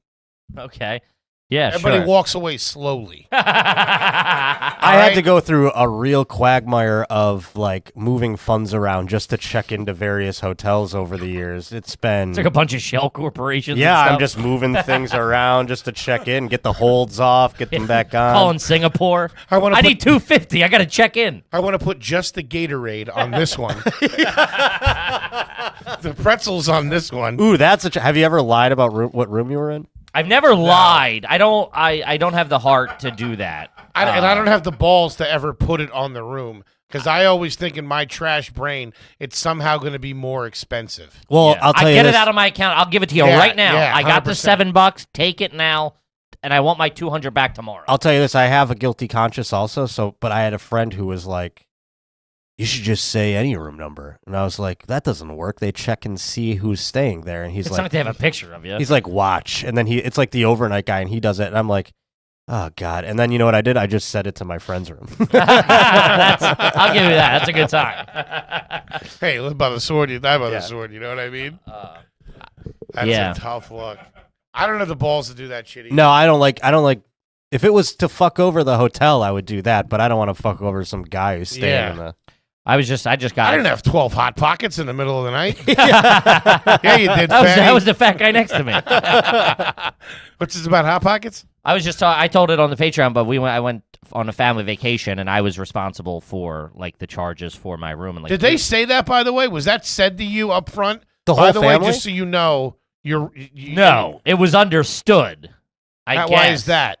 Okay. Yeah, Everybody sure. walks away slowly. I had to go through a real quagmire of like moving funds around just to check into various hotels over the years. It's been It's like a bunch of shell corporations. yeah, and I'm stuff. just moving things around just to check in, get the holds off, get them back on. calling Singapore. I wanna I put- need $250. I got to check in. I want to put just the Gatorade on this one. The pretzels on this one. Ooh, that's have you ever lied about what room you were in? I've never lied. I don't have the heart to do that. And I don't have the balls to ever put it on the room because I always think in my trash brain it's somehow going to be more expensive. Well, Yeah. I'll tell I you get this. it out of my account. I'll give it to you Yeah, right now. yeah, I got the 100%. $7. Take it now, and I want my $200 back tomorrow. I'll tell you this. I have a guilty conscience also. So, but I had a friend who was like, "You should just say any room number," and I was like, "That doesn't work. They check and see who's staying there." And he's it's like, not to have a picture of you. "He's like, watch," and then it's like the overnight guy, and he does it, and I'm like, "Oh God!" And then you know what I did? I just said it to my friend's room. I'll give you that. That's a good time. Hey, live by the sword, you die by the sword. You know what I mean? That's yeah. a tough look. I don't have the balls to do that shit either. No, I don't like. If it was to fuck over the hotel, I would do that, but I don't want to fuck over some guy who's staying Yeah. in the. I just got I it. didn't have 12 Hot Pockets in the middle of the night. Yeah, you did, That fatty. was the fat guy next to me. What's this about Hot Pockets? I was just I told it on the Patreon, but I went on a family vacation, and I was responsible for like the charges for my room. And like, Did they say that, by the way? Was that said to you up front? The By whole the family? way, just so you know, you No, it was understood. I guess. Why is that?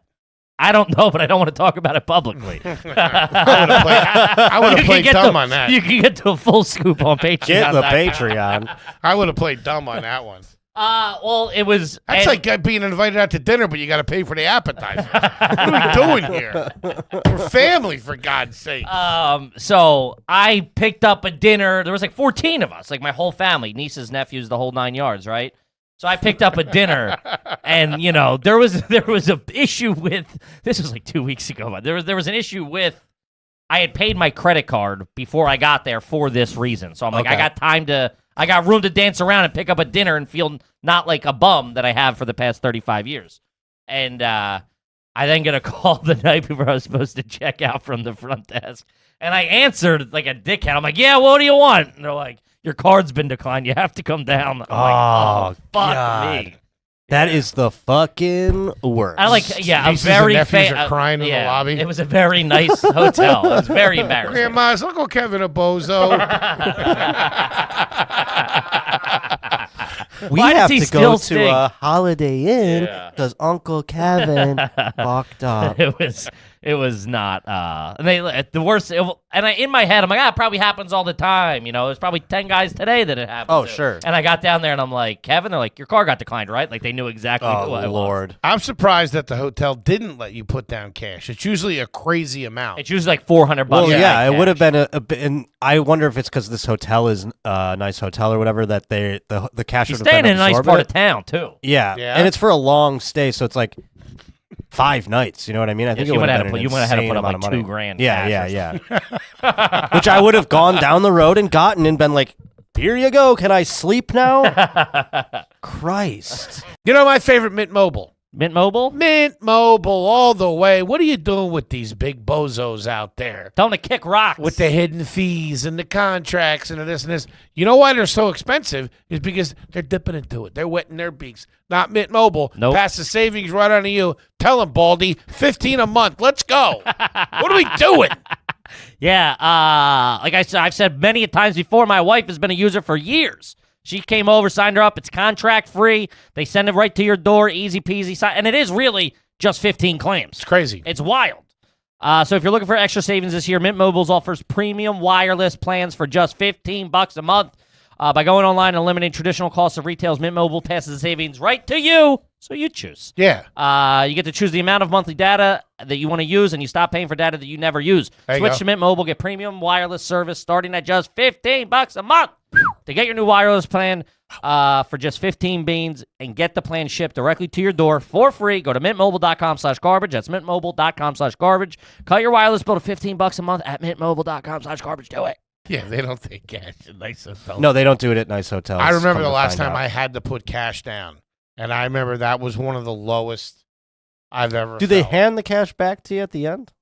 I don't know, but I don't want to talk about it publicly. I would have You can played get dumb the- on that. You can get the full scoop on Patreon. Get the Patreon. I would have played dumb on that one. Well, it was. That's and- like being invited out to dinner, but you got to pay for the appetizer. What are we doing here? We're family, for God's sake. So I picked up a dinner. There was like 14 of us, like my whole family, nieces, nephews, the whole 9 yards, right? So I picked up a dinner, and you know there was a issue with this was like 2 weeks ago, but there was an issue with I had paid my credit card before I got there for this reason. So I'm like, Okay. I got room to dance around and pick up a dinner and feel not like a bum that I have for the past 35 years. And I then get a call the night before I was supposed to check out from the front desk. And I answered like a dickhead. I'm like, yeah, what do you want? And they're like, your card's been declined. You have to come down. I'm like, fuck God. me. That is the fucking worst. I like, yeah, Nieces a very and nephews are crying in the yeah, lobby. It was a very nice hotel. It was very embarrassing. Grandma's Uncle Kevin a bozo. we Why does have he to still go stink? to a Holiday Inn Yeah. because Uncle Kevin fucked up. It was not. And they the worst. In my head, I'm like, it probably happens all the time. You know, there's probably 10 guys today that it happened. Oh, to. sure. And I got down there and I'm like, Kevin, they're like, your car got declined, right? Like they knew exactly Oh who I was. Lord. I'm surprised that the hotel didn't let you put down cash. It's usually a crazy amount. It's usually like $400. Well, yeah, like it would have cash. been a bit, and I wonder if it's because this hotel is a nice hotel or whatever that the cash He's would have staying been in a nice absorbed part it. of town too. Yeah. Yeah? And it's for a long stay, so it's like 5 nights. You know what I mean? I think you it would might have have been to an put- you might have had to insane put up amount like of money. $2,000 Yeah, cash yeah. Which I would have gone down the road and gotten and been like, "Here you go. Can I sleep now?" Christ. You know my favorite Mint Mobile? Mint Mobile? Mint Mobile all the way. What are you doing with these big bozos out there? Tell them to kick rocks. With the hidden fees and the contracts and the this and this. You know why they're so expensive is because they're dipping into it. They're wetting their beaks. Not Mint Mobile. Nope. Pass the savings right onto you. Tell them, Baldy, $15 a month. Let's go. What are we doing? Yeah, like I've said many times before, my wife has been a user for years. She came over, signed her up. It's contract free. They send it right to your door, easy peasy. And it is really just 15 claims. It's crazy. It's wild. So if you're looking for extra savings this year, Mint Mobile offers premium wireless plans for just $15 a month. By going online and eliminating traditional costs of retails, Mint Mobile passes the savings right to you, so you choose. Yeah. You get to choose the amount of monthly data that you want to use, and you stop paying for data that you never use. Switch to Mint Mobile, get premium wireless service starting at just $15 a month. To get your new wireless plan for just 15 beans and get the plan shipped directly to your door for free, go to mintmobile.com/garbage. That's mintmobile.com/garbage. Cut your wireless bill to $15 a month at mintmobile.com/garbage. Do it. Yeah, they don't take cash in nice hotels. No, they don't do it at nice hotels. I remember come the to last find time out. I had to put cash down, and I remember that was one of the lowest I've ever Do they felt. hand the cash back to you at the end?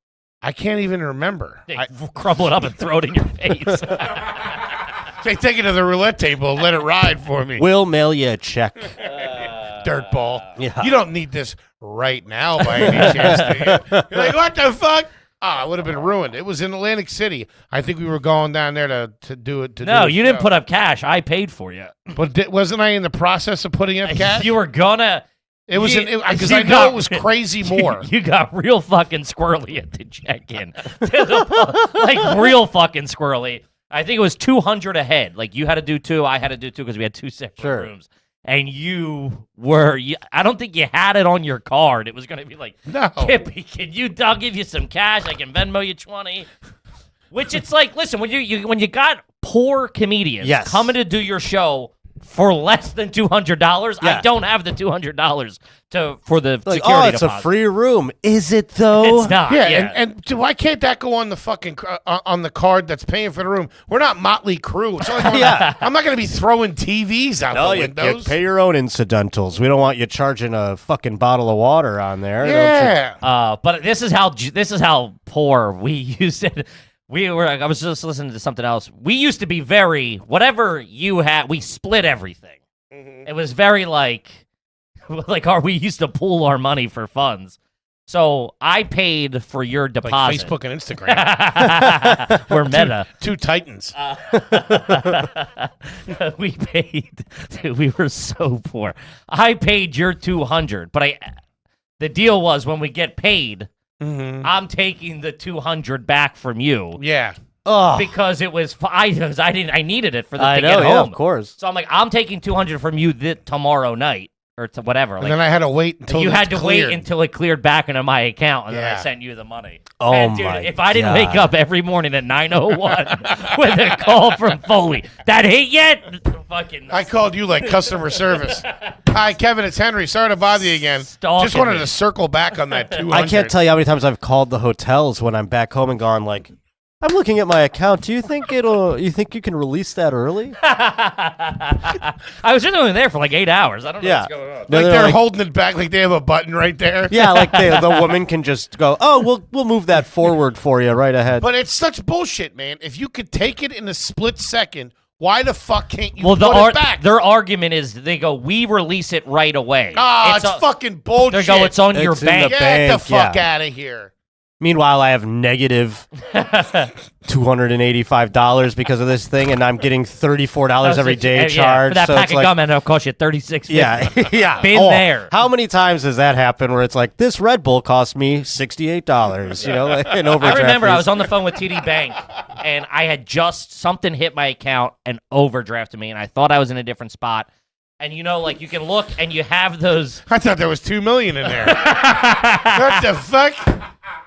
I can't even remember. They crumble it up and throw it in your face. They take it to the roulette table and let it ride for me. We'll mail you a check. Dirtball. Yeah. You don't need this right now by any chance, do you? You're like, what the fuck? I would have been ruined. It was in Atlantic City. I think we were going down there to do it. No, you didn't put up cash. I paid for you. But wasn't I in the process of putting up cash? You were gonna. It was you- because you I know got- it was crazy more. You got real fucking squirrely at the check-in. Like real fucking squirrely. I think it was 200 a head. Like you had to do 2, I had to do 2 because we had 2 separate Sure. rooms. And I don't think you had it on your card. It was going to be like, No. Kippy, I'll give you some cash. I can Venmo you 20. Which it's like, listen, when you got poor comedians Yes. coming to do your show for less than $200, I Yeah. don't have the $200 for the Like, security it's deposit. a free room. Is it though? It's not. Yeah, and why can't that go on the fucking on the card that's paying for the room? We're not Motley Crue. It's only I'm not going to be throwing TVs out No, the you windows. pay your own incidentals. We don't want you charging a fucking bottle of water on there. Yeah. But this is how poor we used it. I was just listening to something else. We used to be very, whatever you had, we split everything. Mm-hmm. It was very we used to pool our money for funds. So I paid for your Like deposit. Facebook and Instagram. We're meta. Two titans. We paid. Dude, we were so poor. I paid your $200, but the deal was when we get paid, I'm taking the $200 back from you. Yeah. Oh, Because it was I needed it for I to know, get yeah, home. of course. So I'm like, I'm taking $200 from you tomorrow night or whatever. And Like then I had to wait until you it had to cleared. wait until it cleared back into my account, and then I Yeah. sent you the money. Oh, And, dude, my if I didn't God. wake up every morning at 9:01 with a call from Foley, that hit yet? Fucking I called you like customer service. Hi, Kevin, it's Henry. Sorry to bother you again. Stalking Just wanted me. to circle back on that 200. I can't tell you how many times I've called the hotels when I'm back home and gone like, I'm looking at my account. Do you think you think you can release that early? I was just only there for like 8 hours. I don't know Yeah. what's going on. No, Like they're they're like- holding it back, like they have a button right there. Yeah, like the woman can just go, oh, we'll move that forward for you right ahead. But it's such bullshit, man. If you could take it in a split second, why the fuck can't you Well, put it back? their argument is they go, we release it right away. Ah, it's a- fucking bullshit. They go, it's on your It's in bank. the Get the bank, fuck yeah. out of here. Meanwhile, I have negative $285 because of this thing, and I'm getting $34 every day Yeah, charged. for that so pack it's of like, gum, and it'll cost you $36.50. yeah, yeah. Been there. How many times has that happened where it's like, this Red Bull cost me $68, in overdraft I remember I fees? was on the phone with TD Bank, and I had just something hit my account and overdrafted me, and I thought I was in a different spot. And you can look, and you have those. I thought there was $2 million in there. What the fuck?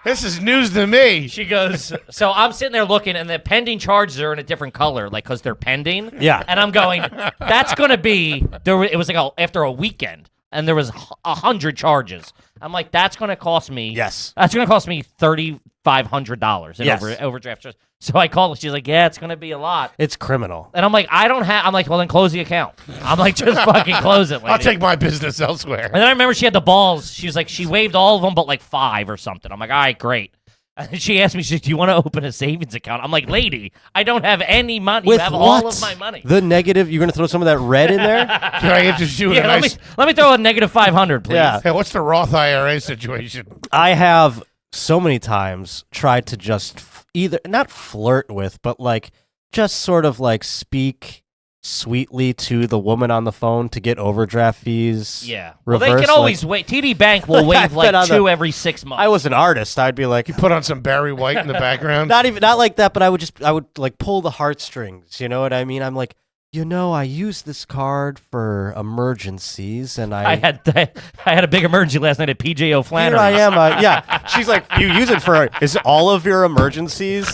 This is news to me. She goes, so I'm sitting there looking, and the pending charges are in a different color, like because they're pending. Yeah. And I'm going, that's going to be there. It was like after a weekend, and there was 100 charges. I'm like, that's going to cost me. Yes. That's going to cost me $3,500 in Yes. overdraft charges. So I called her. She's like, yeah, it's going to be a lot. It's criminal. And I'm like, I'm like, well, then close the account. I'm like, just fucking close it, lady. I'll take my business elsewhere. And then I remember she had the balls. She was like, she waived all of them but like 5 or something. I'm like, all right, great. And then she asked me, she's like, do you want to open a savings account? I'm like, lady, I don't have any money. With you have what? all of my money. The negative, you're going to throw some of that red in there? Can I interest you in Yeah, a nice... let me throw a negative 500, please. Yeah. Hey, what's the Roth IRA situation? I have so many times tried to just either, not flirt with, but like just sort of like speak sweetly to the woman on the phone to get overdraft fees. Yeah. Well, they reversed, can always wait. TD Bank will waive I've been on like 2 every 6 months. I was an artist. I'd be like, Put on some Barry White in the background. not like that, but I would like pull the heartstrings. You know what I mean? I'm like, I use this card for emergencies, and I had a big emergency last night at PJ O'Flannery. Here I am. Yeah, she's like, you use it for is all of your emergencies?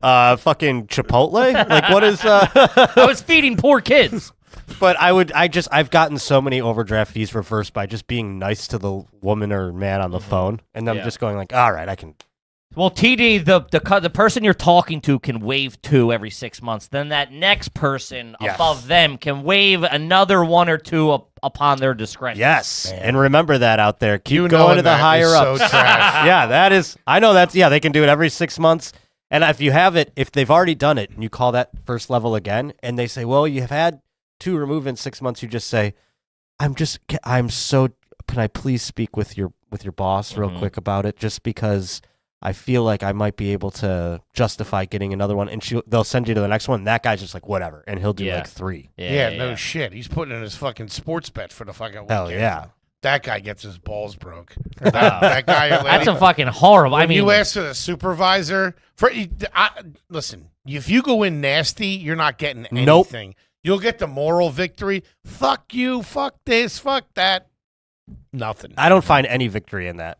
Fucking Chipotle? Like, what is? I was feeding poor kids. But I've gotten so many overdraft fees reversed by just being nice to the woman or man on the phone, and them just going like, all right, I can. Well, TD, the person you're talking to can waive 2 every 6 months. Then that next person above them can waive another 1 or 2 upon their discretion. Yes, and remember that out there. Keep You going knowing to the that higher is ups. so trash. Yeah, that is. I know that's. Yeah, they can do it every 6 months. And if you have it, if they've already done it, and you call that first level again, and they say, well, you have had 2 removed in 6 months, you just say, I'm so. Can I please speak with your boss real quick about it? Just because I feel like I might be able to justify getting another one, and they'll send you to the next one. And that guy's just like, whatever, and he'll do like 3. Yeah, no shit. He's putting in his fucking sports bets for the fucking weekend. Hell yeah. That guy gets his balls broke. That guy or lady. That's a fucking horrible. When you ask for the supervisor, listen, if you go in nasty, you're not getting anything. Nope. You'll get the moral victory. Fuck you, fuck this, fuck that. Nothing. I don't find any victory in that.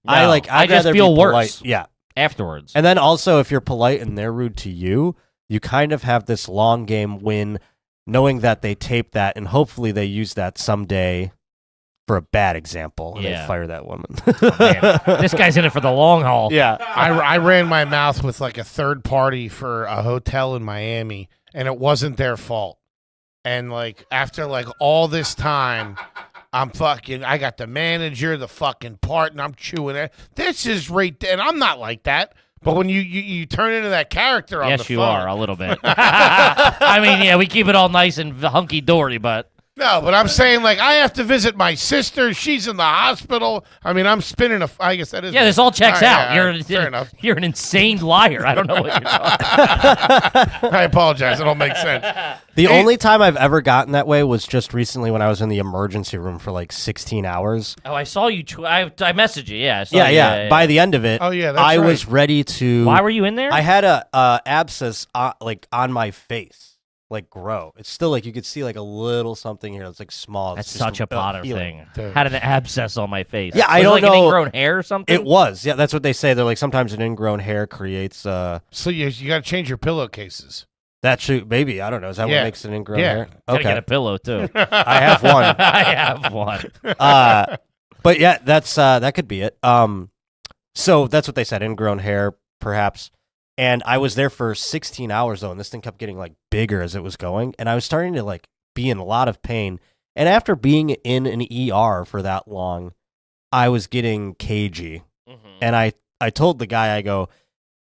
No, I'd I just rather feel be worse. polite. Yeah. afterwards. And then also, if you're polite and they're rude to you, you kind of have this long game win, knowing that they tape that, and hopefully they use that someday for a bad example, and they fire that woman. This guy's in it for the long haul. Yeah. I ran my mouth with like a third party for a hotel in Miami, and it wasn't their fault. And like after like all this time, I got the manager, the fucking partner, I'm chewing it. This is right there, and I'm not like that. But when you turn into that character on the phone. Yes, you are, a little bit. I mean, yeah, we keep it all nice and hunky-dory, but... No, but I'm saying, like, I have to visit my sister. She's in the hospital. I mean, I'm spinning I guess that is... Yeah, this all checks out. Yeah, fair enough. You're an insane liar. I don't know what you're talking I apologize. It don't make sense. The only time I've ever gotten that way was just recently when I was in the emergency room for like 16 hours. Oh, I saw you. I messaged you. Yeah, I saw Yeah. you. By the end of it, Oh, yeah, that's I right. was ready to... Why were you in there? I had a abscess like on my face, like grow. It's still like you could see like a little something here. It's like small. That's It's such a Potter healing. thing. Dude. Had an abscess on my face. Yeah, I Was it don't like know. an ingrown hair or something? It was. Yeah, that's what they say. They're like sometimes an ingrown hair creates So you got to change your pillowcases. that should maybe I don't know. Is that Yeah. what makes an ingrown Yeah. hair? Gotta get a pillow, too. I have one. I have one. But yeah, that's that could be it. So that's what they said, ingrown hair, perhaps. And I was there for 16 hours though, and this thing kept getting like bigger as it was going, and I was starting to like be in a lot of pain. And after being in an ER for that long, I was getting cagey. And I told the guy, I go,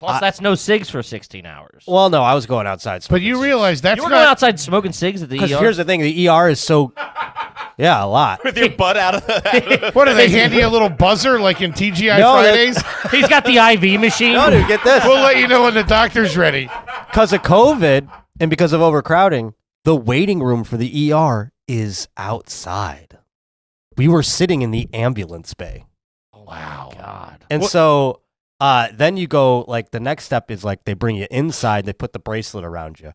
Plus, that's no cigs for 16 hours. well, no, I was going outside. But you realize that's You were not... going outside smoking cigs at the because ER? here's the thing, the ER is so, yeah, a lot. With your butt out of the... What, do they hand you a little buzzer like in TGI No, Fridays? He's got the IV machine. No, dude, get this. We'll let you know when the doctor's ready. Because of COVID and because of overcrowding, the waiting room for the ER is outside. We were sitting in the ambulance bay. Wow. God. And so then you go, like, the next step is, like, they bring you inside, they put the bracelet around you.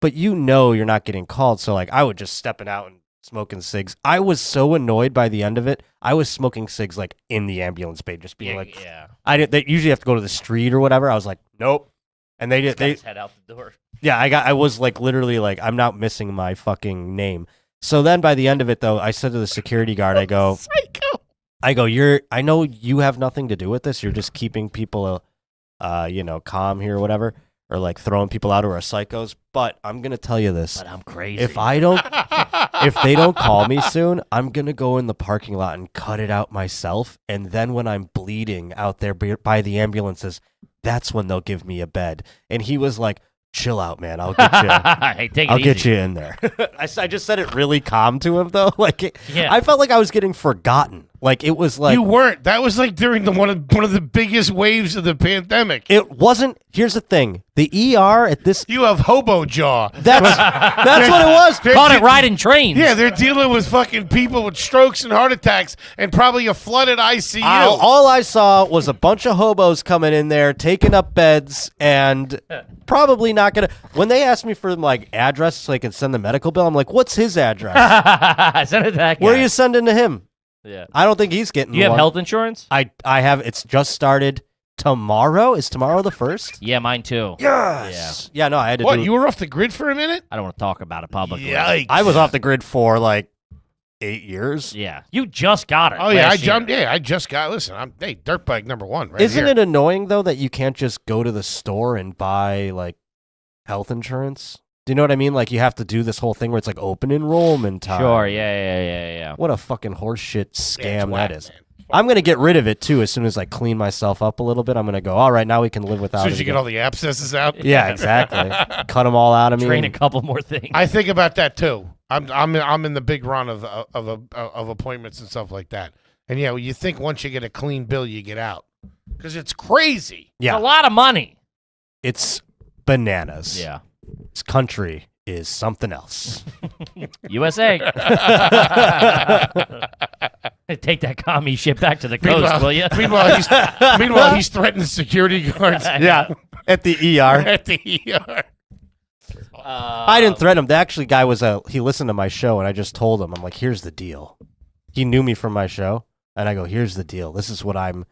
But you know you're not getting called. So, like, I would just stepping out and smoking cigs. I was so annoyed by the end of it. I was smoking cigs, like, in the ambulance bay, just being like, they usually have to go to the street or whatever. I was like, nope. And they head out the door. yeah, I was like literally like, I'm not missing my fucking name. So then by the end of it though, I said to the security guard, I go, I know you have nothing to do with this. You're just keeping people, calm here or whatever. or like throwing people out who are psychos. But I'm gonna tell you this: But I'm crazy. if they don't call me soon, I'm gonna go in the parking lot and cut it out myself. And then when I'm bleeding out there by the ambulances, that's when they'll give me a bed. And he was like, chill out, man. I'll get you. Hey, take it I'll easy. get you in there. I just said it really calm to him though. Like Yeah. I felt like I was getting forgotten. Like it was like You weren't. That was like during one of the biggest waves of the pandemic. it wasn't. Here's the thing: the ER at this. You have hobo jaw. That's what it was. Caught it riding trains. Yeah, they're dealing with fucking people with strokes and heart attacks and probably a flooded ICU. All I saw was a bunch of hobos coming in there, taking up beds, and probably not gonna. When they asked me for like address so I can send the medical bill, I'm like, "What's his address? Send it to that guy. Where are you sending to him?" Yeah. I don't think he's getting. Do you have one. health insurance? I have. It's just started tomorrow. Is tomorrow the 1st? Yeah, mine too. Yes. Yeah. No, I had to. What, do you were off the grid for a minute? I don't want to talk about it publicly. Yikes. I was off the grid for like 8 years. Yeah. You just got it. Oh, yeah, I last year. jumped. Yeah, I just got, listen, I'm dirt bike number one right Isn't here. it annoying though that you can't just go to the store and buy like health insurance? Do you know what I mean? Like you have to do this whole thing where it's like open enrollment time. Sure. Yeah. What a fucking horseshit scam Yeah, it's whack, that is. man. I'm gonna get rid of it too as soon as I clean myself up a little bit. I'm gonna go. All right, now we can live As without soon it. as you get again." all the abscesses out. Yeah, exactly. Cut them all out of me. Train a and- couple more things. I think about that too. I'm in the big run of appointments and stuff like that. And yeah, you think once you get a clean bill, you get out because it's crazy. It's Yeah, a lot of money. it's bananas. Yeah. This country is something else. USA. Take that commie shit back to the coast, Meanwhile- will you? Meanwhile, he's threatening security guards Yeah, at the ER. at the ER. I didn't threaten him. The actually guy was he listened to my show, and I just told him, I'm like, here's the deal. He knew me from my show, and I go, here's the deal. This is what I'm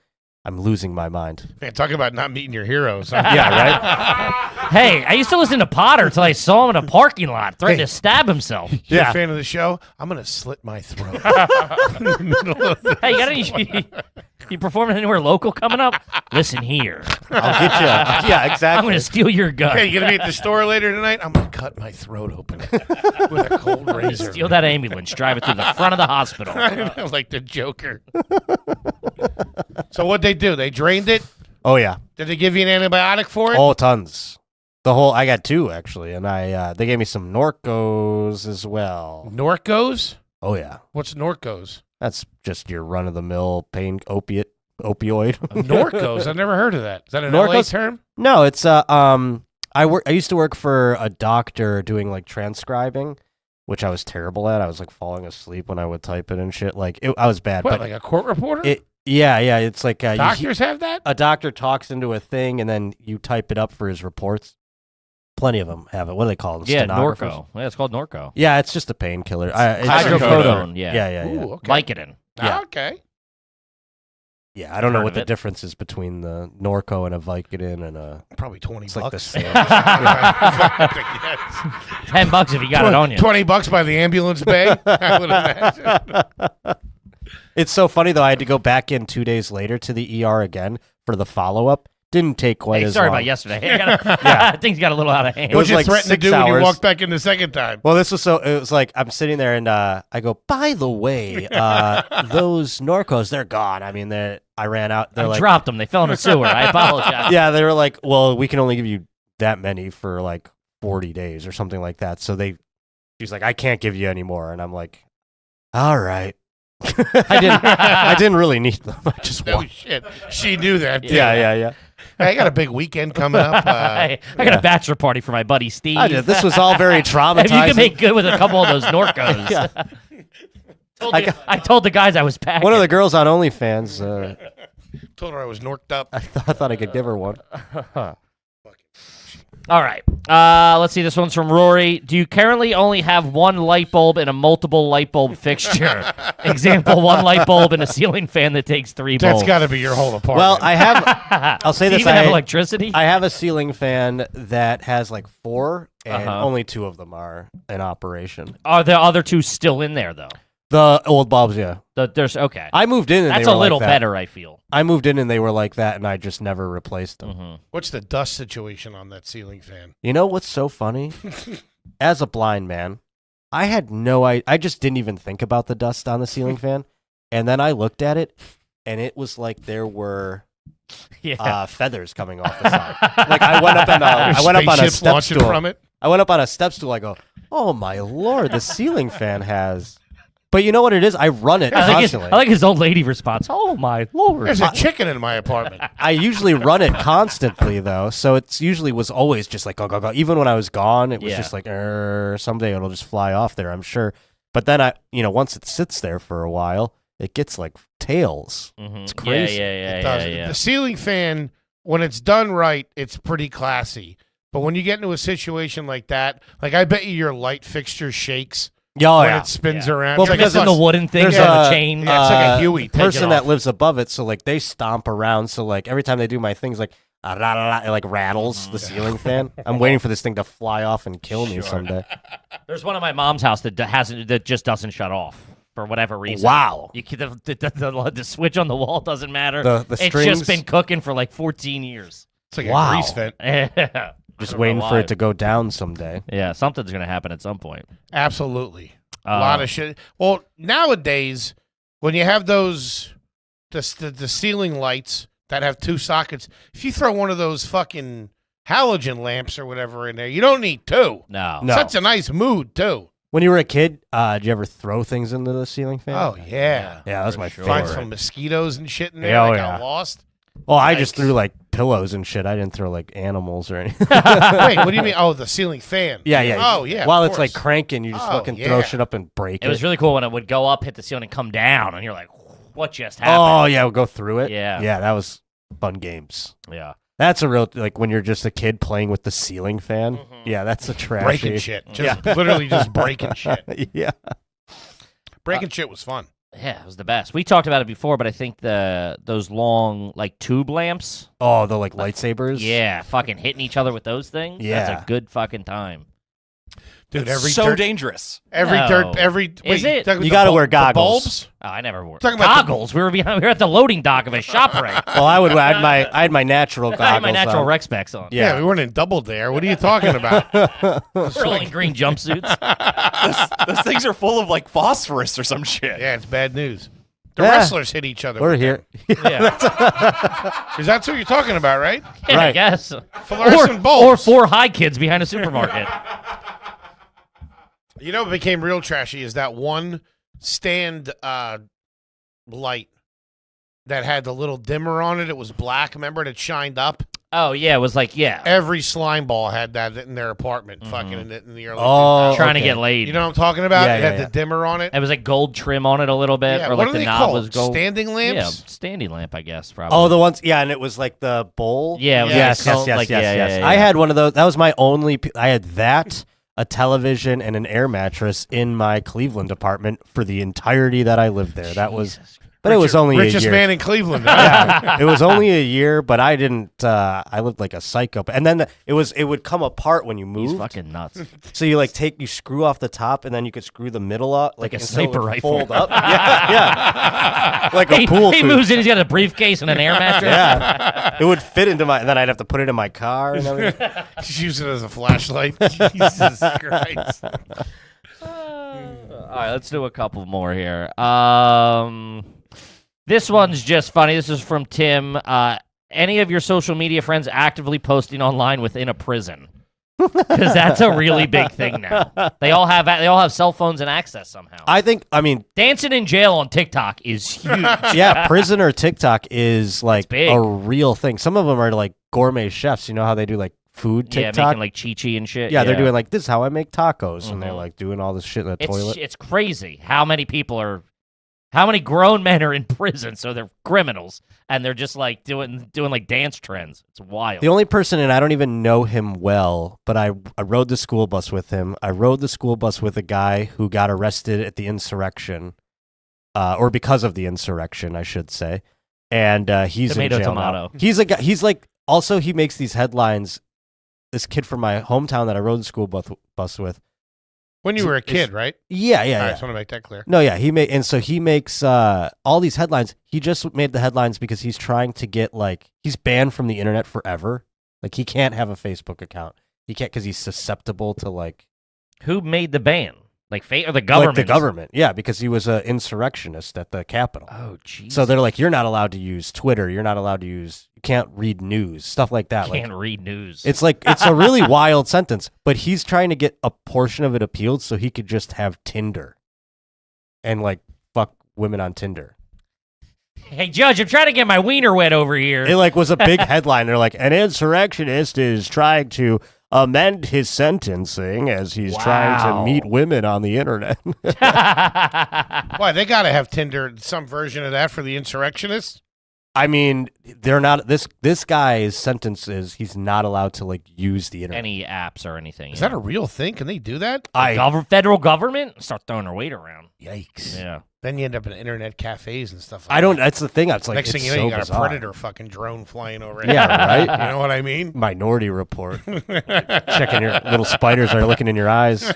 losing my mind. Man, talk about not meeting your heroes. Huh? Yeah, right. Hey, I used to listen to Potter until I saw him in a parking lot threatening to stab himself. You're Yeah. a fan of the show? I'm going to slit my throat. In the middle of the Hey, you got any? You performing anywhere local coming up? Listen here. I'll get you. Yeah, I'm exactly. going to steal your gun. Hey, you going to be at the store later tonight? I'm going to cut my throat open with a cold razor. Steal that ambulance, drive it to the front of the hospital. Like the Joker. So what'd they do? They drained it? Oh yeah. Did they give you an antibiotic for it? Oh, tons. I got 2 actually, and they gave me some Norcos as well. Norcos? Oh yeah, What's Norcos? that's just your run of the mill pain opioid. Norcos? I've never heard of that. Is that an LA Norcos? term? No, it's I used to work for a doctor doing like transcribing, which I was terrible at. I was like falling asleep when I would type it and shit. Like I was bad. What, but like a court reporter? yeah. It's like Doctors have that? a doctor talks into a thing and then you type it up for his reports. Plenty of them have it. What do they call them? Yeah, Stenographers? Norco. Yeah, it's called Norco. Yeah, it's just a painkiller. Hydrocodone. Yeah. Yeah. Ooh, okay. Vicodin. Yeah. Okay. Yeah, I don't know Heard what of the it. difference is between the Norco and a Vicodin and a. Probably 20 It's like the bucks. same. $10 if you got it on you. $20 by the ambulance bay, I would imagine. It's so funny though. I had to go back in 2 days later to the ER again for the follow up. Didn't take quite Hey, as sorry long. about yesterday. Things got a little out of hand. It was What'd you like threaten to 6 do when you hours. walked back in the second time? Well, this was so. It was like I'm sitting there and I go. By the way, those Norcos, they're gone. I mean, I ran out. They're I like, dropped them. They fell in a sewer. I apologize. yeah, they were like, well, we can only give you that many for like 40 days or something like that. So she's like, I can't give you any more, and I'm like, all right. I didn't really need them. I just No want. shit. She knew that. too. Yeah. Hey, I got a big weekend coming up. I got a bachelor party for my buddy Steve. I did. This was all very traumatizing. If you can make good with a couple of those Norcos. Yeah. I told the guys I was packing. One of the girls on OnlyFans, Told her I was norked up. I thought I could give her one. All right. Let's see. This one's from Rory. Do you currently only have one light bulb in a multiple light bulb fixture? Example, one light bulb in a ceiling fan that takes 3 bulbs. That's got to be your whole apartment. Well, I have. I'll say Do you this: even have electricity? I have a ceiling fan that has like 4, and Uh-huh. only 2 of them are in operation. Are the other 2 still in there, though? The old bulbs, yeah. There's okay. I moved in and That's they a were little like that. better, I feel. I moved in and they were like that, and I just never replaced them. Mm-hmm. What's the dust situation on that ceiling fan? You know what's so funny? As a blind man, I had I just didn't even think about the dust on the ceiling fan, and then I looked at it, and it was like there were feathers coming off the side. Like I went up on a step launching stool. from it. I went up on a step stool. I go, oh my lord, the ceiling fan has. But you know what it is? I run it constantly. I like his old lady response. Oh my lord! There's a chicken in my apartment. I usually run it constantly though, so it's usually was always just like go go go. Even when I was gone, it was just like someday it'll just fly off there, I'm sure. But then once it sits there for a while, it gets like tails. Mm-hmm. It's crazy. It does. The ceiling fan, when it's done right, it's pretty classy. But when you get into a situation like that, like I bet you your light fixture shakes when it spins around. Well, because in the wooden thing, there's on the chain. Yeah, it's like a Huey. Person that lives above it, so like they stomp around. So like every time they do my things, like it like rattles the ceiling fan. I'm waiting for this thing to fly off and kill me someday. There's one at my mom's house that just doesn't shut off for whatever reason. Wow. The switch on the wall doesn't matter. The it's strings? just been cooking for like 14 years. It's like a grease vent. Yeah. Just waiting for it to go down someday. Yeah, something's gonna happen at some point. Absolutely. A lot of shit. Well, nowadays, when you have the ceiling lights that have two sockets, if you throw one of those fucking halogen lamps or whatever in there, you don't need two. No. Such a nice mood, too. When you were a kid, did you ever throw things into the ceiling fan? Oh, yeah. Yeah, that was my Find favorite. some mosquitoes and shit in there Oh, that yeah. got lost. Well, I just threw like pillows and shit. I didn't throw like animals or anything. Wait, what do you mean? Oh, the ceiling fan. Yeah. Oh, yeah. While of it's like course. cranking, you just fucking throw shit up and break it. It was really cool when it would go up, hit the ceiling, and come down, and you're like, "What just happened?" Oh yeah, we'll go through it. Yeah. Yeah, that was fun games. Yeah. That's a real like when you're just a kid playing with the ceiling fan. Mm-hmm. Yeah, that's a trashy. breaking shit. Literally just breaking shit. Yeah. Breaking shit was fun. Yeah, it was the best. We talked about it before, but I think those long like tube lamps. Oh, the like lightsabers. Yeah, fucking hitting each other with those things. Yeah. That's a good fucking time. Dude, It's every so dirt, dangerous. every No. dirt, every Is wait, it? talking about You the gotta bul- wear the goggles. bulbs? Oh, I never wore Talking about the- goggles. We were at the loading dock of a shop right. Well, I had my natural goggles. I had my natural on. rec specs on. Yeah, we weren't in Double Dare. What are you talking about? We're all in green jumpsuits. Those things are full of like phosphorus or some shit. Yeah, it's bad news. The Yeah. wrestlers hit each other. We're with here. Yeah, Because that's what you're talking about, right? yeah I Right. guess. Fluorescent Or bulbs. 4 high kids behind a supermarket. You know what became real trashy is that one stand light that had the little dimmer on it. It was black. Remember it? It shined up. Oh yeah, it was like Every slime ball had that in their apartment. Fucking in the early Oh, 2000s. trying to okay. get laid. You know what I'm talking about? Yeah, it yeah, had yeah. the dimmer on it. It was like gold trim on it a little bit, Yeah, or what like are the they knob called? was gold. Standing lamps? Yeah, standing lamp, I guess. Probably. Oh, the ones. Yeah, and it was like the bowl. Yeah, it was Yes. like cone- like, yeah. I had one of those. That was my only. I had that, a television, and an air mattress in my Cleveland apartment for the entirety that I lived there. That was. But it was only a richest year. man in Cleveland. Yeah, it was only a year, but I didn't. I lived like a psycho. And then it would come apart when you He's moved. fucking nuts. So you you screw off the top, and then you could screw the middle up, Like a and so it sniper would rifle. Fold up. Yeah, like a He pool. he food. moves in. He's got a briefcase and an air mattress. Yeah, it would fit into my. Then I'd have to put it in my car and everything. Just use it as a flashlight. Jesus Christ. All right, let's do a couple more here. This one's just funny. This is from Tim. Any of your social media friends actively posting online within a prison? Because that's a really big thing now. They all have cell phones and access somehow. I mean, Dancing in jail on TikTok is huge. yeah, prisoner TikTok is like big. a real thing. Some of them are like gourmet chefs. You know how they do like food Yeah, TikTok? making like Chi-Chi and shit. Yeah, they're doing like, this is how I make tacos. And they're Mhm. like doing all this shit in the toilet. It's crazy how many grown men are in prison, so they're criminals, and they're just like doing like dance trends. It's wild. The only person, and I don't even know him well, but I rode the school bus with him. I rode the school bus with a guy who got arrested at the insurrection, or because of the insurrection, I should say. And he's Tomato, in jail tomato. now. He's a guy. He's like, also he makes these headlines. This kid from my hometown that I rode the school bus with, When you were a kid, right? Yeah, All right, yeah. just want to make that clear. No, yeah, he makes all these headlines. He just made the headlines because he's trying to get he's banned from the internet forever. Like he can't have a Facebook account. He can't because he's susceptible to Who made the ban? Like fate or the government? Like the government, yeah, because he was an insurrectionist at the Capitol. Oh, jeez. So they're like, you're not allowed to use Twitter. You're not allowed to you can't read news, stuff like that. Can't read news. It's a really wild sentence, but he's trying to get a portion of it appealed so he could just have Tinder and fuck women on Tinder. Hey, Judge, I'm trying to get my wiener wet over here. It was a big headline. They're like, an insurrectionist is trying to amend his sentencing as he's trying to meet women on the internet. Why, they got to have Tinder, some version of that for the insurrectionists? I mean, they're not. This guy's sentence is he's not allowed to use the internet. Any apps or anything. Is that a real thing? Can they do that? Federal government? Start throwing their weight around. Yikes. Yeah. Then you end up in internet cafes and stuff like I don't. that. That's the thing. It's Next thing it's you know, so you got bizarre. a Predator fucking drone flying over. Yeah, right. You know what I mean? Minority Report. Checking your little spiders are looking in your eyes.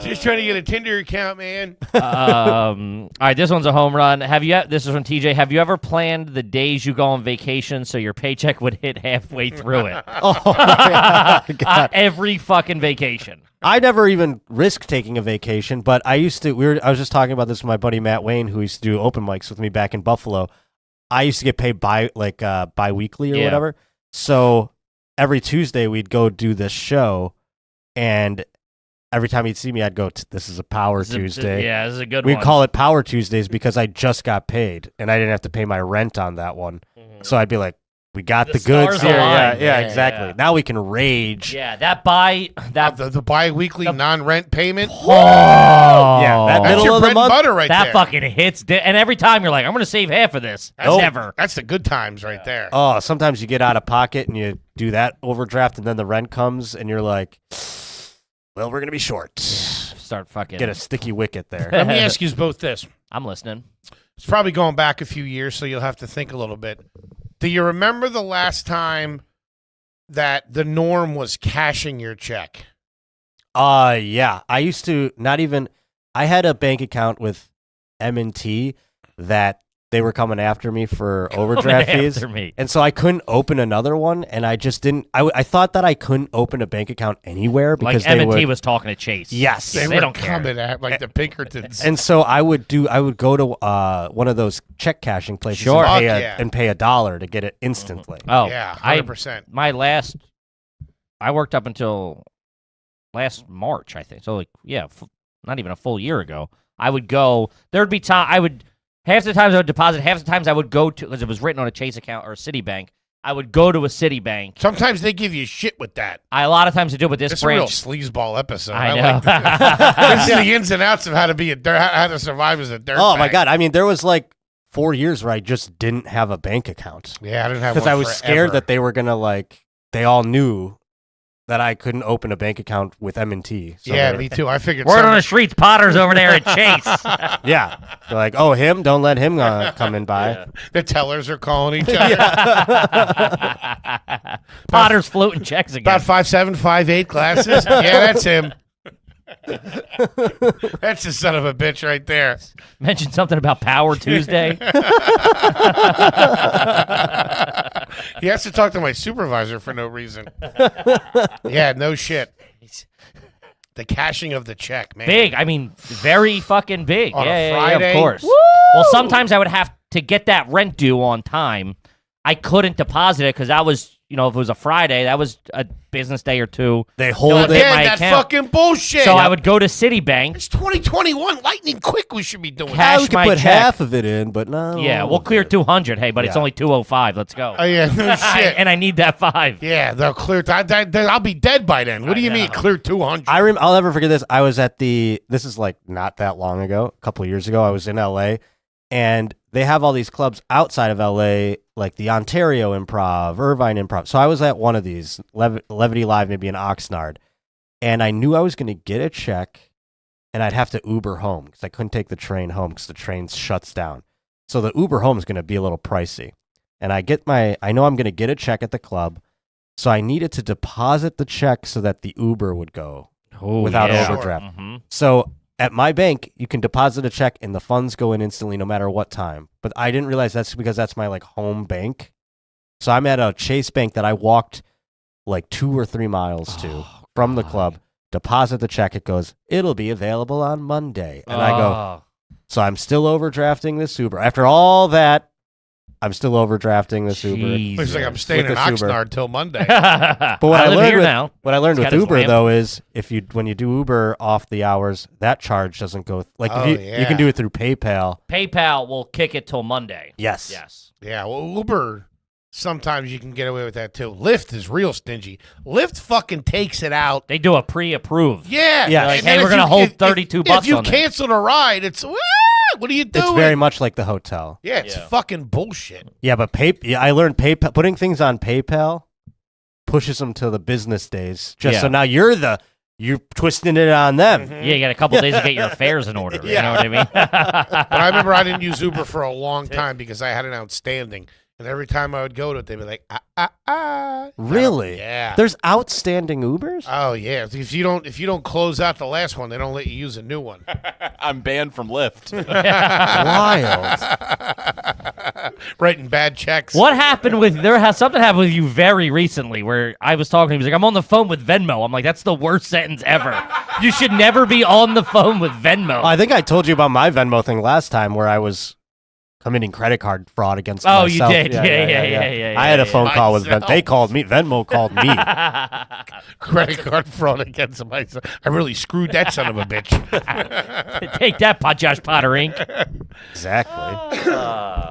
Just trying to get a Tinder account, man. All right, this one's a home run. This is from TJ. Have you ever planned the days you go on vacation so your paycheck would hit halfway through it? Every fucking vacation. I never even risked taking a vacation, but I used to. I was just talking about this with my buddy Matt Wayne, who used to do open mics with me back in Buffalo. I used to get paid bi-weekly or whatever. So every Tuesday we'd go do this show, and every time he'd see me, I'd go, "This is a Power Tuesday." This is a good We one. call it Power Tuesdays because I just got paid, and I didn't have to pay my rent on that one. Mm-hmm. So I'd be like, "We got The the goods stars here." aligned. Yeah, Yeah, exactly. yeah. Now we can rage. Yeah, The bi-weekly non-rent payment. Yeah, that That's middle your of the bread and month. butter right that there. fucking hits. And every time you're like, I'm going to save half of this. Never. That's the good times right there. Oh, sometimes you get out of pocket and you do that overdraft, and then the rent comes, and you're like, "Well, we're gonna be short." Start fucking. Get a sticky wicket there. Let me ask you both this. I'm listening. It's probably going back a few years, so you'll have to think a little bit. Do you remember the last time that the norm was cashing your check? Yeah. I used to I had a bank account with M&T that they were coming after me for overdraft fees. After me. And so I couldn't open another one, and I just didn't. I thought that I couldn't open a bank account anywhere because Like M&T they would. was talking to Chase. Yes. They They were don't care. coming at like the Pinkertons. And so I would go to one of those check cashing places Sure. and, pay Fuck yeah. and pay $1 to get it instantly. Oh, Yeah, I 100%. I worked up until last March, I think. So not even a full year ago. I would go. There'd be half the times I would deposit. Half the times I would go to, because it was written on a Chase account or a Citibank. I would go to a Citibank. Sometimes they give you shit with that. A lot of times I do with this It's a real branch. sleazeball episode. I know. like this. This is the ins and outs of how to survive as a dirt Oh my bag. God! I mean, there was 4 years where I just didn't have a bank account Yeah, I didn't have because one I was forever. scared that they were gonna they all knew that I couldn't open a bank account with M&T. So Yeah, they're- me too. I figured. Word on the streets, Potter's over there at Chase. yeah. They're like, "Oh, him? Don't let him come in by." the tellers are calling each other. Potter's floating checks again. About 5'7", 5'8", glasses. Yeah, that's him. That's the son of a bitch right there. Mentioned something about Power Tuesday. He has to talk to my supervisor for no reason. Yeah, no shit. The cashing of the check, man. Big. I mean, very fucking big. On a Yeah, Friday? of course. Well, sometimes I would have to get that rent due on time. I couldn't deposit it because that was, if it was a Friday, that was a business day or two. They hold hit it. Again, my that account. fucking bullshit. So I would go to Citibank, It's 2021. Lightning quick. We should be doing Cash that. We could my put check. half of it in, but no. yeah, we'll clear 200. Hey, but it's Yeah. only 205. Let's go. Oh yeah, no shit. And I need that 5. Yeah, they'll clear. I'll be dead by then. What do you mean clear 200? I'll never forget this. I was at this is not that long ago, a couple of years ago. I was in LA, and they have all these clubs outside of LA, like the Ontario Improv, Irvine Improv. So I was at one of these, Levity Live, maybe in Oxnard, and I knew I was going to get a check, and I'd have to Uber home because I couldn't take the train home because the train shuts down. So the Uber home is going to be a little pricey. And I know I'm going to get a check at the club. So I needed to deposit the check so that the Uber would go Ooh, without yeah. overdraft. Mhm. So at my bank, you can deposit a check and the funds go in instantly no matter what time. But I didn't realize that's because that's my like home bank. So I'm at a Chase Bank that I walked like 2 or 3 miles to from the club. Deposit the check. It goes, it'll be available on Monday. And I go, so I'm still overdrafting this Uber. After all that, I'm still overdrafting this Uber. Looks like I'm staying in With this Uber. Oxnard till Monday. But But what I live learned here with, now. what I learned He's with got his Uber lamp. though is when you do Uber off the hours, that charge doesn't go like Oh, if you yeah. can do it through PayPal. PayPal will kick it till Monday. Yes. Yes. Yeah, well, Uber, sometimes you can get away with that too. Lyft is real stingy. Lyft fucking takes it out. They do a pre-approved. Yeah. Yeah. Like, And hey, then we're if gonna you- hold if- 32 if bucks you on that. cancel a ride, it's, what are you doing? It's very much like the hotel. Yeah, it's fucking bullshit. Yeah, but I learned PayPal putting things on PayPal pushes them to the business days. Just so Yeah. now you're twisting it on them. Yeah, you got a couple days to get your affairs in order. You know what I mean? But I remember I didn't use Uber for a long time because I had an outstanding. And every time I would go to it, they'd be like, Really? Yeah. There's outstanding Ubers? Oh yeah. If you don't close out the last one, they don't let you use a new one. I'm banned from Lyft. Wild. Writing bad checks. What happened with something happened with you very recently where I was talking to him. He's like, I'm on the phone with Venmo. I'm like, that's the worst sentence ever. You should never be on the phone with Venmo. I think I told you about my Venmo thing last time where I was committing credit card fraud against Oh, myself. you did. Yeah, I had a yeah. phone call with Myself. Venmo. They called me. Venmo called me. Credit card fraud against myself. I really screwed that son of a bitch. Take that, Josh Potter Inc. Exactly.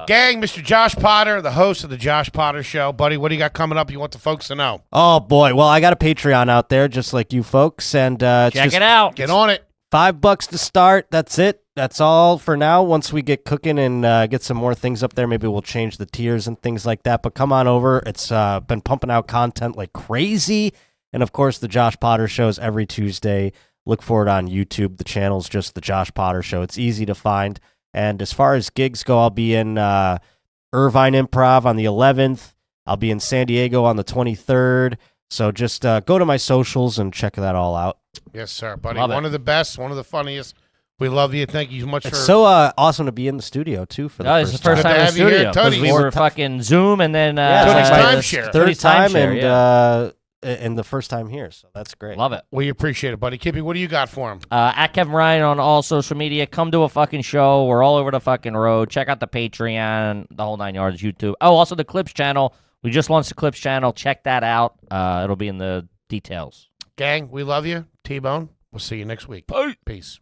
Gang, Mr. Josh Potter, the host of the Josh Potter Show. Buddy, what do you got coming up you want the folks to know? Oh, boy. Well, I got a Patreon out there just like you folks. And it's Check just it out. Get on it. $5 to start. That's it. That's all for now. Once we get cooking and get some more things up there, maybe we'll change the tiers and things like that. But come on over. It's been pumping out content like crazy. And, of course, the Josh Potter Show is every Tuesday. Look for it on YouTube. The channel's just the Josh Potter Show. It's easy to find. And as far as gigs go, I'll be in Irvine Improv on the 11th. I'll be in San Diego on the 23rd. So just go to my socials and check that all out. Yes, sir, buddy. Love it. One of the best, one of the funniest. We love you. Thank you so much It's for so awesome to be in the studio, too, for the No, it's first the first Good time to in the have you here, studio. Tony. We were fucking Zoom and then Tony's like timeshare. Third Tony's time timeshare, and the first time here, so that's great. Love it. We appreciate it, buddy. Kippy, what do you got for him? At Kevin Ryan on all social media. Come to a fucking show. We're all over the fucking road. Check out the Patreon, the whole 9 yards, YouTube. Oh, also the Clips channel. We just launched the Clips channel. Check that out. It'll be in the details. Gang, we love you. T-Bone, we'll see you next week. Peace.